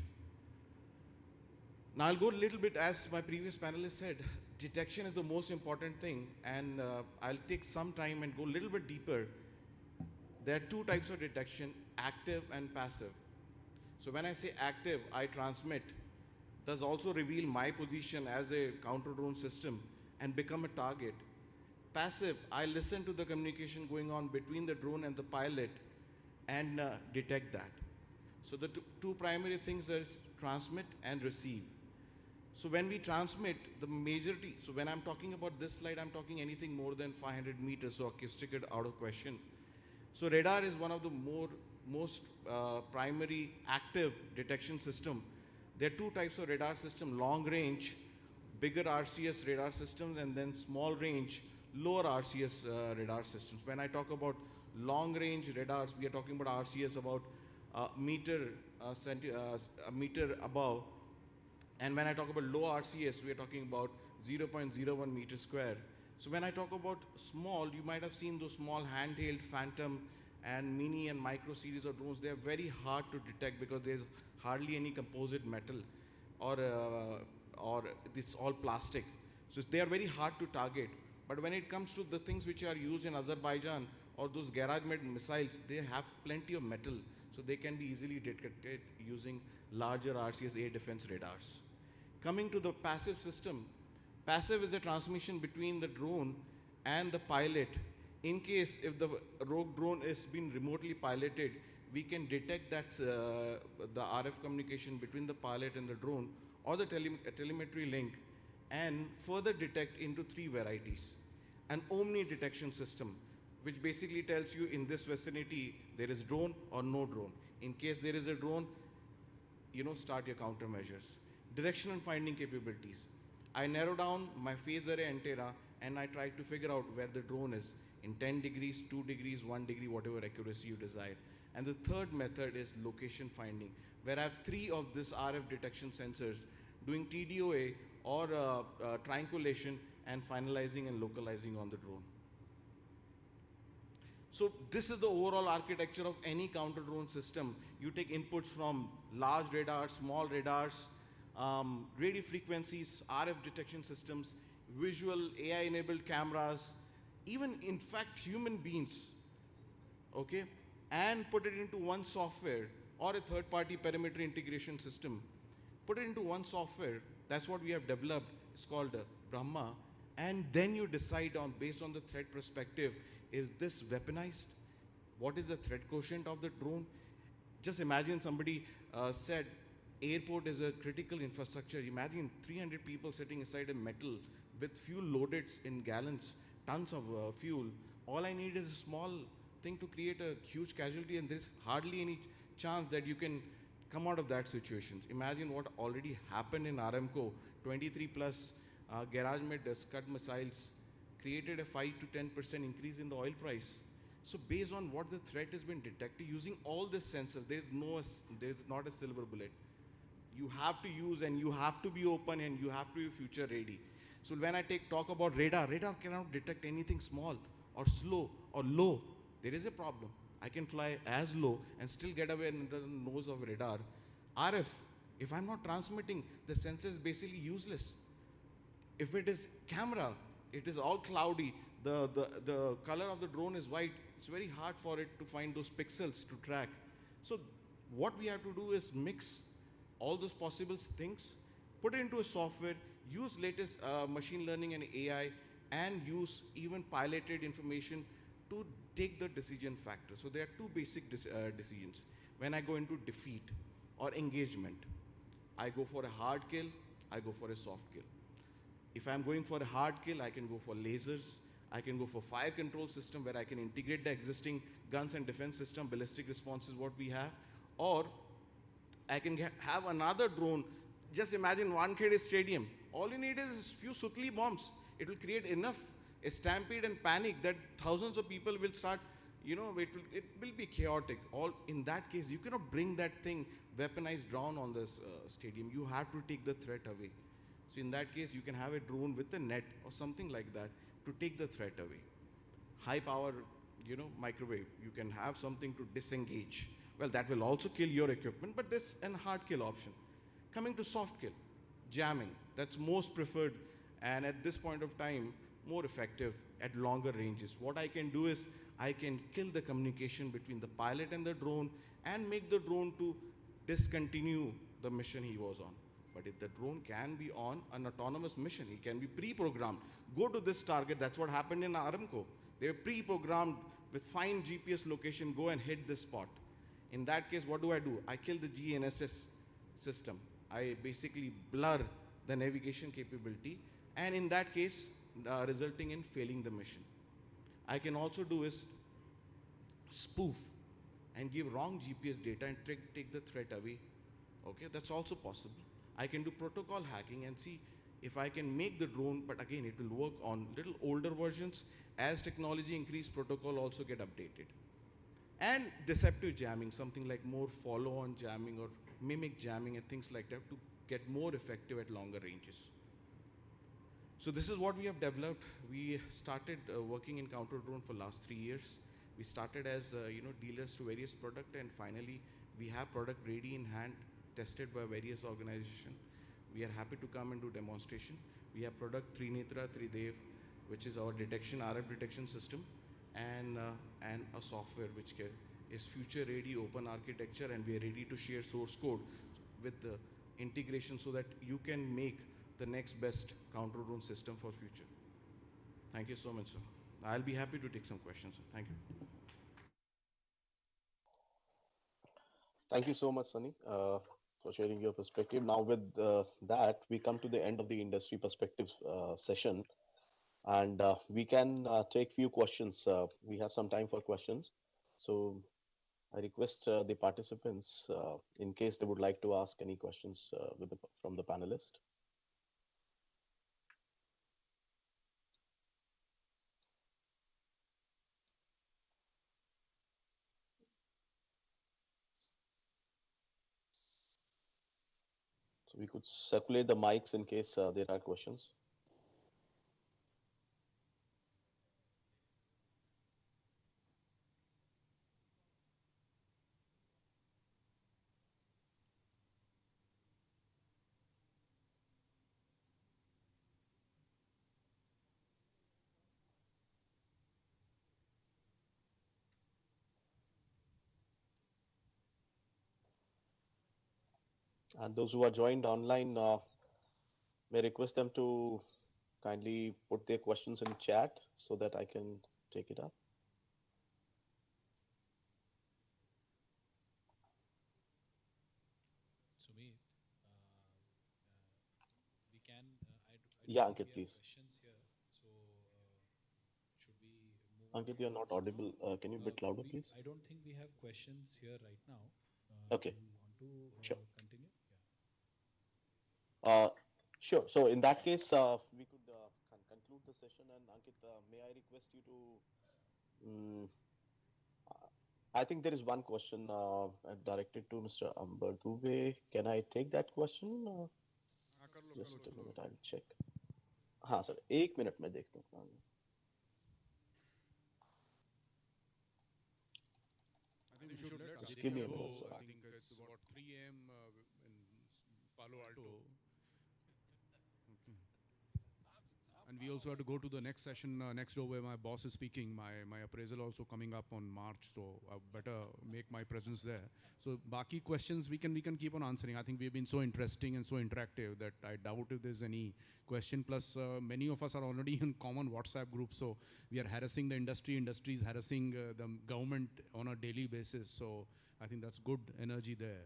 Now I'll go a little bit, as my previous panelist said, detection is the most important thing, and I'll take some time and go a little bit deeper. There are two types of detection, active and passive. So when I say active, I transmit, thus also reveal my position as a counter-drone system and become a target. Passive, I listen to the communication going on between the drone and the pilot and detect that. So the two primary things is transmit and receive. So when we transmit, the majority, so when I'm talking about this slide, I'm talking anything more than 500 meters, so acoustic is out of question. So radar is one of the most primary active detection system. There are two types of radar system, long range, bigger RCS radar systems, and then small range, lower RCS radar systems. When I talk about long range radars, we are talking about RCS about a meter above. And when I talk about low RCS, we are talking about 0.01 meter square. So when I talk about small, you might have seen those small handheld Phantom and Mini and Micro series of drones. They are very hard to detect because there's hardly any composite metal or this all plastic. So they are very hard to target. But when it comes to the things which are used in Azerbaijan or those garage-made missiles, they have plenty of metal. So they can be easily detected using larger RCS air defense radars. Coming to the passive system, passive is a transmission between the drone and the pilot. In case if the rogue drone is being remotely piloted, we can detect that the RF communication between the pilot and the drone or the telemetry link and further detect into three varieties. An omni detection system, which basically tells you in this vicinity there is drone or no drone. In case there is a drone, start your countermeasures. Direction and finding capabilities. I narrow down my phase array antenna and I try to figure out where the drone is in 10 degrees, 2 degrees, 1 degree, whatever accuracy you desire. And the third method is location finding, where I have three of this RF detection sensors doing TDOA or triangulation and finalizing and localizing on the drone. So this is the overall architecture of any counter-drone system. You take inputs from large radars, small radars, radio frequencies, RF detection systems, visual AI-enabled cameras, even in fact human beings, okay, and put it into one software or a third-party perimeter integration system. Put it into one software. That's what we have developed. It's called Brahma. And then you decide on, based on the threat perspective, is this weaponized? What is the threat quotient of the drone? Just imagine somebody said, airport is a critical infrastructure. Imagine 300 people sitting inside a metal with fuel loaded in gallons, tons of fuel. All I need is a small thing to create a huge casualty, and there's hardly any chance that you can come out of that situation. Imagine what already happened in Aramco. 23 plus garage-made Scud missiles created a 5 to 10% increase in the oil price. So based on what the threat has been detected, using all the sensors, there's not a silver bullet. You have to use, and you have to be open, and you have to be future ready. So when I talk about radar cannot detect anything small or slow or low. There is a problem. I can fly as low and still get away under the nose of radar. RF, if I'm not transmitting, the sensor is basically useless. If it is camera, it is all cloudy. The color of the drone is white. It's very hard for it to find those pixels to track. So what we have to do is mix all those possible things, put it into a software, use latest machine learning and AI and use even piloted information to take the decision factor. So there are two basic decisions. When I go into defeat or engagement, I go for a hard kill, I go for a soft kill. If I'm going for a hard kill, I can go for lasers, I can go for fire control system where I can integrate the existing guns and defense system, ballistic response is what we have, or I can have another drone. Just imagine Wankhede Stadium. All you need is few Sutli bombs. It will create enough a stampede and panic that thousands of people will start, it will be chaotic. All in that case, you cannot bring that thing weaponized drone on this stadium. You have to take the threat away. So in that case, you can have a drone with a net or something like that to take the threat away. High power, microwave. You can have something to disengage. Well, that will also kill your equipment, but there's a hard kill option. Coming to soft kill, jamming. That's most preferred, and at this point of time, more effective at longer ranges. What I can do is I can kill the communication between the pilot and the drone and make the drone to discontinue the mission he was on. But if the drone can be on an autonomous mission, it can be pre-programmed. Go to this target. That's what happened in Aramco. They were pre-programmed with fine GPS location, go and hit this spot. In that case, what do? I kill the GNSS system. I basically blur the navigation capability, and in that case, resulting in failing the mission. I can also do is spoof and give wrong GPS data and take the threat away. Okay, that's also possible. I can do protocol hacking and see if I can make the drone, but again, it will work on little older versions. As technology increase, protocol also get updated. And deceptive jamming, something like more follow-on jamming or mimic jamming and things like that to get more effective at longer ranges. So this is what we have developed. We started working in counter drone for last 3 years. We started as dealers to various product, and finally we have product ready in hand, tested by various organizations. We are happy to come and do demonstration. We have product Trinetra, Tridev, which is our detection, RF detection system, and a software which is future ready, open architecture, and we are ready to share source code with the integration so that you can make the next best counter drone system for future. Thank you so much, sir. I'll be happy to take some questions, sir. Thank you. Thank you so much, Sunny, for sharing your perspective. Now with that, we come to the end of the industry perspective session, and we can take few questions. We have some time for questions. So I request the participants, in case they would like to ask any questions from the panelist. So we could circulate the mics in case there are questions. And those who are joined online, may request them to kindly put their questions in chat so that I can take it up. Sumit, we can. Yeah, Ankit, please. Questions here. So should we move? Ankit, you're not audible. Can you be a bit louder, please? I don't think we have questions here right now. Okay. Do you want to Sure. continue? Sure. So in that case, we could conclude the session. And Ankit, may I request you to? I think there is one question directed to Mr. Amber Dubey. Can I take that question? Just a minute, I'll check. हाँ sir, 1 minute में देखता हूँ. I think we should let Just give me a Aditya minute, go. sir. I think it's about 3 a.m. In Palo Alto. Okay. And we we also have to go to the next session next door where my boss is speaking. My appraisal also coming up on March, so I better make my presence there. So baki questions we can keep on answering. I think we've been so interesting and so interactive that I doubt if there's any question. Plus, many of us are already in common WhatsApp groups, so we are harassing the industry. Industry is harassing the government on a daily basis. So I think that's good energy there.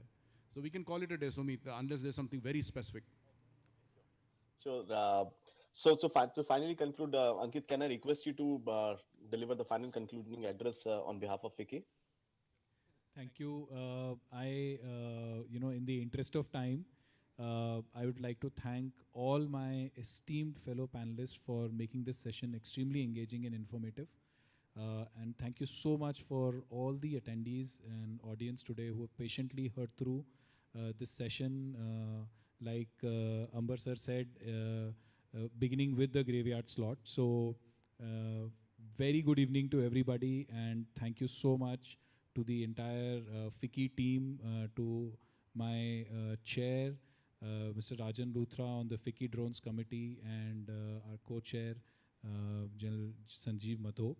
So we can call it a day, Sumit, unless there's something very specific. So, to finally conclude, Ankit, can I request you to deliver the final concluding address on behalf of FICCI? Thank you. In the interest of time, I would like to thank all my esteemed fellow panelists for making this session extremely engaging and informative. And thank you so much for all the attendees and audience today who have patiently heard through this session. Like Amber sir said, beginning with the graveyard slot. So very good evening to everybody, and thank you so much to the entire FICCI team, to my chair, Mr. Rajan Luthra on the FICCI Drones Committee, and our co-chair, General Sanjeev Madhok.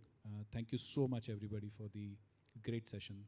Thank you so much everybody for the great session.